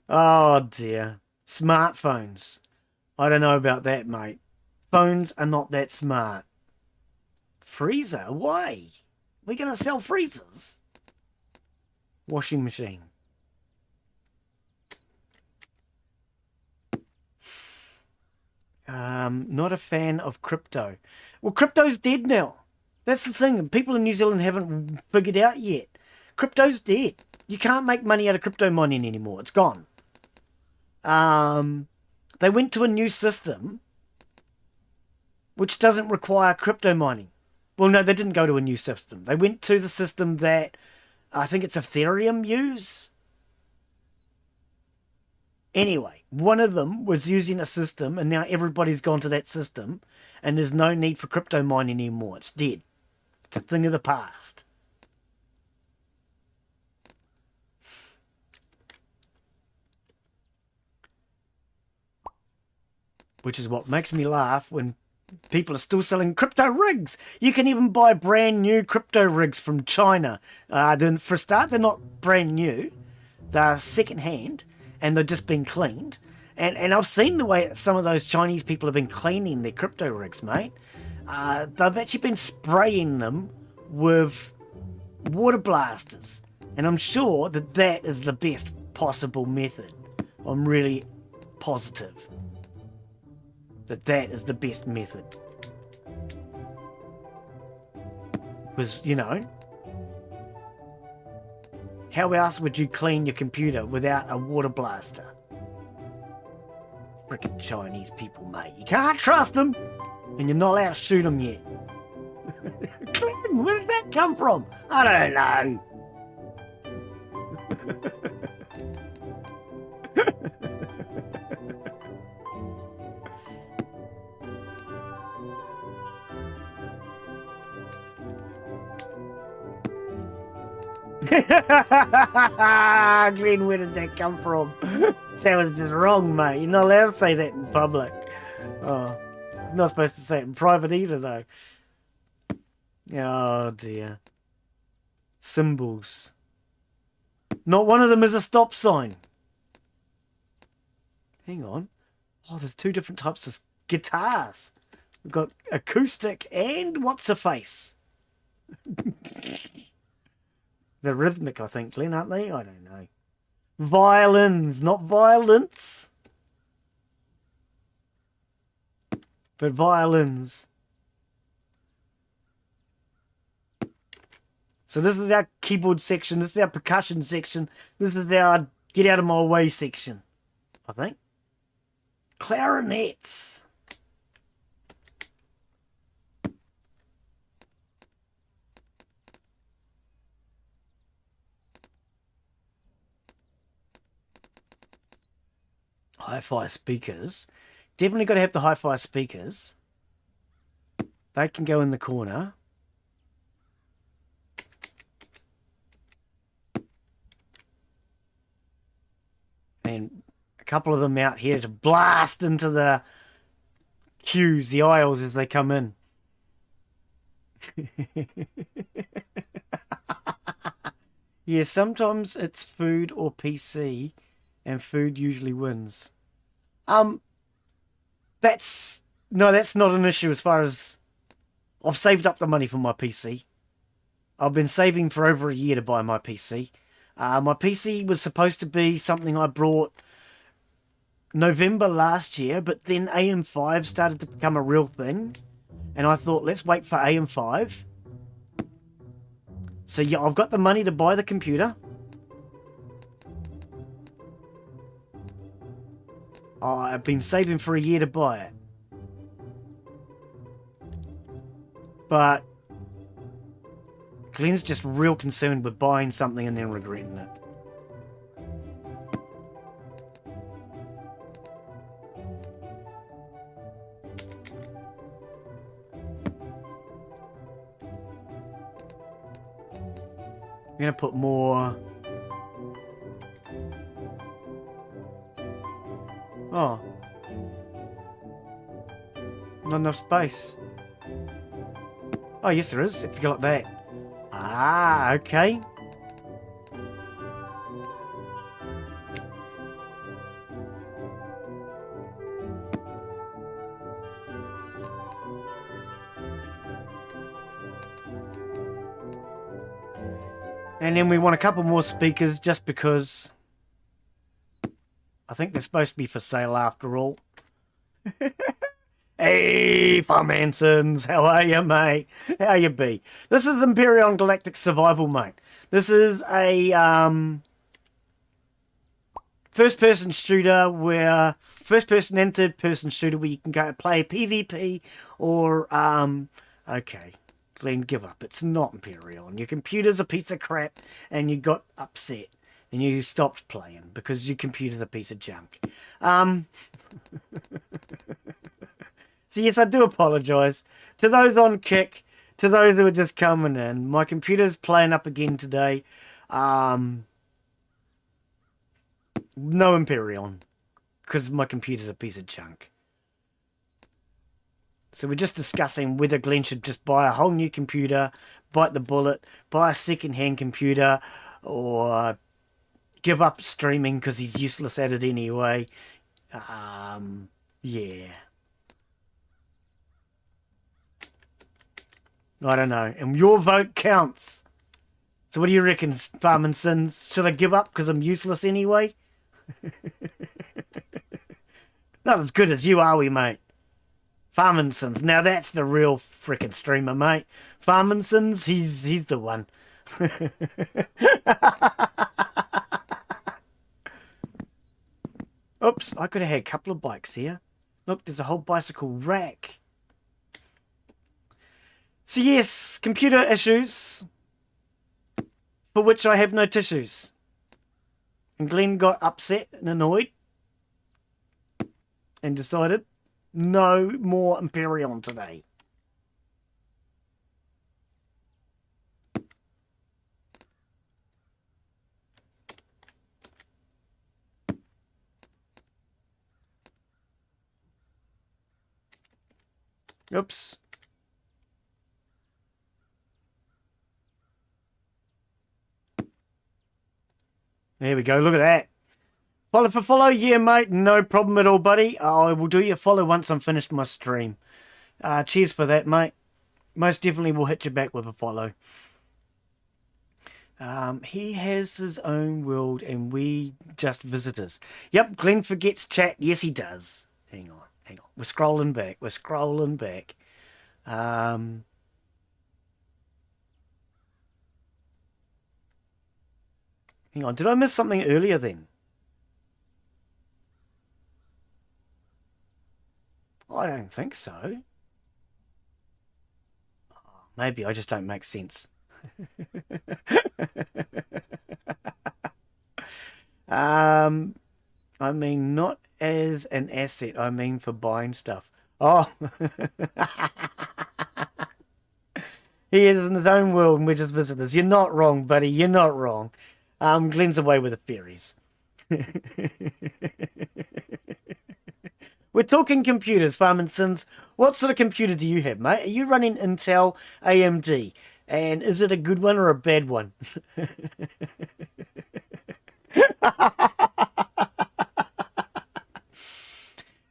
Oh, dear. Smartphones. I don't know about that, mate. Phones are not that smart. Freezer? Why? We're going to sell freezers? Washing machine. Not a fan of crypto. Well, crypto's dead now. That's the thing. People in New Zealand haven't figured out yet. Crypto's dead. You can't make money out of crypto mining anymore. It's gone. They went to a new system which doesn't require crypto mining. Well, no, they didn't go to a new system. They went to the system that I think it's Ethereum use. Anyway, one of them was using a system, and now everybody's gone to that system, and there's no need for crypto mining anymore. It's dead. It's a thing of the past. Which is what makes me laugh when people are still selling crypto rigs. You can even buy brand new crypto rigs from China. Then for a start, they're not brand new. They're second hand, and they're just been cleaned. And I've seen the way some of those Chinese people have been cleaning their crypto rigs, mate. They've actually been spraying them with water blasters. And I'm sure that that is the best possible method. I'm really positive that that is the best method. Because, you know, how else would you clean your computer without a water blaster? Frickin' Chinese people, mate. You can't trust them, and you're not allowed to shoot them yet. Glen, where did that come from? I don't know. Glen, where did that come from? That was just wrong, mate. You're not allowed to say that in public. Oh, you're not supposed to say it in private either, though. Oh, dear. Symbols. Not one of them is a stop sign. Hang on. Oh, there's two different types of guitars. We've got acoustic and what's-a-face. They're rhythmic, I think, Glen, aren't they? I don't know. Violins, not violence. But violins. So this is our keyboard section. This is our percussion section. This is our get out of my way section, I think. Clarinets. Hi-fi speakers. Definitely got to have the hi-fi speakers. They can go in the corner. And a couple of them out here to blast into the queues, the aisles as they come in. Yeah, sometimes it's food or PC, and food usually wins. That's not an issue as far as I've saved up the money for my PC. I've been saving for over a year to buy my PC. My PC was supposed to be something I brought November last year, but then AM5 started to become a real thing, and I thought, let's wait for AM5. So yeah, I've got the money to buy the computer. I've been saving for a year to buy it. But Glen's just real concerned with buying something and then regretting it. I'm going to put more... Oh. Not enough space. Oh, yes there is, if you go like that. Ah, okay. And then we want a couple more speakers just because I think they're supposed to be for sale after all. Hey, Farm Hansons, how are you, mate? How you be? This is Empyrion Galactic Survival, mate. This is a first-person shooter where first-person and third-person shooter where you can go play PvP or okay, Glen, give up. It's not Empyrion. Your computer's a piece of crap, and you got upset and you stopped playing because your computer's a piece of junk. So yes, I do apologise to those on Kick, to those who are just coming in. My computer's playing up again today. No Empyrion, because my computer's a piece of junk. So we're just discussing whether Glen should just buy a whole new computer, bite the bullet, buy a second-hand computer, or give up streaming because he's useless at it anyway. Yeah. I don't know. And your vote counts. So what do you reckon, Farm Sins? Should I give up because I'm useless anyway? Not as good as you, are we, mate? Farm Sins. Now that's the real frickin' streamer, mate. Farm Sins, he's the one. Oops, I could have had a couple of bikes here. Look, there's a whole bicycle rack. So yes, computer issues, for which I have no tissues. And Glen got upset and annoyed and decided no more Empyrion today. Oops. There we go, look at that. Follow for follow, yeah mate, no problem at all buddy. I will do your follow once I'm finished my stream. Cheers for that mate. Most definitely will hit you back with a follow. He has his own world and we just visitors. Yep, Glen forgets chat, yes he does. Hang on. We're scrolling back. Hang on, did I miss something earlier then? I don't think so. Maybe I just don't make sense. I mean, not as an asset, I mean for buying stuff. Oh. He is in his own world and we're just visitors. You're not wrong, buddy. You're not wrong. Glen's away with the fairies. We're talking computers, Farm and Sins. What sort of computer do you have, mate? Are you running Intel AMD? And is it a good one or a bad one?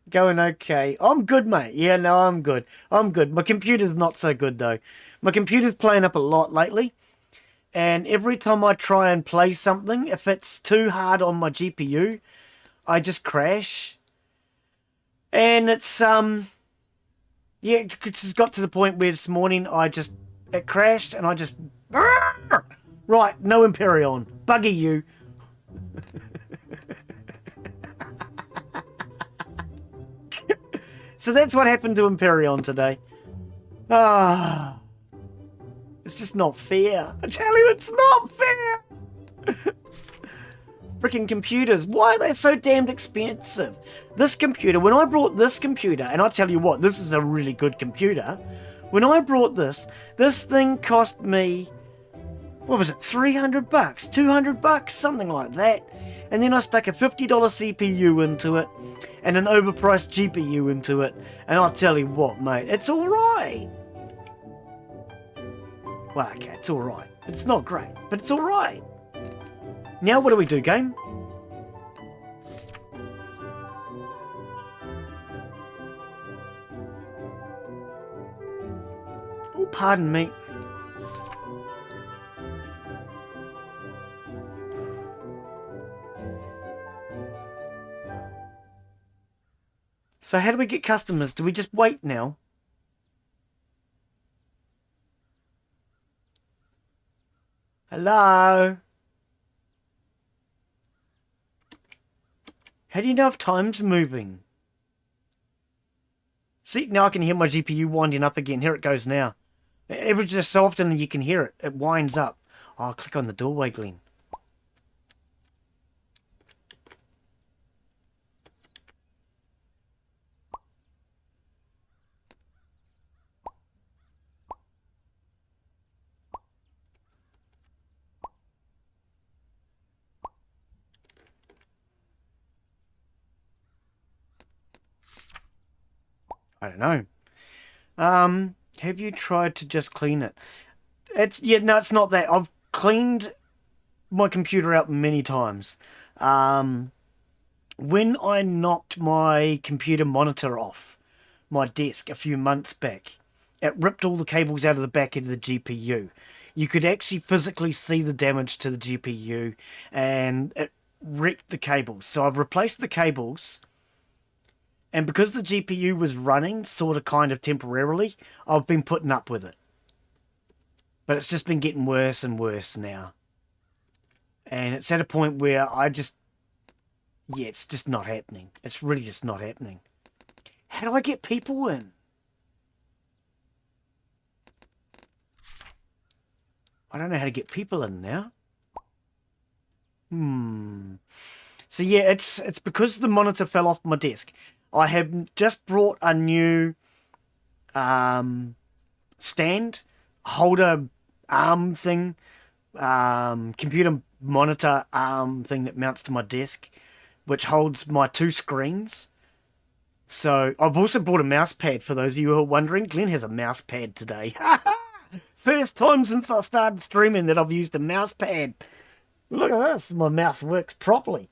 Going okay. I'm good, mate. Yeah, no, I'm good. My computer's not so good, though. My computer's playing up a lot lately. And every time I try and play something, if it's too hard on my GPU, I just crash. And it's, yeah, it's got to the point where this morning it crashed and I just, right, no Empyrion. Buggy you. So that's what happened to Empyrion today. It's just not fair. I tell you, it's not fair. Freaking computers. Why are they so damned expensive? This computer, when I brought this computer, and I tell you what, this is a really good computer. When I brought this thing cost me, what was it, 300 bucks, 200 bucks, something like that. And then I stuck a $50 CPU into it and an overpriced GPU into it. And I'll tell you what, mate, it's all right. Well, okay, it's all right. It's not great, but it's all right. Now what do we do, game? Oh, pardon me. So how do we get customers? Do we just wait now? Hello? How do you know if time's moving? See, now I can hear my GPU winding up again. Here it goes now. Every just so often you can hear it. It winds up. Oh, click on the doorway, Glen. I don't know. Have you tried to just clean it? No, it's not that. I've cleaned my computer out many times. When I knocked my computer monitor off my desk a few months back, it ripped all the cables out of the back end of the GPU. You could actually physically see the damage to the GPU and it wrecked the cables. So I've replaced the cables. And because the GPU was running sort of kind of temporarily, I've been putting up with it. But it's just been getting worse and worse now. And it's at a point where Yeah, it's just not happening. It's really just not happening. How do I get people in? I don't know how to get people in now. So yeah, it's because the monitor fell off my desk. I have just brought a new stand, holder, arm thing, computer monitor arm thing that mounts to my desk, which holds my 2 screens. So I've also bought a mouse pad for those of you who are wondering. Glen has a mouse pad today. First time since I started streaming that I've used a mouse pad. Look at this, my mouse works properly.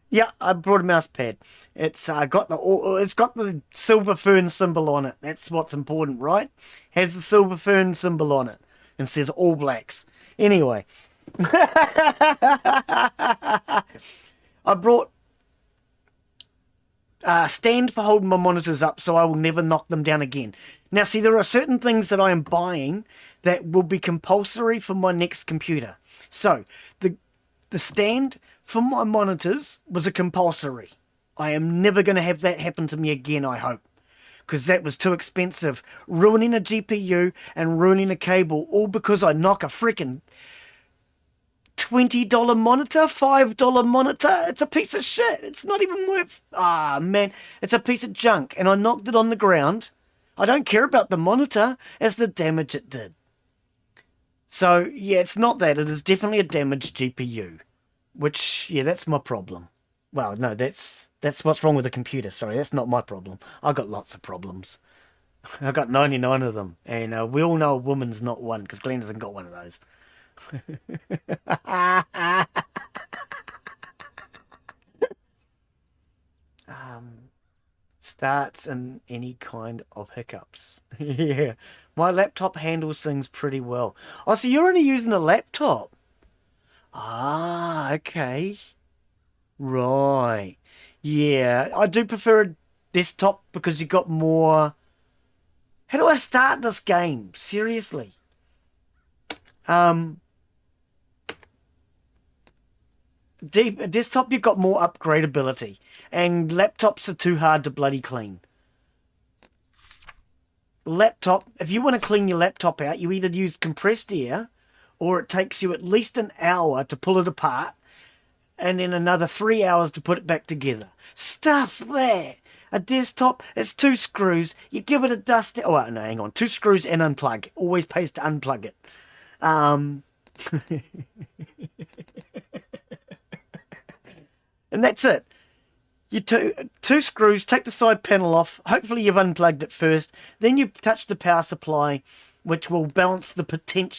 Yeah, I brought a mouse pad. It's got the silver fern symbol on it. That's what's important, right? Has the silver fern symbol on it and says All Blacks. Anyway, I brought a stand for holding my monitors up so I will never knock them down again. Now, see, there are certain things that I am buying that will be compulsory for my next computer. So, the stand for my monitors was a compulsory. I am never going to have that happen to me again, I hope. Because that was too expensive. Ruining a GPU and ruining a cable, all because I knock a freaking $20 monitor, $5 monitor. It's a piece of shit. It's not even worth... Ah, man. It's a piece of junk. And I knocked it on the ground. I don't care about the monitor as the damage it did. So, yeah, it's not that. It is definitely a damaged GPU. Which, yeah, that's my problem. Well, no, that's what's wrong with the computer. Sorry, that's not my problem. I've got lots of problems. I've got 99 of them. And we all know a woman's not one, because Glen hasn't got one of those. Starts in any kind of hiccups. Yeah, my laptop handles things pretty well. Oh, so you're only using a laptop? Ah, okay. Right. Yeah, I do prefer a desktop because you got more... How do I start this game? Seriously. Desktop, you've got more upgradability. And laptops are too hard to bloody clean. Laptop, if you want to clean your laptop out, you either use compressed air, or it takes you at least an hour to pull it apart, and then another 3 hours to put it back together. Stuff there. A desktop, it's 2 screws. You give it a dust... Oh, no, hang on. 2 screws and unplug. Always pays to unplug it. And that's it. You two screws, take the side panel off. Hopefully you've unplugged it first. Then you touch the power supply, which will balance the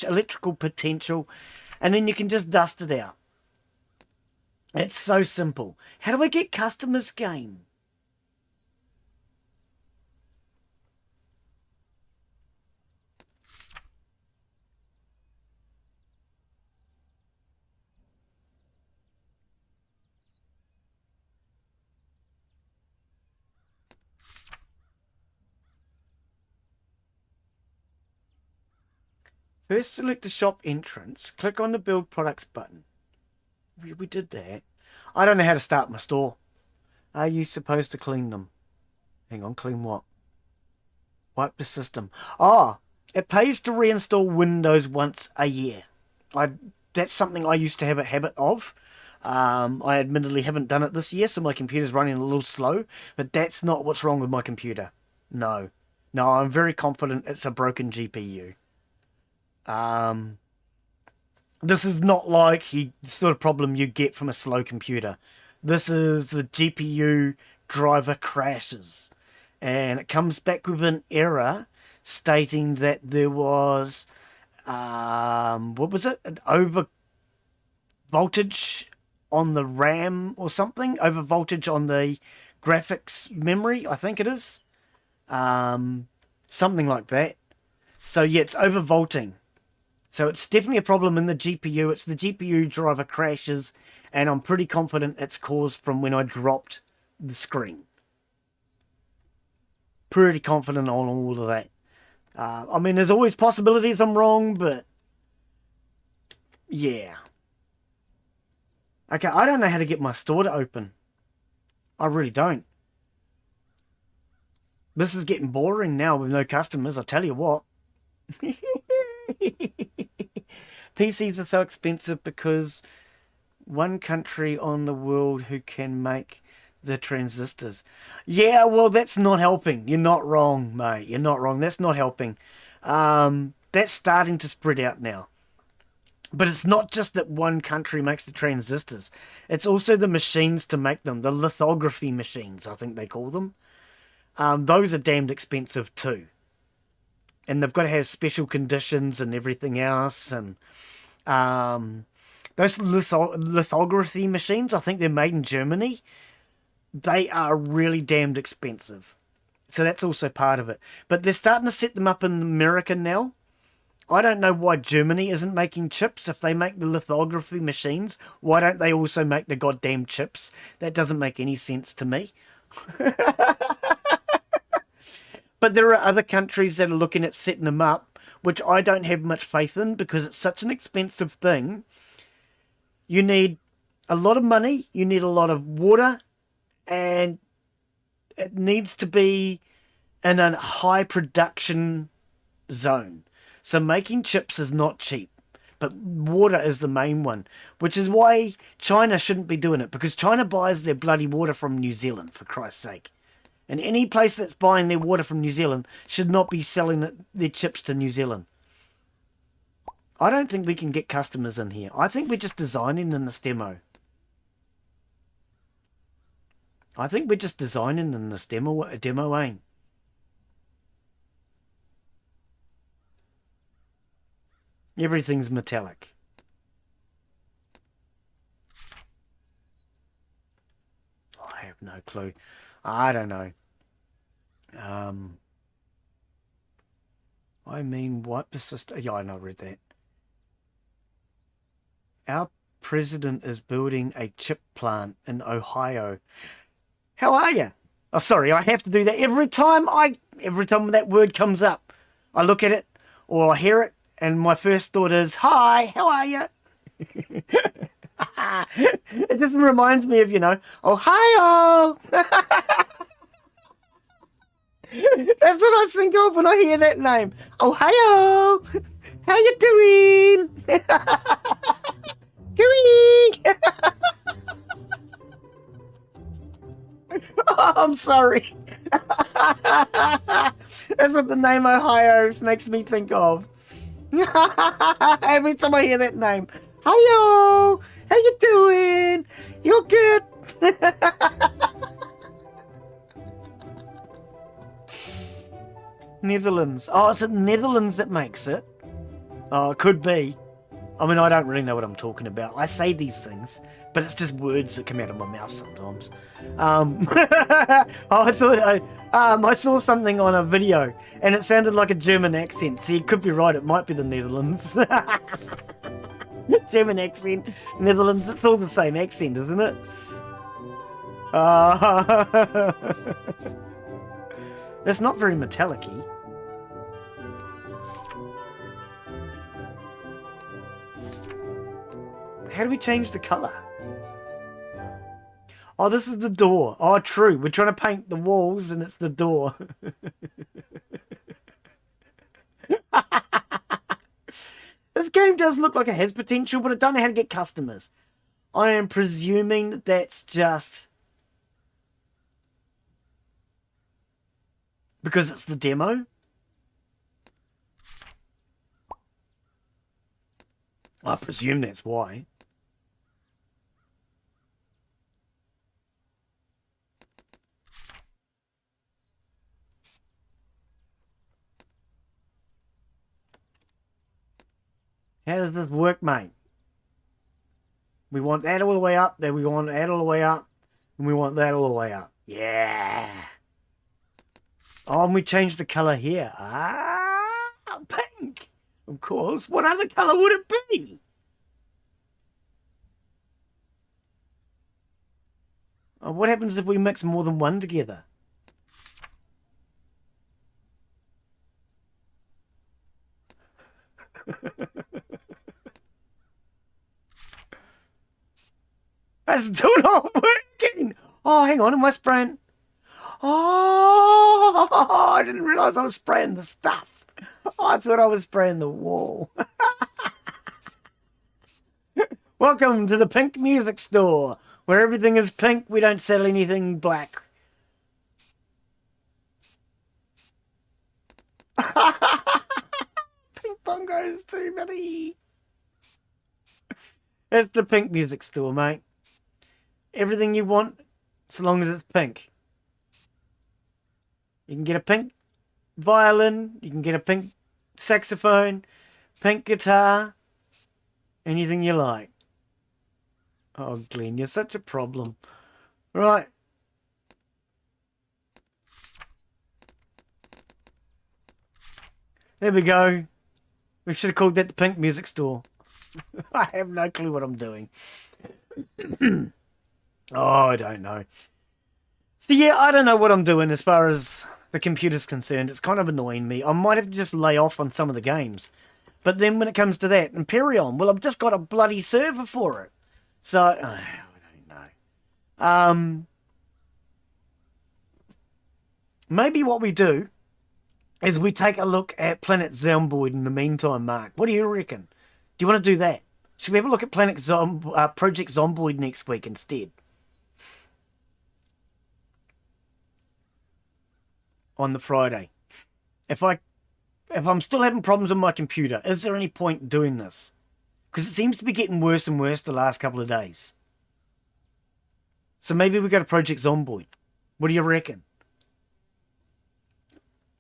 electrical potential. And then you can just dust it out. It's so simple. How do I get customers game? First, select the shop entrance. Click on the Build Products button. We did that. I don't know how to start my store. Are you supposed to clean them? Hang on, clean what? Wipe the system. Oh, it pays to reinstall Windows once a year. That's something I used to have a habit of. I admittedly haven't done it this year, so my computer's running a little slow. But that's not what's wrong with my computer. No. No, I'm very confident it's a broken GPU. This is not like the sort of problem you get from a slow computer. This is the GPU driver crashes. And it comes back with an error stating that there was, what was it? An over voltage on the RAM or something? Over voltage on the graphics memory, I think it is. Something like that. So yeah, it's overvolting. So it's definitely a problem in the GPU. It's the GPU driver crashes, and I'm pretty confident it's caused from when I dropped the screen. Pretty confident on all of that. I mean, there's always possibilities I'm wrong, but yeah. Okay, I don't know how to get my store to open. I really don't. This is getting boring now with no customers, I tell you what. PCs are so expensive because one country on the world who can make the transistors. Yeah, well, that's not helping. You're not wrong, mate. You're not wrong. That's not helping. That's starting to spread out now. But it's not just that one country makes the transistors. It's also the machines to make them. The lithography machines, I think they call them. Those are damned expensive too. And they've got to have special conditions and everything else. And those lithography machines, I think they're made in Germany. They are really damned expensive. So that's also part of it. But they're starting to set them up in America now. I don't know why Germany isn't making chips. If they make the lithography machines, why don't they also make the goddamn chips? That doesn't make any sense to me. But there are other countries that are looking at setting them up, which I don't have much faith in because it's such an expensive thing. You need a lot of money, you need a lot of water, and it needs to be in a high production zone. So making chips is not cheap, but water is the main one, which is why China shouldn't be doing it, because China buys their bloody water from New Zealand, for Christ's sake. And any place that's buying their water from New Zealand should not be selling their chips to New Zealand. I don't think we can get customers in here. I think we're just designing in this demo. I think we're just designing in this demo, ain't? Everything's metallic. I have no clue. I don't know. I mean, what persist? Yeah, I know, I read that. Our president is building a chip plant in Ohio. How are you? Oh, sorry, I have to do that every time that word comes up. I look at it or I hear it, and my first thought is, "Hi, how are you?" It just reminds me of, Ohio. That's what I think of when I hear that name. Ohio. How you doing? Kiwi. Oh, I'm sorry. That's what the name Ohio makes me think of. Every time I hear that name. Hiyo! How you doing? You're good? Netherlands. Oh, is it Netherlands that makes it? Oh, it could be. I mean, I don't really know what I'm talking about. I say these things, but it's just words that come out of my mouth sometimes. I thought I saw something on a video, and it sounded like a German accent. See, it could be right. It might be the Netherlands. German accent, Netherlands. It's all the same accent, isn't it? It's not very metallic-y. How do we change the colour? Oh, this is the door. Oh, true. We're trying to paint the walls and it's the door. This game does look like it has potential, but I don't know how to get customers. I am presuming that's just because it's the demo. I presume that's why. How does this work, mate? We want that all the way up, then we want that all the way up, and we want that all the way up. Yeah. Oh, and we change the colour here. Ah, pink. Of course. What other colour would it be? Oh, what happens if we mix more than one together? That's still not working. Oh, hang on. Am I spraying? Oh, I didn't realize I was spraying the stuff. I thought I was spraying the wall. Welcome to the Pink Music Store, where everything is pink. We don't sell anything black. Pink bongos too many. It's the Pink Music Store, mate. Everything you want, so long as it's pink. You can get a pink violin, you can get a pink saxophone, pink guitar, anything you like. Oh, Glen, you're such a problem. Right. There we go. We should have called that the Pink Music Store. I have no clue what I'm doing. Oh, I don't know. So yeah, I don't know what I'm doing as far as the computer's concerned. It's kind of annoying me. I might have to just lay off on some of the games. But then when it comes to that, Empyrion, well, I've just got a bloody server for it. So, I don't know. Maybe what we do is we take a look at Planet Zomboid in the meantime, Mark. What do you reckon? Do you want to do that? Should we have a look at Project Zomboid next week instead? On the Friday. If I'm still having problems on my computer, is there any point doing this? Because it seems to be getting worse and worse the last couple of days. So maybe we go to Project Zomboid. What do you reckon?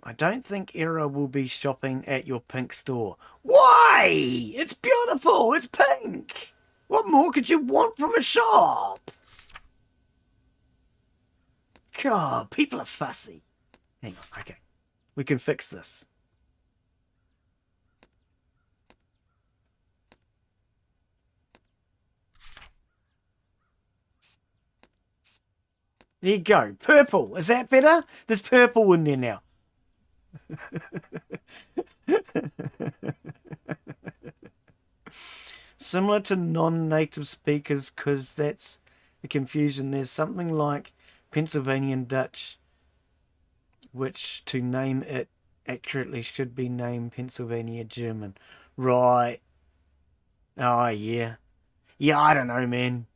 I don't think Era will be shopping at your pink store. Why? It's beautiful. It's pink. What more could you want from a shop? God, people are fussy. Hang on, okay. We can fix this. There you go. Purple. Is that better? There's purple in there now. Similar to non-native speakers, because that's the confusion. There's something like Pennsylvanian Dutch, which to name it accurately should be named Pennsylvania German. Right. Oh, yeah. Yeah, I don't know, man.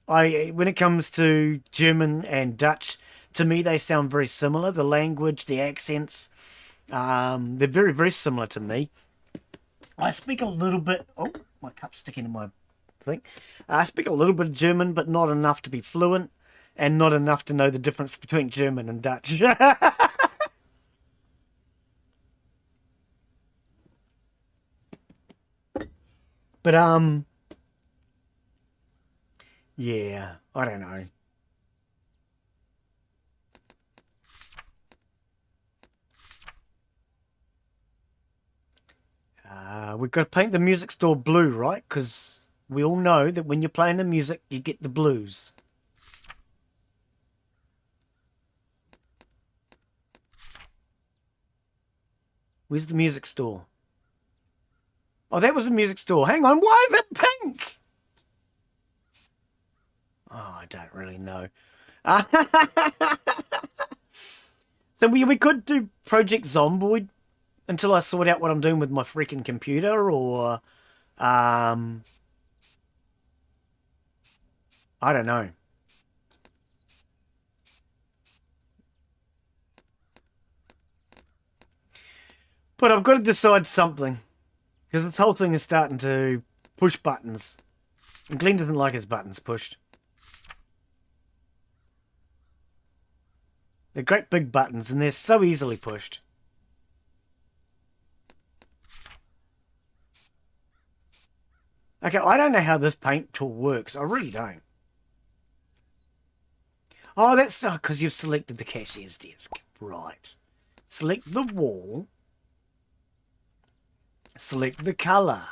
When it comes to German and Dutch, to me they sound very similar. The language, the accents, they're very, very similar to me. I speak a little bit... Oh, my cup's sticking in my thing. I speak a little bit of German, but not enough to be fluent, and not enough to know the difference between German and Dutch. But, yeah, I don't know. We've got to paint the music store blue, right? Because we all know that when you're playing the music, you get the blues. Where's the music store? Oh, that was the music store. Hang on, why is it pink? Oh, I don't really know. So we could do Project Zomboid until I sort out what I'm doing with my freaking computer, or I don't know. But I've got to decide something, because this whole thing is starting to push buttons, and Glen doesn't like his buttons pushed. They're great big buttons, and they're so easily pushed. Okay, I don't know how this paint tool works. I really don't. Oh, that's because you've selected the cashier's desk. Right. Select the wall. Select the colour.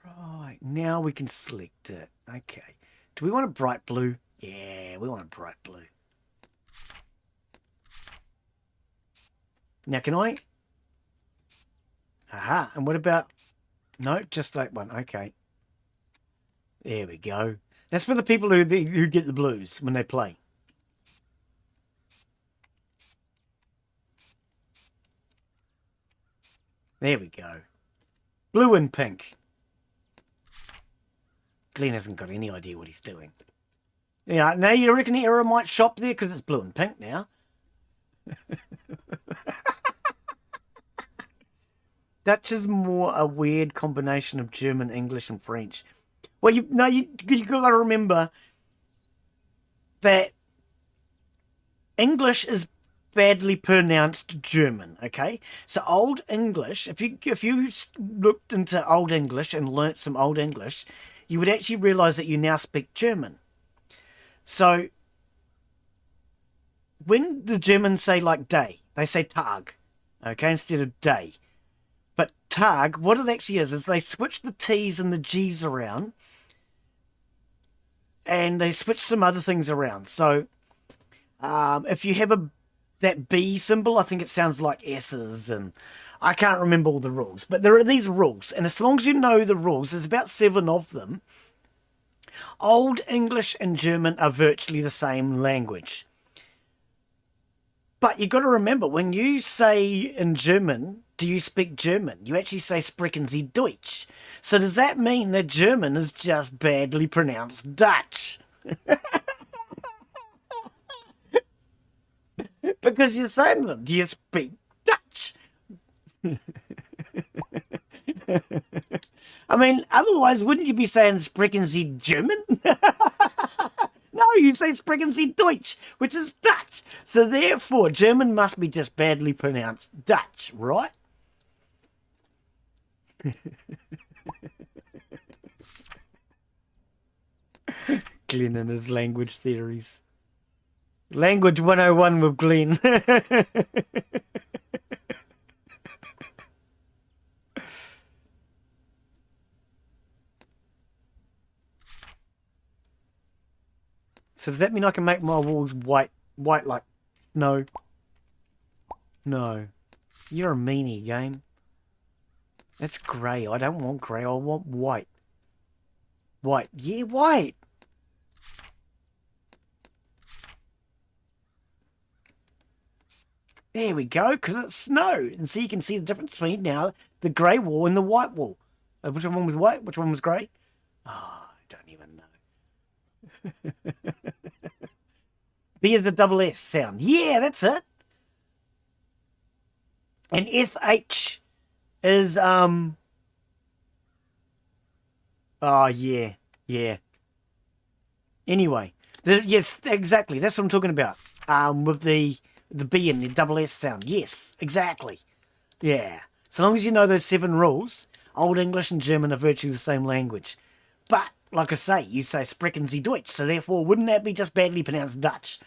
Right, now we can select it. Okay. Do we want a bright blue? Yeah, we want a bright blue. Now, can I? Aha, and what about... No, just that one. Okay. There we go. That's for the people who get the blues when they play. There we go. Blue and pink. Glen hasn't got any idea what he's doing. Yeah, now you reckon the error might shop there because it's blue and pink now. Dutch is more a weird combination of German, English, and French. Well, you got to remember that English is badly pronounced German. Okay, so Old English. If you looked into Old English and learnt some Old English, you would actually realise that you now speak German. So when the Germans say like day, they say Tag, okay, instead of day. But Tag, what it actually is they switch the T's and the G's around, and they switch some other things around. So if you have that B symbol, I think it sounds like S's, and I can't remember all the rules. But there are these rules, and as long as you know the rules, there's about 7 of them. Old English and German are virtually the same language. But you've got to remember, when you say in German, do you speak German? You actually say sprechen Sie Deutsch. So does that mean that German is just badly pronounced Dutch? Because you're saying to them, do you speak Dutch? I mean, otherwise, wouldn't you be saying sprechen Sie German? No, you say sprechen Sie Deutsch, which is Dutch. So therefore, German must be just badly pronounced Dutch, right? Glen and his language theories. Language 101 with Glen. So does that mean I can make my walls white like snow? No. You're a meanie, game. That's grey. I don't want grey. I want white. White. Yeah, white. There we go, because it's snow. And so you can see the difference between now the grey wall and the white wall. Which one was white? Which one was grey? Oh, I don't even know. B is the double S sound. Yeah, that's it. And SH is oh yeah. Anyway, yes, exactly. That's what I'm talking about. With the B and the double S sound. Yes, exactly. Yeah. So long as you know those 7 rules, Old English and German are virtually the same language. But like I say, you say sprechen Sie Deutsch, so therefore wouldn't that be just badly pronounced Dutch?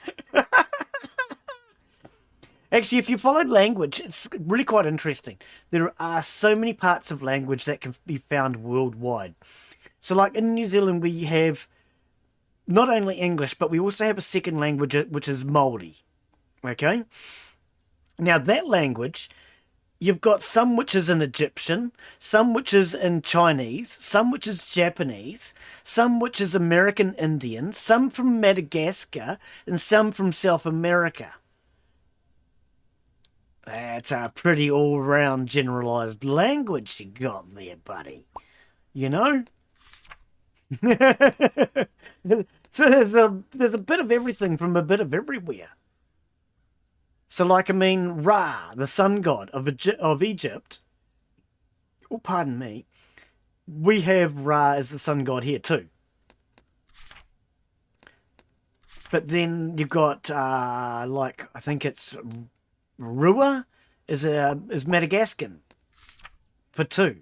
Actually, if you followed language, it's really quite interesting. There are so many parts of language that can be found worldwide. So like in New Zealand, we have not only English, but we also have a second language, which is Māori. Okay? Now that language, you've got some which is in Egyptian, some which is in Chinese, some which is Japanese, some which is American Indian, some from Madagascar, and some from South America. That's a pretty all-round generalised language you got there, buddy. You know? So there's a bit of everything from a bit of everywhere. So, like, I mean, Ra, the sun god of Egypt, oh, pardon me, we have Ra as the sun god here too. But then you've got, like, I think it's Rua is Madagascan for 2.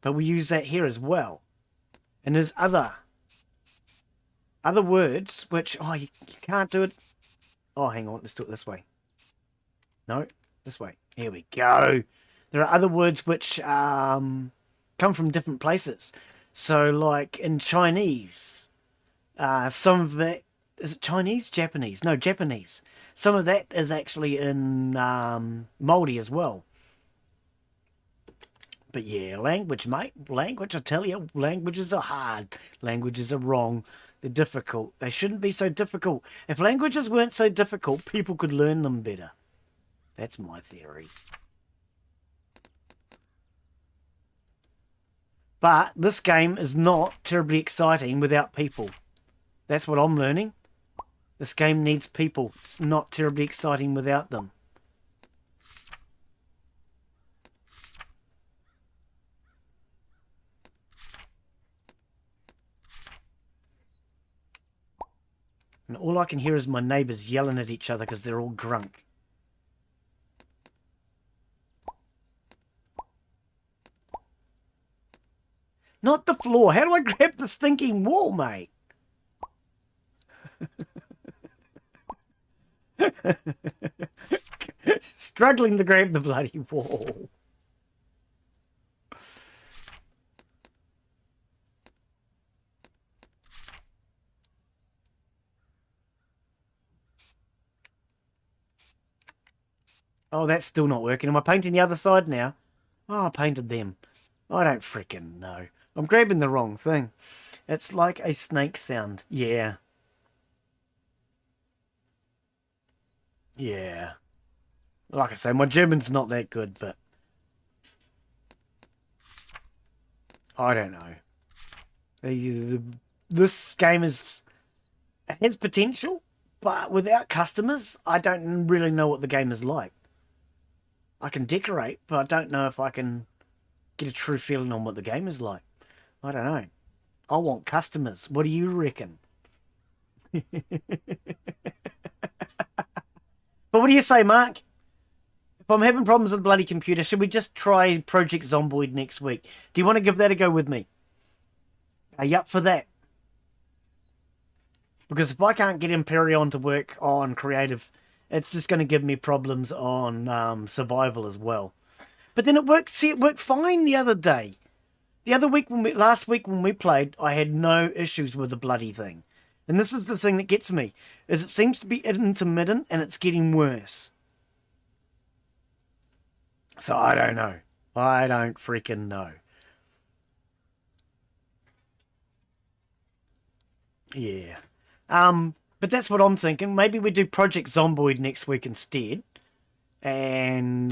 But we use that here as well. And there's other words which, oh, you can't do it. Oh, hang on, let's do it this way. No, this way. Here we go. There are other words which come from different places. So, like in Chinese, some of it, is it Chinese? Japanese? No, Japanese. Some of that is actually in Māori as well. But yeah, language, mate. Language, I tell you, languages are hard. Languages are wrong. They're difficult. They shouldn't be so difficult. If languages weren't so difficult, people could learn them better. That's my theory. But this game is not terribly exciting without people. That's what I'm learning. This game needs people. It's not terribly exciting without them. And all I can hear is my neighbours yelling at each other because they're all drunk. Not the floor. How do I grab the stinking wall, mate? Struggling to grab the bloody wall. Oh, that's still not working. Am I painting the other side now? Oh, I painted them. I don't frickin' know. I'm grabbing the wrong thing. It's like a snake sound. Yeah. Yeah. Like I say, my German's not that good, but I don't know. This game has potential, but without customers, I don't really know what the game is like. I can decorate, but I don't know if I can get a true feeling on what the game is like. I don't know. I want customers. What do you reckon? But what do you say, Mark? If I'm having problems with the bloody computer, should we just try Project Zomboid next week? Do you want to give that a go with me? Are you up for that? Because if I can't get Empyrion to work on creative, it's just going to give me problems on survival as well. But then it worked. See, it worked fine the other day. The other week, last week when we played, I had no issues with the bloody thing. And this is the thing that gets me, is it seems to be intermittent and it's getting worse. So I don't know. I don't freaking know. Yeah. But that's what I'm thinking. Maybe we do Project Zomboid next week instead. And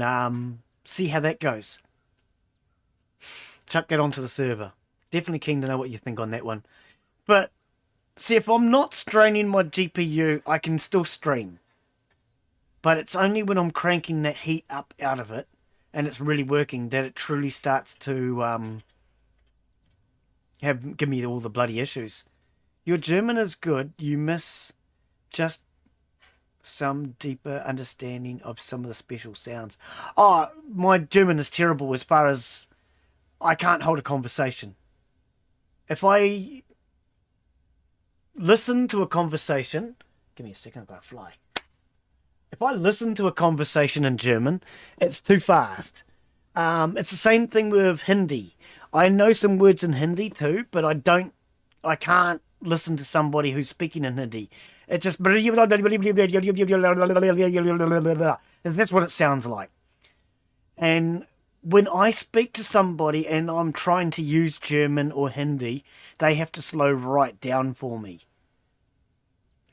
see how that goes. Chuck that onto the server. Definitely keen to know what you think on that one. But see, if I'm not straining my GPU, I can still stream. But it's only when I'm cranking that heat up out of it and it's really working that it truly starts to give me all the bloody issues. Your German is good. You miss just some deeper understanding of some of the special sounds. Oh, my German is terrible as far as I can't hold a conversation. If I listen to a conversation, give me a second, I've got to fly. If I listen to a conversation in German, it's too fast. It's the same thing with Hindi. I know some words in Hindi too, but I can't listen to somebody who's speaking in Hindi. It's just that's what it sounds like. And when I speak to somebody and I'm trying to use German or Hindi, they have to slow right down for me.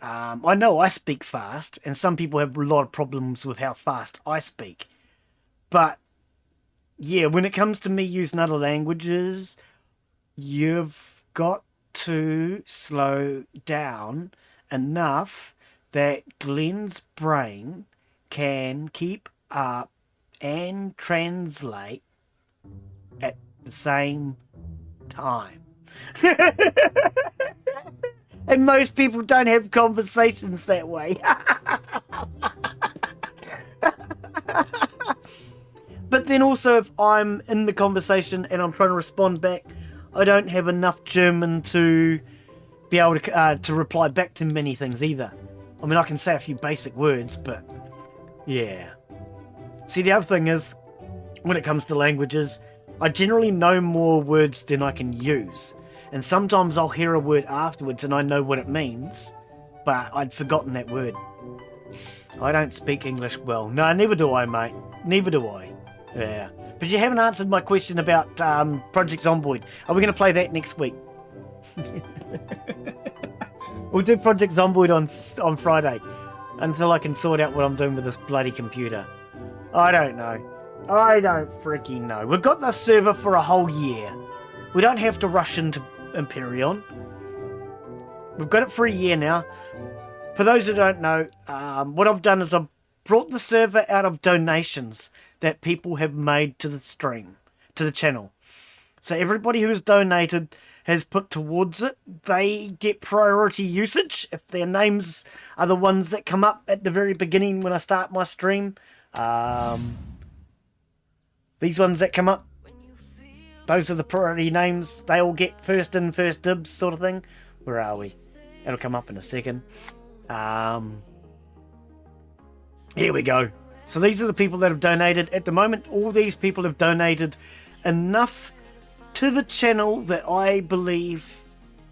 I know I speak fast, and some people have a lot of problems with how fast I speak. But yeah, when it comes to me using other languages, you've got to slow down enough that Glen's brain can keep up and translate at the same time. And most people don't have conversations that way. But then also, if I'm in the conversation and I'm trying to respond back, I don't have enough German to be able to reply back to many things either. I mean, I can say a few basic words, but yeah. See, the other thing is, when it comes to languages, I generally know more words than I can use. And sometimes I'll hear a word afterwards and I know what it means, but I'd forgotten that word. I don't speak English well. No, neither do I, mate. Neither do I. Yeah. But you haven't answered my question about Project Zomboid. Are we going to play that next week? We'll do Project Zomboid on Friday until I can sort out what I'm doing with this bloody computer. I don't know. I don't freaking know. We've got the server for a whole year. We don't have to rush into Empyrion. We've got it for a year now. For those who don't know, what I've done is I've brought the server out of donations that people have made to the stream, to the channel. So everybody who's donated has put towards it. They get priority usage if their names are the ones that come up at the very beginning when I start my stream. These ones that come up, those are the priority names. They all get first in, first dibs sort of thing. Where are we? It'll come up in a second. Here we go. So these are the people that have donated. At the moment, all these people have donated enough to the channel that I believe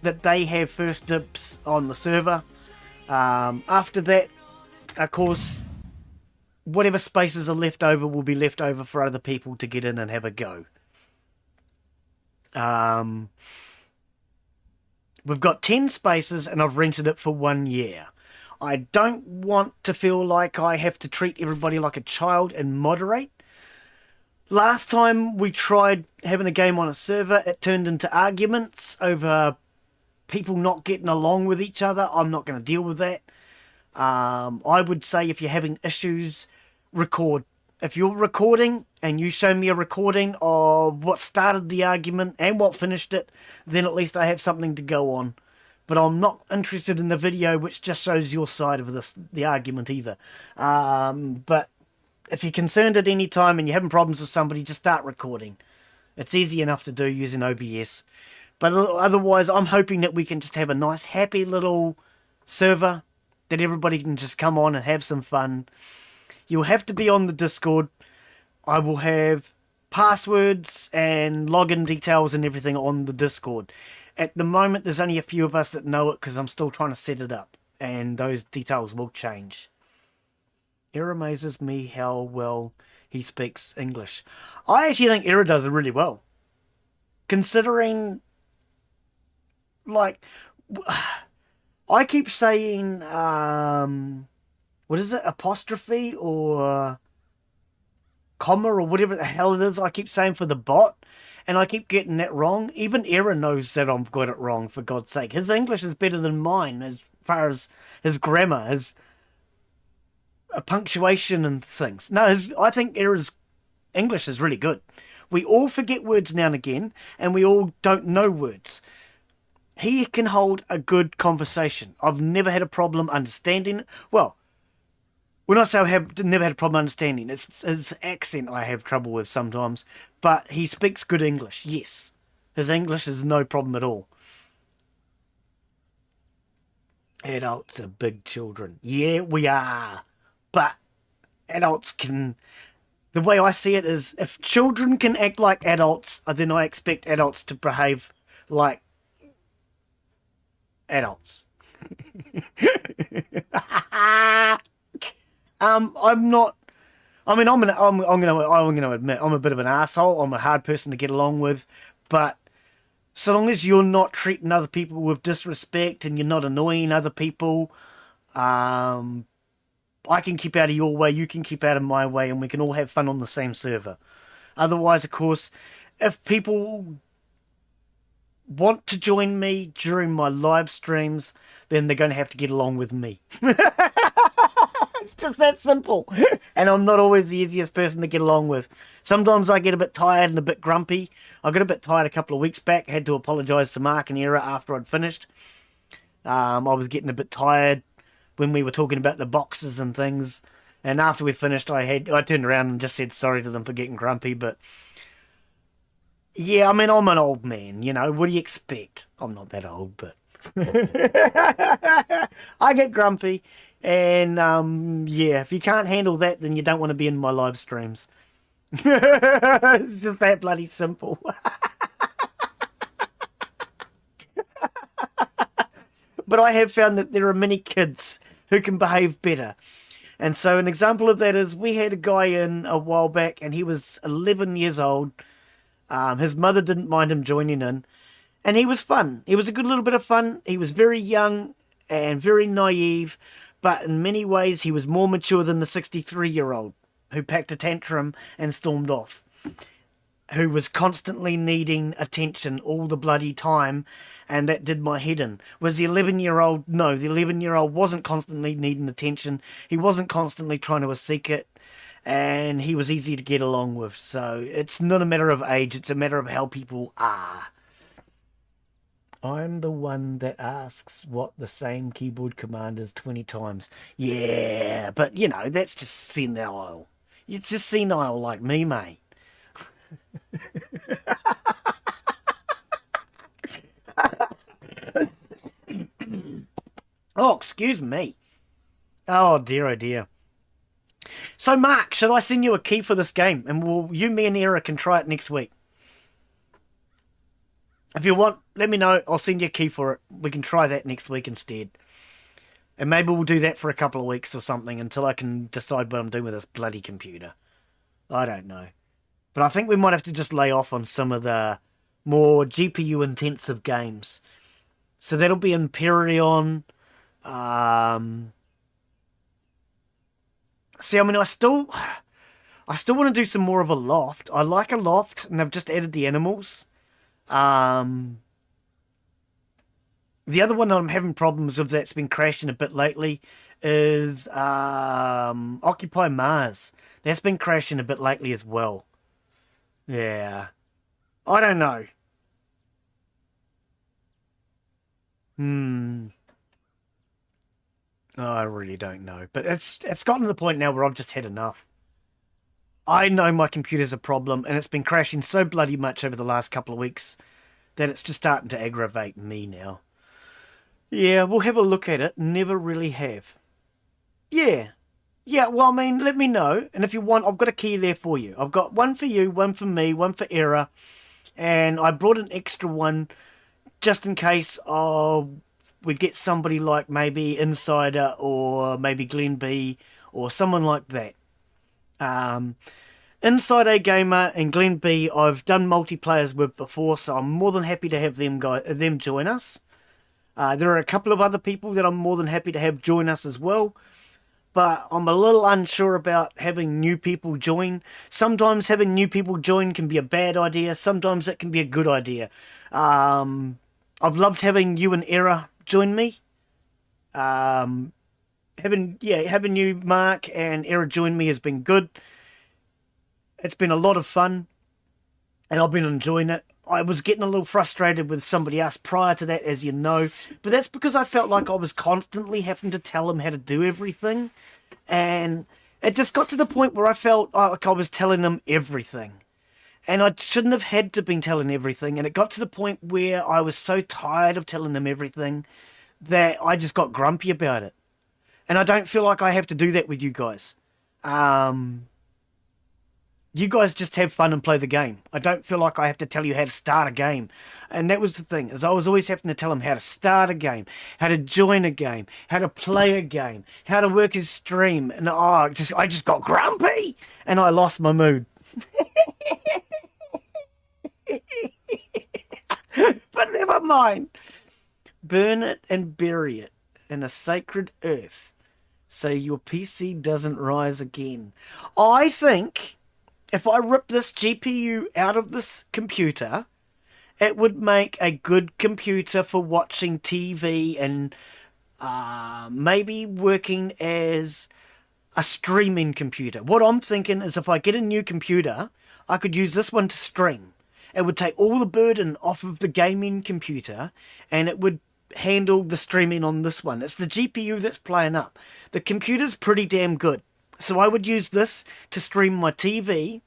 that they have first dibs on the server. After that, of course, whatever spaces are left over will be left over for other people to get in and have a go. We've got 10 spaces and I've rented it for 1 year. I don't want to feel like I have to treat everybody like a child and moderate. Last time we tried having a game on a server, it turned into arguments over people not getting along with each other. I'm not going to deal with that. I would say if you're having issues, record. If you're recording and you show me a recording of what started the argument and what finished it, then at least I have something to go on. But I'm not interested in the video which just shows your side of the argument either. But if you're concerned at any time and you're having problems with somebody, just start recording. It's easy enough to do using OBS. But otherwise, I'm hoping that we can just have a nice, happy little server that everybody can just come on and have some fun. You'll have to be on the Discord. I will have passwords and login details and everything on the Discord. At the moment, there's only a few of us that know it because I'm still trying to set it up. And those details will change. It amazes me how well he speaks English. I actually think Era does it really well. Considering, like, I keep saying, what is it, apostrophe or comma or whatever the hell it is I keep saying for the bot, and I keep getting that wrong. Even Era knows that I've got it wrong, for God's sake. His English is better than mine as far as his grammar, his punctuation and things. No, I think Era's English is really good. We all forget words now and again, and we all don't know words. He can hold a good conversation. I've never had a problem understanding it. Well, when I say I have never had a problem understanding, it's his accent I have trouble with sometimes. But he speaks good English, yes. His English is no problem at all. Adults are big children. Yeah, we are. But adults can... The way I see it is, if children can act like adults, then I expect adults to behave like adults. I'm not. I mean, I'm gonna admit I'm a bit of an asshole. I'm a hard person to get along with, but so long as you're not treating other people with disrespect and you're not annoying other people, I can keep out of your way, you can keep out of my way, and we can all have fun on the same server. Otherwise, of course, if people want to join me during my live streams, then they're going to have to get along with me. It's just that simple. And I'm not always the easiest person to get along with. Sometimes I get a bit tired and a bit grumpy. I got a bit tired a couple of weeks back. Had to apologise to Mark and Era after I'd finished. I was getting a bit tired when we were talking about the boxes and things. And after we finished, I turned around and just said sorry to them for getting grumpy. But yeah, I mean, I'm an old man, you know. What do you expect? I'm not that old, but I get grumpy. And yeah, if you can't handle that, then you don't want to be in my live streams. It's just that bloody simple. But I have found that there are many kids who can behave better. And so an example of that is we had a guy in a while back and he was 11 years old. His mother didn't mind him joining in. And he was fun. He was a good little bit of fun. He was very young and very naive. But in many ways, he was more mature than the 63-year-old who packed a tantrum and stormed off, who was constantly needing attention all the bloody time, and that did my head in. Was the 11-year-old? No, the 11-year-old wasn't constantly needing attention. He wasn't constantly trying to seek it, and he was easy to get along with. So it's not a matter of age, it's a matter of how people are. I'm the one that asks what the same keyboard command is 20 times. Yeah, but you know, that's just senile. It's just senile like me, mate. Oh, excuse me. Oh dear, oh dear. So, Mark, should I send you a key for this game? And you, me, and Era can try it next week. If you want, let me know. I'll send you a key for it. We can try that next week instead. And maybe we'll do that for a couple of weeks or something until I can decide what I'm doing with this bloody computer. I don't know. But I think we might have to just lay off on some of the more GPU-intensive games. So that'll be Empyrion. See, I mean, I still want to do some more of a loft. I like a loft, and I've just added the animals. The other one I'm having problems with that's been crashing a bit lately is Occupy Mars. That's been crashing a bit lately as well. Yeah. I don't know. Oh, I really don't know. But it's gotten to the point now where I've just had enough. I know my computer's a problem, and it's been crashing so bloody much over the last couple of weeks that it's just starting to aggravate me now. Yeah, we'll have a look at it. Never really have. Yeah. Yeah, well, I mean, let me know. And if you want, I've got a key there for you. I've got one for you, one for me, one for Era. And I brought an extra one just in case we get somebody like maybe Insider or maybe Glen B or someone like that. Inside A Gamer and Glen B, I've done multiplayers with before, so I'm more than happy to have them join us. There are a couple of other people that I'm more than happy to have join us as well, but I'm a little unsure about having new people join. Sometimes having new people join can be a bad idea, sometimes it can be a good idea. I've loved having you and Era join me. Having you, Mark, and Era join me has been good. It's been a lot of fun, and I've been enjoying it. I was getting a little frustrated with somebody else prior to that, as you know, but that's because I felt like I was constantly having to tell them how to do everything, and it just got to the point where I felt like I was telling them everything, and I shouldn't have had to been telling everything, and it got to the point where I was so tired of telling them everything that I just got grumpy about it, and I don't feel like I have to do that with you guys. You guys just have fun and play the game. I don't feel like I have to tell you how to start a game. And that was the thing, is I was always having to tell them how to start a game, how to join a game, how to play a game, how to work his stream. And I just got grumpy and I lost my mood. But never mind. Burn it and bury it in a sacred earth so your PC doesn't rise again. I think if I rip this GPU out of this computer, it would make a good computer for watching TV and maybe working as a streaming computer. What I'm thinking is if I get a new computer, I could use this one to stream. It would take all the burden off of the gaming computer and it would handle the streaming on this one. It's the GPU that's playing up. The computer's pretty damn good. So I would use this to stream my TV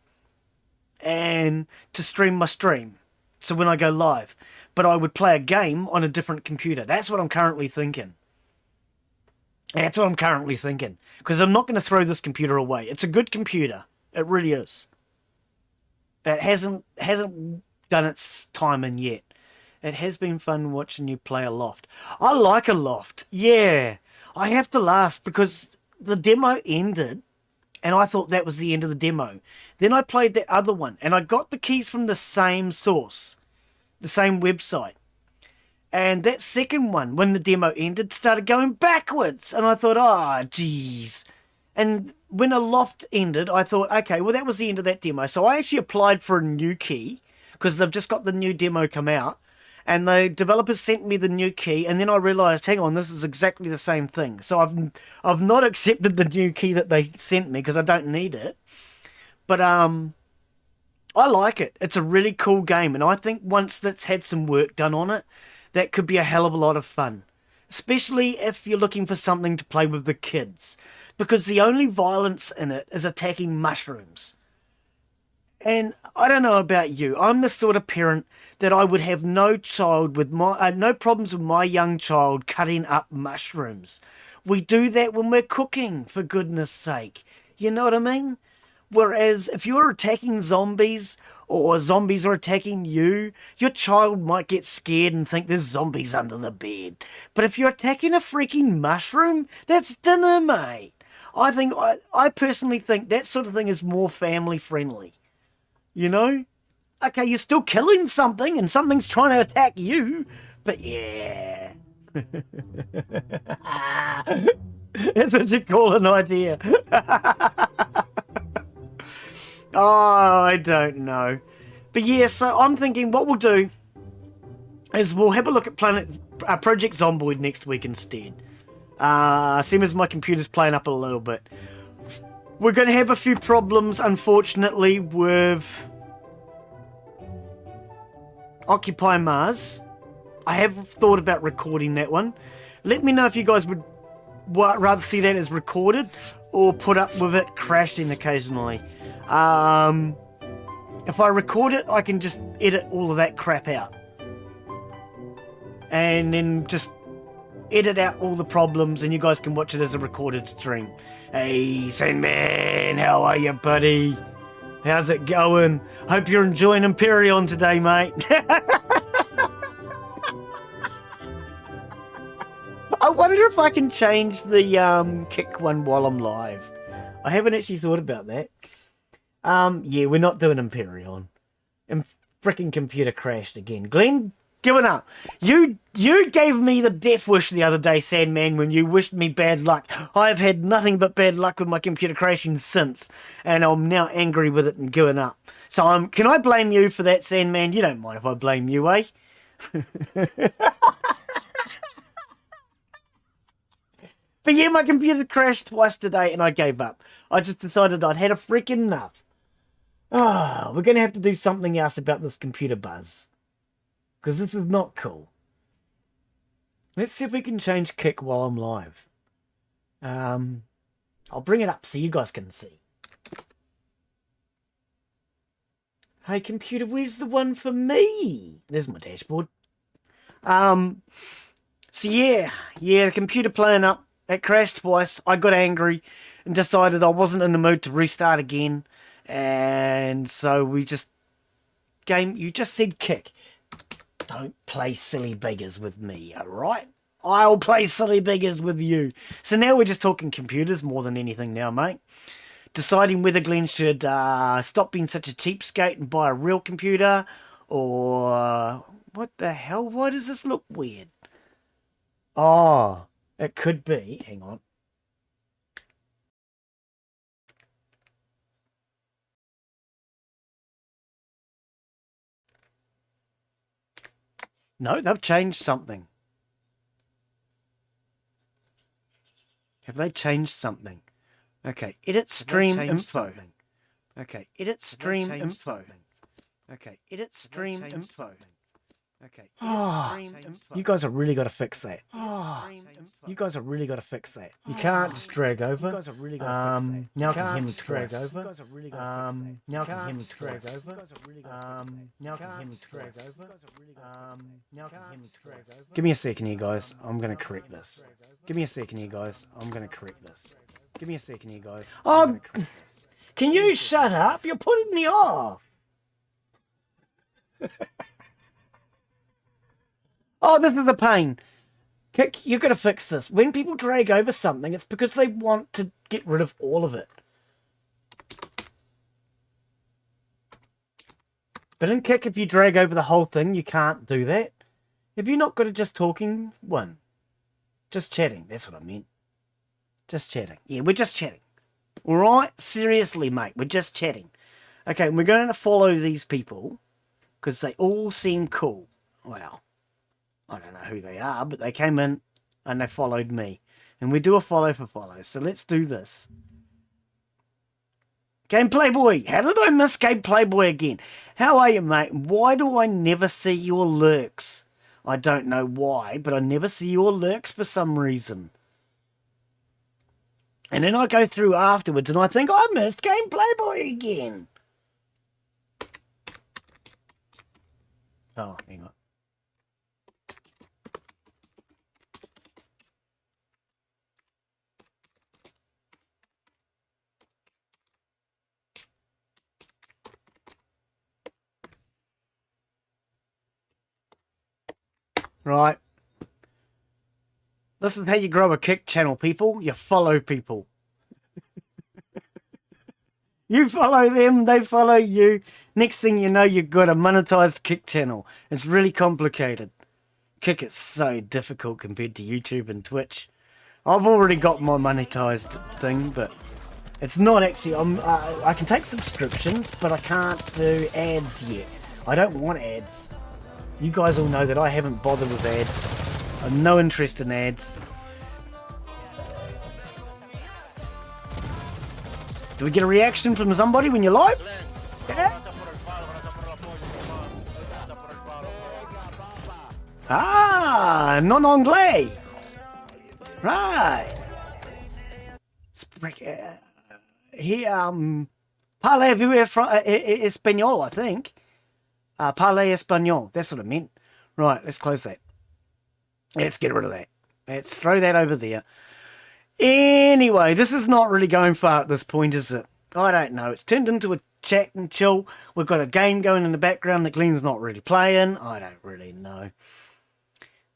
and to stream my stream. So when I go live. But I would play a game on a different computer. That's what I'm currently thinking. That's what I'm currently thinking. Because I'm not going to throw this computer away. It's a good computer. It really is. It hasn't done its time in yet. It has been fun watching you play a loft. I like a loft. Yeah. I have to laugh because the demo ended, and I thought that was the end of the demo. Then I played that other one, and I got the keys from the same source, the same website. And that second one, when the demo ended, started going backwards. And I thought, oh, geez. And when a loft ended, I thought, okay, well, that was the end of that demo. So I actually applied for a new key because they've just got the new demo come out. And the developers sent me the new key. And then I realized, hang on, this is exactly the same thing. So I've not accepted the new key that they sent me because I don't need it. But I like it. It's a really cool game. And I think once that's had some work done on it, that could be a hell of a lot of fun, especially if you're looking for something to play with the kids, because the only violence in it is attacking mushrooms. And I don't know about you, I'm the sort of parent that I would have no problems with my young child cutting up mushrooms. We do that when we're cooking, for goodness sake. You know what I mean? Whereas if you're attacking zombies, or zombies are attacking you, your child might get scared and think there's zombies under the bed. But if you're attacking a freaking mushroom, that's dinner, mate. I personally think that sort of thing is more family friendly. You know? Okay, you're still killing something and something's trying to attack you, but yeah. That's what you call an idea. Oh, I don't know. But yeah, so I'm thinking what we'll do is we'll have a look at Project Zomboid next week instead. Same as my computer's playing up a little bit. We're going to have a few problems, unfortunately, with Occupy Mars. I have thought about recording that one. Let me know if you guys would rather see that as recorded or put up with it crashing occasionally. If I record it, I can just edit all of that crap out. And then just edit out all the problems and you guys can watch it as a recorded stream. Hey, Sandman, how are you, buddy? How's it going? Hope you're enjoying Empyrion today, mate. I wonder if I can change the kick one while I'm live. I haven't actually thought about that. Yeah, we're not doing Empyrion. And frickin' computer crashed again. Glen, giving up. You gave me the death wish the other day, Sandman, when you wished me bad luck. I've had nothing but bad luck with my computer crashing since, and I'm now angry with it and giving up. So can I blame you for that, Sandman? You don't mind if I blame you, eh? But yeah, my computer crashed twice today and I gave up. I just decided I'd had a freaking enough. Oh, we're going to have to do something else about this computer buzz. Because this is not cool. Let's see if we can change kick while I'm live. I'll bring it up so you guys can see. Hey computer, where's the one for me? There's my dashboard. So yeah, the computer playing up. It crashed twice. I got angry and decided I wasn't in the mood to restart again. And so we just... You just said kick. Don't play silly beggars with me, alright? I'll play silly beggars with you. So now we're just talking computers more than anything now, mate. Deciding whether Glen should stop being such a cheapskate and buy a real computer. Or... What the hell? Why does this look weird? Oh... It could be, hang on. No, they've changed something. Have they changed something? Okay, edit stream info. Okay, edit stream info. Okay, edit stream info. Okay. You guys have really got to fix that. You guys have really got to fix that. You can't just drag over. Now can you hear me drag over? Now can you hear me drag over? Now can you hear me drag over? Now can you hear me drag over? Give me a second here, guys. I'm going to correct this. Give me a second here, guys. I'm going to correct this. Give me a second here, guys. Oh, can you shut up? You're putting me off. Oh, this is a pain. Kick, you're going to fix this. When people drag over something, it's because they want to get rid of all of it. But in Kick, if you drag over the whole thing, you can't do that. Have you not got a just talking one? Just chatting, that's what I meant. Just chatting. Yeah, we're just chatting. Alright? Seriously, mate, we're just chatting. Okay, we're going to follow these people because they all seem cool. Well, I don't know who they are, but they came in and they followed me. And we do a follow for follow, so let's do this. Game Playboy! How did I miss Game Playboy again? How are you, mate? Why do I never see your lurks? I don't know why, but I never see your lurks for some reason. And then I go through afterwards and I think, I missed Game Playboy again. Oh, hang on. Right. This is how you grow a Kick channel, people. You follow people. You follow them, they follow you. Next thing you know, you've got a monetized Kick channel. It's really complicated. Kick is so difficult compared to YouTube and Twitch. I've already got my monetized thing, but it's not actually... I can take subscriptions, but I can't do ads yet. I don't want ads. You guys all know that I haven't bothered with ads. I have no interest in ads. Do we get a reaction from somebody when you're live? Yeah. Ah, non anglais. Right. He parlez-vous espagnol, I think. Parlez espagnol. That's what I meant. Right, let's close that. Let's get rid of that. Let's throw that over there. Anyway, this is not really going far at this point, is it? I don't know. It's turned into a chat and chill. We've got a game going in the background that Glen's not really playing. I don't really know.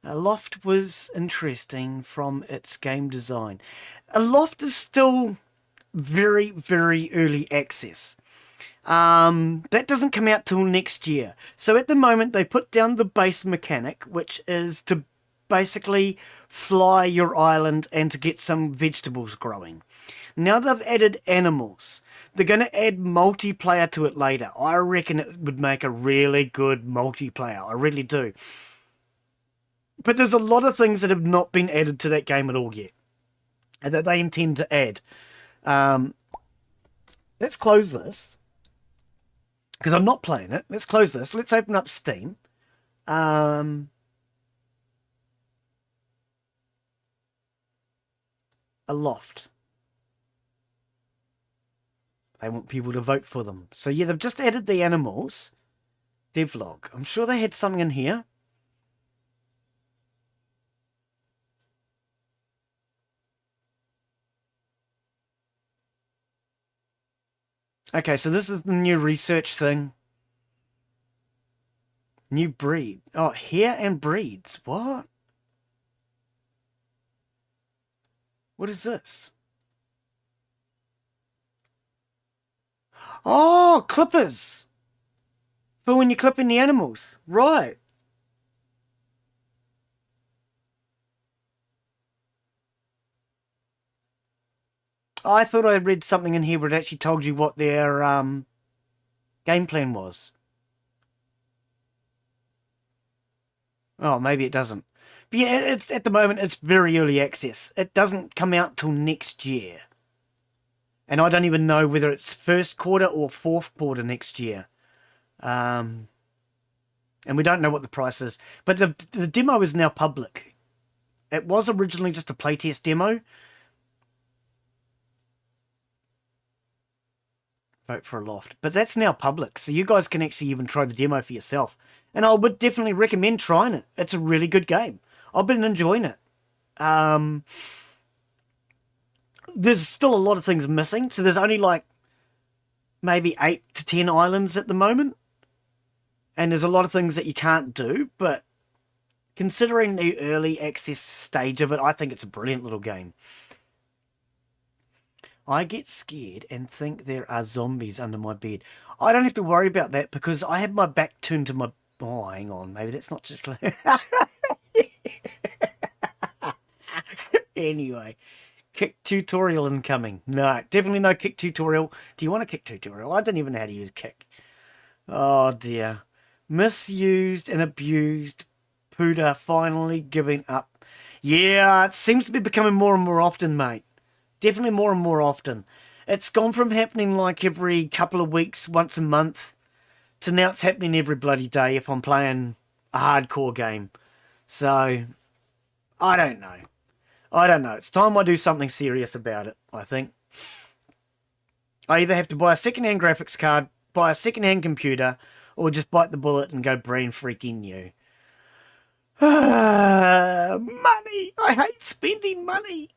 Loft was interesting from its game design. Loft is still very, very early access. That doesn't come out till next year. So at the moment, they put down the base mechanic, which is to basically fly your island and to get some vegetables growing. Now they've added animals. They're going to add multiplayer to it later. I reckon it would make a really good multiplayer. I really do. But there's a lot of things that have not been added to that game at all yet, and that they intend to add. Let's close this, because I'm not playing it. Let's close this. Let's open up Steam. Aloft. They want people to vote for them. So yeah, they've just added the animals. Devlog. I'm sure they had something in here. Okay, so this is the new research thing. New breed. Oh, hair and breeds. What? What is this? Oh, clippers. For when you're clipping the animals. Right. I thought I read something in here where it actually told you what their game plan was. Oh, maybe it doesn't. But yeah, it's, at the moment, it's very early access. It doesn't come out till next year. And I don't even know whether it's first quarter or fourth quarter next year. And we don't know what the price is. But the demo is now public. It was originally just a playtest demo. Vote for a loft. But that's now public, so you guys can actually even try the demo for yourself. And I would definitely recommend trying it. It's a really good game. I've been enjoying it. There's still a lot of things missing, so there's only like maybe 8 to 10 islands at the moment. And there's a lot of things that you can't do, but considering the early access stage of it, I think it's a brilliant little game. I get scared and think there are zombies under my bed. I don't have to worry about that because I have my back turned to my... Oh, hang on. Maybe that's not just... Anyway, kick tutorial incoming. No, definitely no kick tutorial. Do you want a kick tutorial? I don't even know how to use kick. Oh, dear. Misused and abused. Puda finally giving up. Yeah, it seems to be becoming more and more often, mate. Definitely more and more often. It's gone from happening like every couple of weeks, once a month, to now it's happening every bloody day if I'm playing a hardcore game. So, I don't know. I don't know. It's time I do something serious about it, I think. I either have to buy a second-hand graphics card, buy a second-hand computer, or just bite the bullet and go brain freaking new. Money! I hate spending money!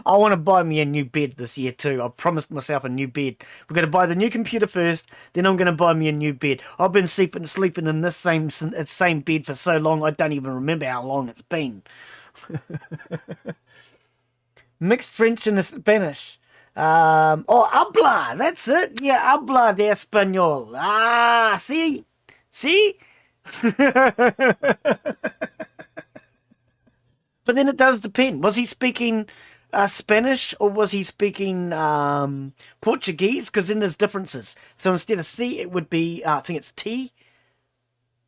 I want to buy me a new bed this year too. I promised myself a new bed. We're going to buy the new computer first, then I'm going to buy me a new bed. I've been sleeping in this same bed for so long I don't even remember how long it's been. Mixed French and Spanish. Habla, that's it. Yeah, habla de español. Ah, see? See? But then it does depend. Was he speaking Spanish or was he speaking Portuguese? Because then there's differences. So instead of C, it would be, I think it's T.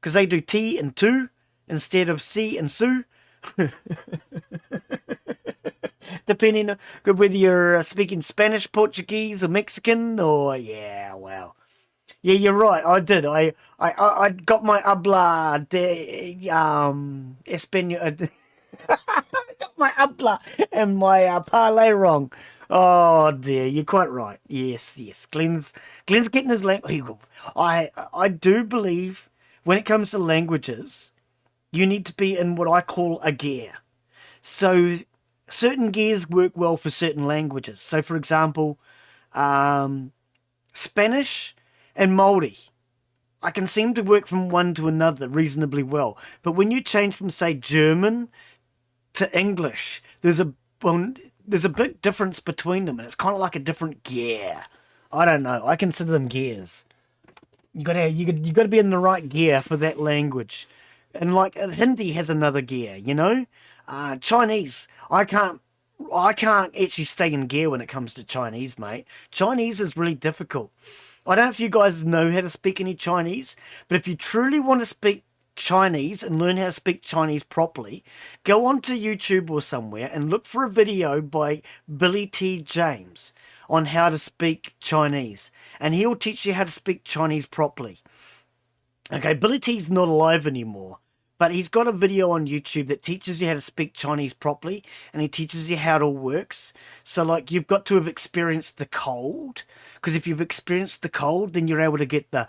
Because they do T and tu instead of C and su. Depending on whether you're speaking Spanish, Portuguese, or Mexican, or, yeah, well. Yeah, you're right. I did. I got my habla de español. I got my habla and my parlay wrong. Oh dear, you're quite right. Yes, yes. Glen's getting his language. I do believe when it comes to languages, you need to be in what I call a gear. So certain gears work well for certain languages. So for example, Spanish and Māori. I can seem to work from one to another reasonably well. But when you change from, say, German to English, there's a big difference between them, and it's kind of like a different gear. I don't know. I consider them gears. You got to be in the right gear for that language, and like Hindi has another gear. You know, Chinese. I can't actually stay in gear when it comes to Chinese, mate. Chinese is really difficult. I don't know if you guys know how to speak any Chinese, but if you truly want to speak Chinese and learn how to speak Chinese properly, go onto YouTube or somewhere and look for a video by Billy T. James on how to speak Chinese, and he'll teach you how to speak Chinese properly. Okay, Billy T's not alive anymore, but he's got a video on YouTube that teaches you how to speak Chinese properly, and he teaches you how it all works. So, like, you've got to have experienced the cold, because if you've experienced the cold, then you're able to get the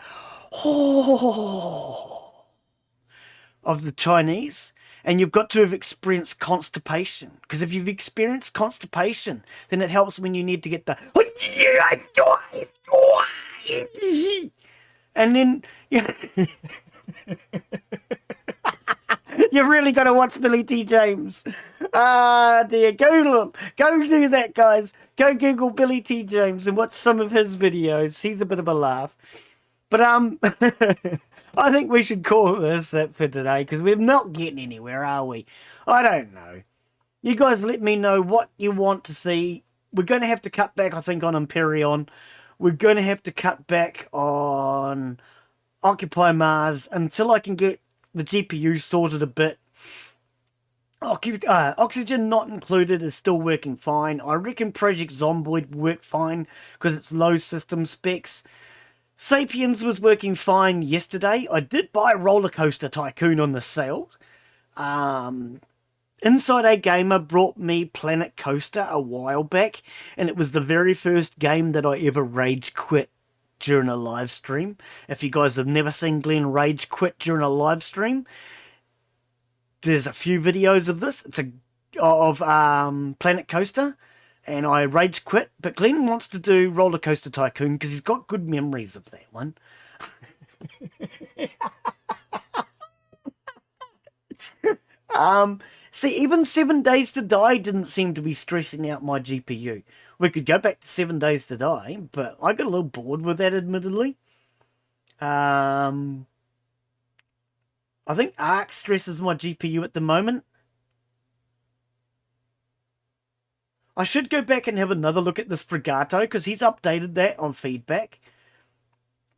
of the Chinese, and you've got to have experienced constipation, because if you've experienced constipation, then it helps when you need to get the and then you really got to watch Billy T. James. Ah, dear. Go do that, guys. Go Google Billy T. James and watch some of his videos. He's a bit of a laugh. But, I think we should call this it for today, because we're not getting anywhere, are we? I don't know. You guys let me know what you want to see. We're going to have to cut back, I think, on Empyrion. We're going to have to cut back on Occupy Mars until I can get the GPU sorted a bit. Oxygen not included is still working fine. I reckon Project Zomboid worked fine because it's low system specs. Sapiens was working fine yesterday. I did buy Roller Coaster Tycoon on the sale. Inside A Gamer brought me Planet Coaster a while back, and it was the very first game that I ever rage quit during a live stream. If you guys have never seen Glen rage quit during a live stream, there's a few videos of this. It's of Planet Coaster, and I rage quit. But Glen wants to do Roller Coaster Tycoon because he's got good memories of that one. See, even 7 Days to Die didn't seem to be stressing out my GPU. We could go back to 7 Days to Die, but I got a little bored with that, admittedly. I think Arc stresses my GPU at the moment. I should go back and have another look at this Fregato, because he's updated that on feedback.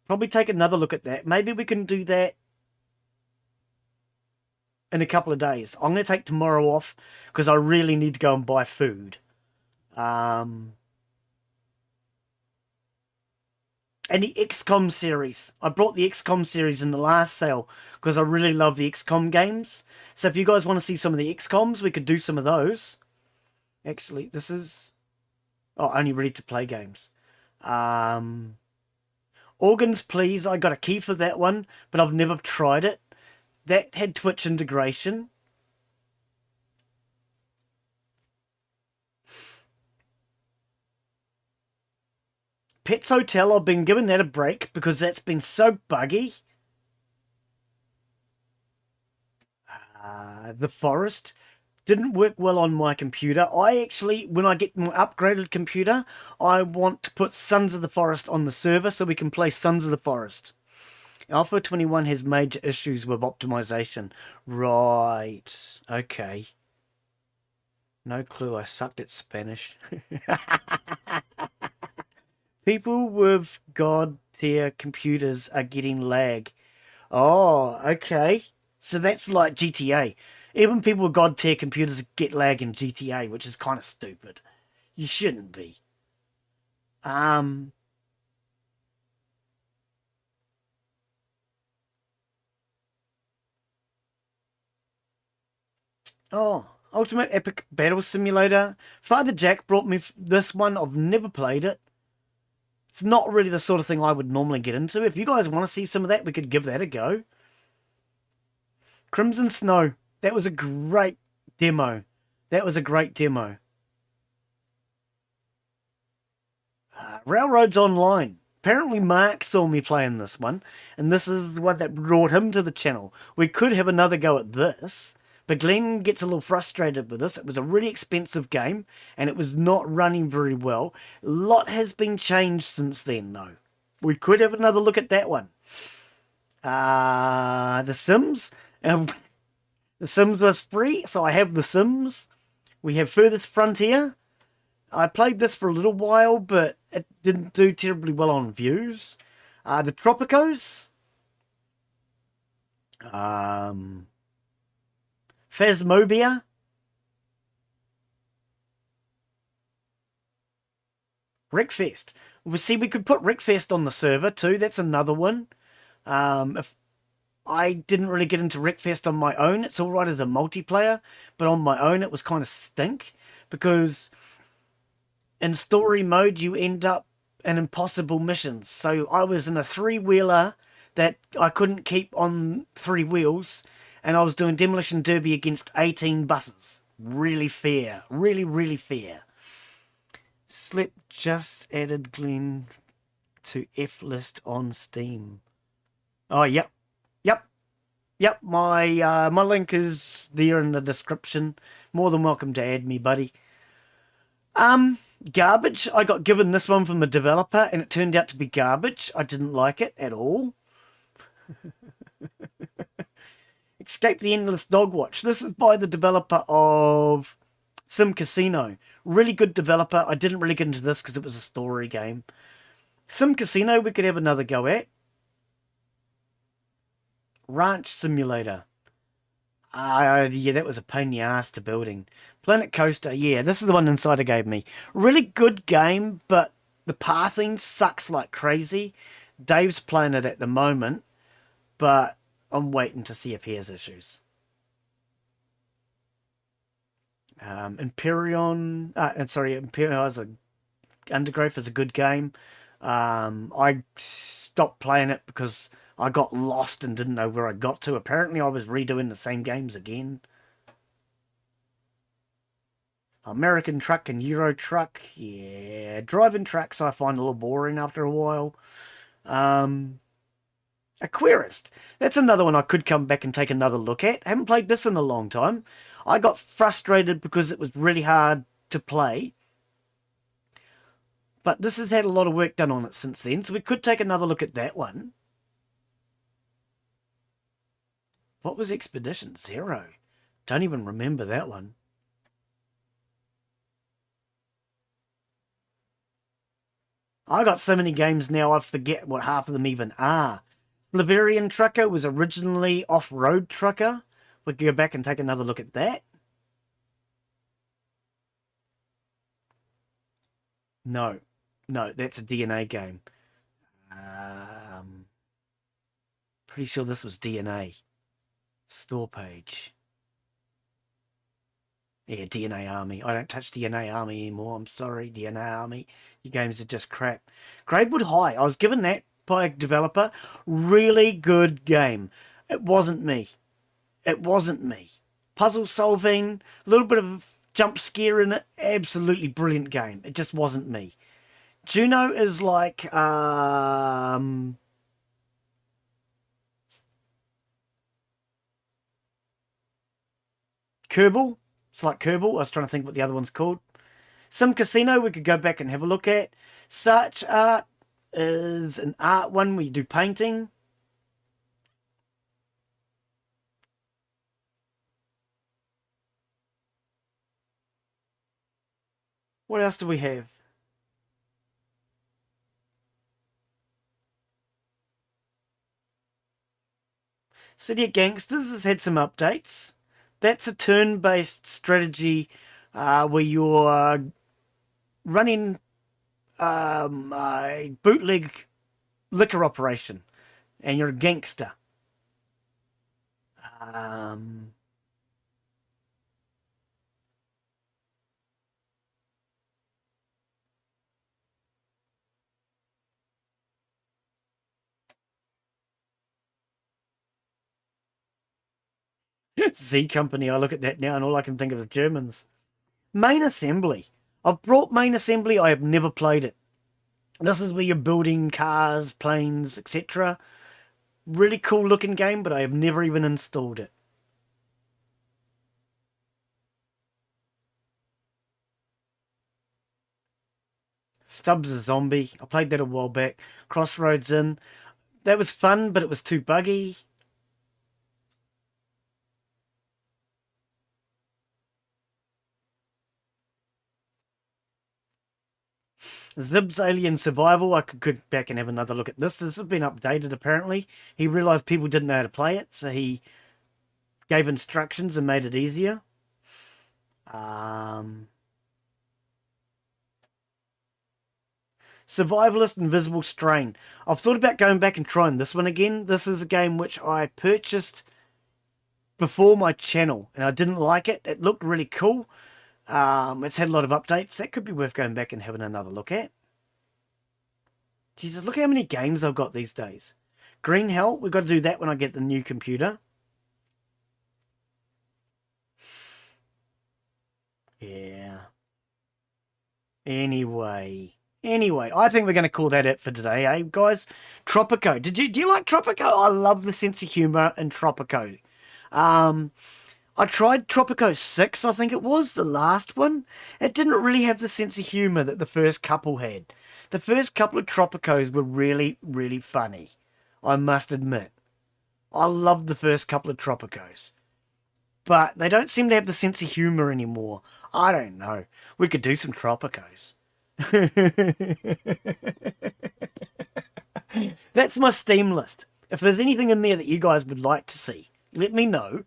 Probably take another look at that. Maybe we can do that in a couple of days. I'm going to take tomorrow off because I really need to go and buy food. And the XCOM series. I brought the XCOM series in the last sale because I really love the XCOM games. So if you guys want to see some of the XCOMs, we could do some of those. Actually, this is... Oh, only ready to play games. Organs Please, I got a key for that one, but I've never tried it. That had Twitch integration. Pets Hotel, I've been giving that a break because that's been so buggy. The Forest didn't work well on my computer. I actually, when I get my upgraded computer, I want to put Sons of the Forest on the server so we can play Sons of the Forest. Alpha 21 has major issues with optimization. Right. Okay. No clue. I sucked at Spanish. People with God tier computers are getting lag. Oh, okay. So that's like GTA. Even people with God tier computers get lag in GTA, which is kind of stupid. You shouldn't be. Oh, Ultimate Epic Battle Simulator. Father Jack brought me this one. I've never played it. It's not really the sort of thing I would normally get into. If you guys want to see some of that, we could give that a go. Crimson Snow. That was a great demo. That was a great demo. Railroads Online. Apparently Mark saw me playing this one, and this is what that brought him to the channel. We could have another go at this, but Glen gets a little frustrated with this. It was a really expensive game, and it was not running very well. A lot has been changed since then, though. We could have another look at that one. The Sims. The Sims was free, so I have The Sims. We have Furthest Frontier. I played this for a little while, but it didn't do terribly well on views. The Tropicos. Phasmophobia. Wreckfest. We see we could put Wreckfest on the server too. That's another one. If I didn't really get into Wreckfest on my own. It's all right as a multiplayer, but on my own it was kind of stink because in story mode you end up in impossible missions. So I was in a 3-wheeler that I couldn't keep on 3 wheels, and I was doing demolition derby against 18 buses. Really fair. Really, really fair. Slip just added Glen to F-list on Steam. Oh, yep. Yep, my link is there in the description. More than welcome to add me, buddy. Garbage. I got given this one from a developer, and it turned out to be garbage. I didn't like it at all. Escape the Endless Dog Watch. This is by the developer of Sim Casino. Really good developer. I didn't really get into this because it was a story game. Sim Casino we could have another go at. Ranch Simulator. Yeah, that was a pain in the ass to building. Planet Coaster, yeah, this is the one Insider gave me. Really good game, but the pathing sucks like crazy. Dave's playing it at the moment, but I'm waiting to see if he has issues. Empyrion, Empyrion as a Undergrowth is a good game. I stopped playing it because I got lost and didn't know where I got to. Apparently I was redoing the same games again. American Truck and Euro Truck. Yeah, driving trucks I find a little boring after a while. A Querist. That's another one I could come back and take another look at. I haven't played this in a long time. I got frustrated because it was really hard to play. But this has had a lot of work done on it since then, so we could take another look at that one. What was Expedition Zero? Don't even remember that one. I got so many games now I forget what half of them even are. Slaverian Trucker was originally Off-Road Trucker. We could go back and take another look at that. No, that's a DNA game. Pretty sure this was DNA. Store page. Yeah, DNA Army. I don't touch DNA Army anymore. I'm sorry, DNA Army. Your games are just crap. Gradewood High. I was given that by a developer. Really good game. It wasn't me. It wasn't me. Puzzle solving, a little bit of jump scare in it. Absolutely brilliant game. It just wasn't me. Juno is like Kerbal. It's like Kerbal. I was trying to think what the other one's called. Sim Casino we could go back and have a look at. Such Art is an art one where you do painting. What else do we have? City of Gangsters has had some updates. That's a turn-based strategy where you're running a bootleg liquor operation and you're a gangster. Z Company, I look at that now and all I can think of is Germans. Main Assembly. I've brought Main Assembly, I have never played it. This is where you're building cars, planes, etc. Really cool looking game, but I have never even installed it. Stubbs a Zombie. I played that a while back. Crossroads Inn. That was fun, but it was too buggy. Zib's Alien Survival. I could go back and have another look at this. This has been updated apparently. He realised people didn't know how to play it, so he gave instructions and made it easier. Survivalist Invisible Strain. I've thought about going back and trying this one again. This is a game which I purchased before my channel and I didn't like it. It looked really cool. It's had a lot of updates. That could be worth going back and having another look at. Jesus, look how many games I've got these days. Green Hell, we've got to do that when I get the new computer. Yeah. Anyway, I think we're going to call that it for today, eh, guys? Tropico. Do you like Tropico? I love the sense of humor in Tropico. I tried Tropico 6, I think it was, the last one. It didn't really have the sense of humour that the first couple had. The first couple of Tropicos were really, really funny, I must admit. I loved the first couple of Tropicos. But they don't seem to have the sense of humour anymore. I don't know. We could do some Tropicos. That's my Steam list. If there's anything in there that you guys would like to see, let me know.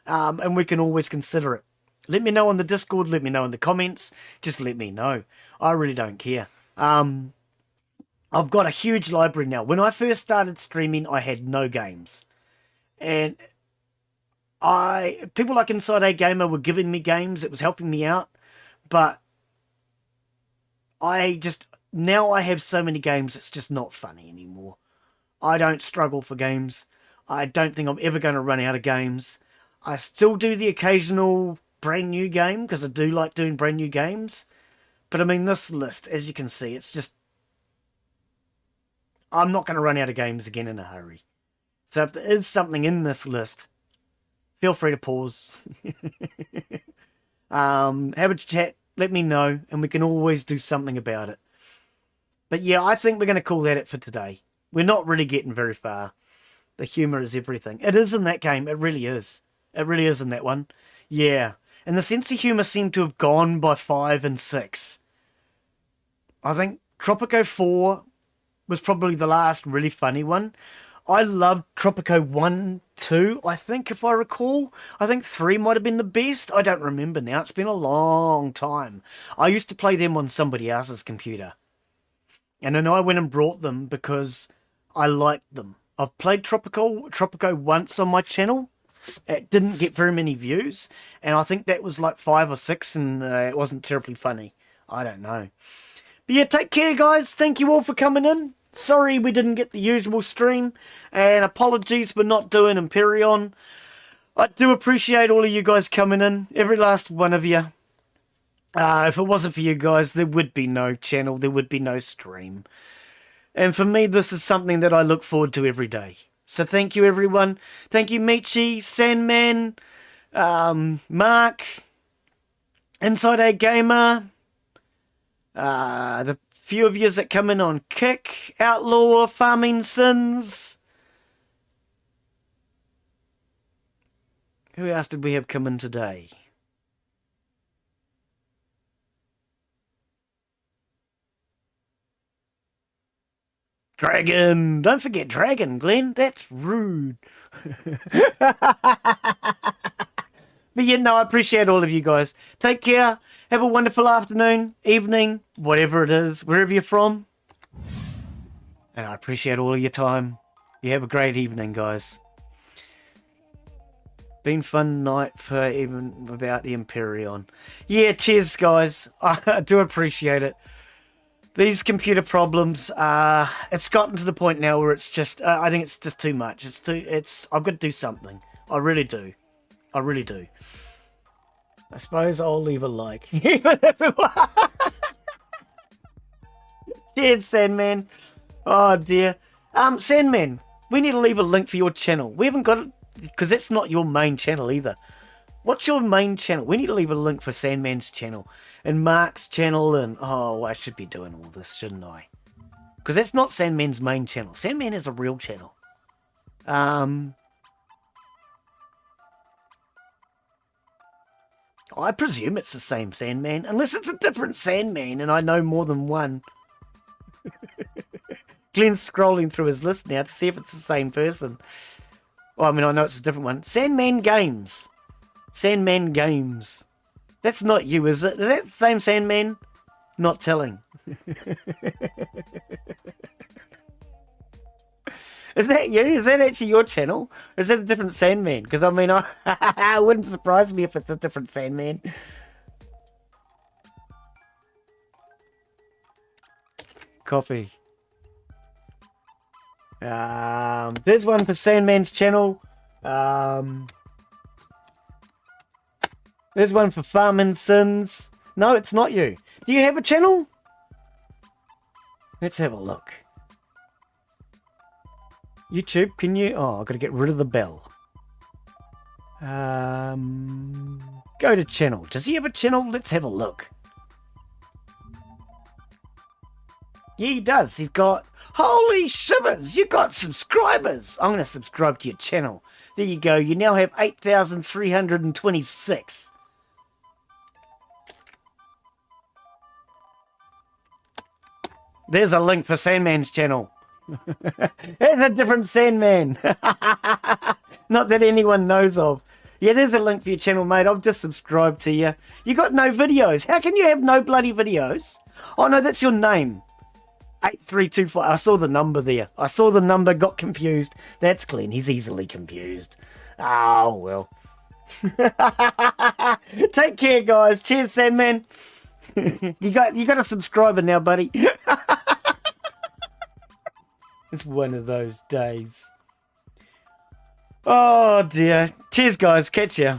And we can always consider it. Let me know on the Discord, let me know in the comments, just let me know. I really don't care. I've got a huge library now. When I first started streaming, I had no games. And people like Inside A Gamer were giving me games, it was helping me out, but now I have so many games, it's just not funny anymore. I don't struggle for games. I don't think I'm ever going to run out of games. I still do the occasional brand new game because I do like doing brand new games. But I mean, this list, as you can see, it's just... I'm not going to run out of games again in a hurry. So if there is something in this list, feel free to pause. Have a chat, let me know, and we can always do something about it. But yeah, I think we're going to call that it for today. We're not really getting very far. The humour is everything. It is in that game. It really is. It really is in that one. Yeah. And the sense of humour seemed to have gone by 5 and 6. I think Tropico 4 was probably the last really funny one. I loved Tropico 1, 2, I think, if I recall. I think 3 might have been the best. I don't remember now. It's been a long time. I used to play them on somebody else's computer. And then I went and brought them because I liked them. I've played Tropico once on my channel. It didn't get very many views. And I think that was like 5 or 6 and it wasn't terribly funny. I don't know. But yeah, take care, guys. Thank you all for coming in. Sorry we didn't get the usual stream. And apologies for not doing Empyrion. I do appreciate all of you guys coming in. Every last one of you. If it wasn't for you guys, there would be no channel. There would be no stream. And for me, this is something that I look forward to every day. So thank you, everyone. Thank you, Michi, Sandman, Mark, Inside A Gamer, the few of you that come in on Kick, Outlaw, Farming Sins. Who else did we have come in today? Dragon! Don't forget Dragon, Glen. That's rude. But yeah, no, I appreciate all of you guys. Take care. Have a wonderful afternoon, evening, whatever it is, wherever you're from. And I appreciate all of your time. You have a great evening, guys. Been fun night for even without the Empyrion. Yeah, cheers, guys. I do appreciate it. These computer problems, it's gotten to the point now where it's just, I think it's just too much. I've got to do something. I really do. I really do. I suppose I'll leave a like. Cheers, Sandman. Oh, dear. Sandman, we need to leave a link for your channel. We haven't got it, because that's not your main channel either. What's your main channel? We need to leave a link for Sandman's channel. And Mark's channel, and oh, I should be doing all this, shouldn't I? Because that's not Sandman's main channel. Sandman is a real channel. I presume it's the same Sandman, unless it's a different Sandman, and I know more than one. Glen's scrolling through his list now to see if it's the same person. Well, I mean, I know it's a different one. Sandman Games. Sandman Games. That's not you, is it? Is that the same Sandman? Not telling. Is that you? Is that actually your channel? Or is that a different Sandman? Because, I mean, it wouldn't surprise me if it's a different Sandman. Copy. There's one for Sandman's channel. There's one for Farming Sins. No, it's not you. Do you have a channel? Let's have a look. YouTube, can you... Oh, I've got to get rid of the bell. Go to channel. Does he have a channel? Let's have a look. Yeah, he does. He's got... Holy shivers! You got subscribers! I'm going to subscribe to your channel. There you go. You now have 8,326. There's a link for Sandman's channel. It's a different Sandman. Not that anyone knows of. Yeah, there's a link for your channel, mate. I've just subscribed to you. You got no videos. How can you have no bloody videos? Oh, no, that's your name. 8325. I saw the number there. I saw the number, got confused. That's Glen. He's easily confused. Oh, well. Take care, guys. Cheers, Sandman. You got a subscriber now, buddy. It's one of those days. Oh, dear. Cheers, guys. Catch ya.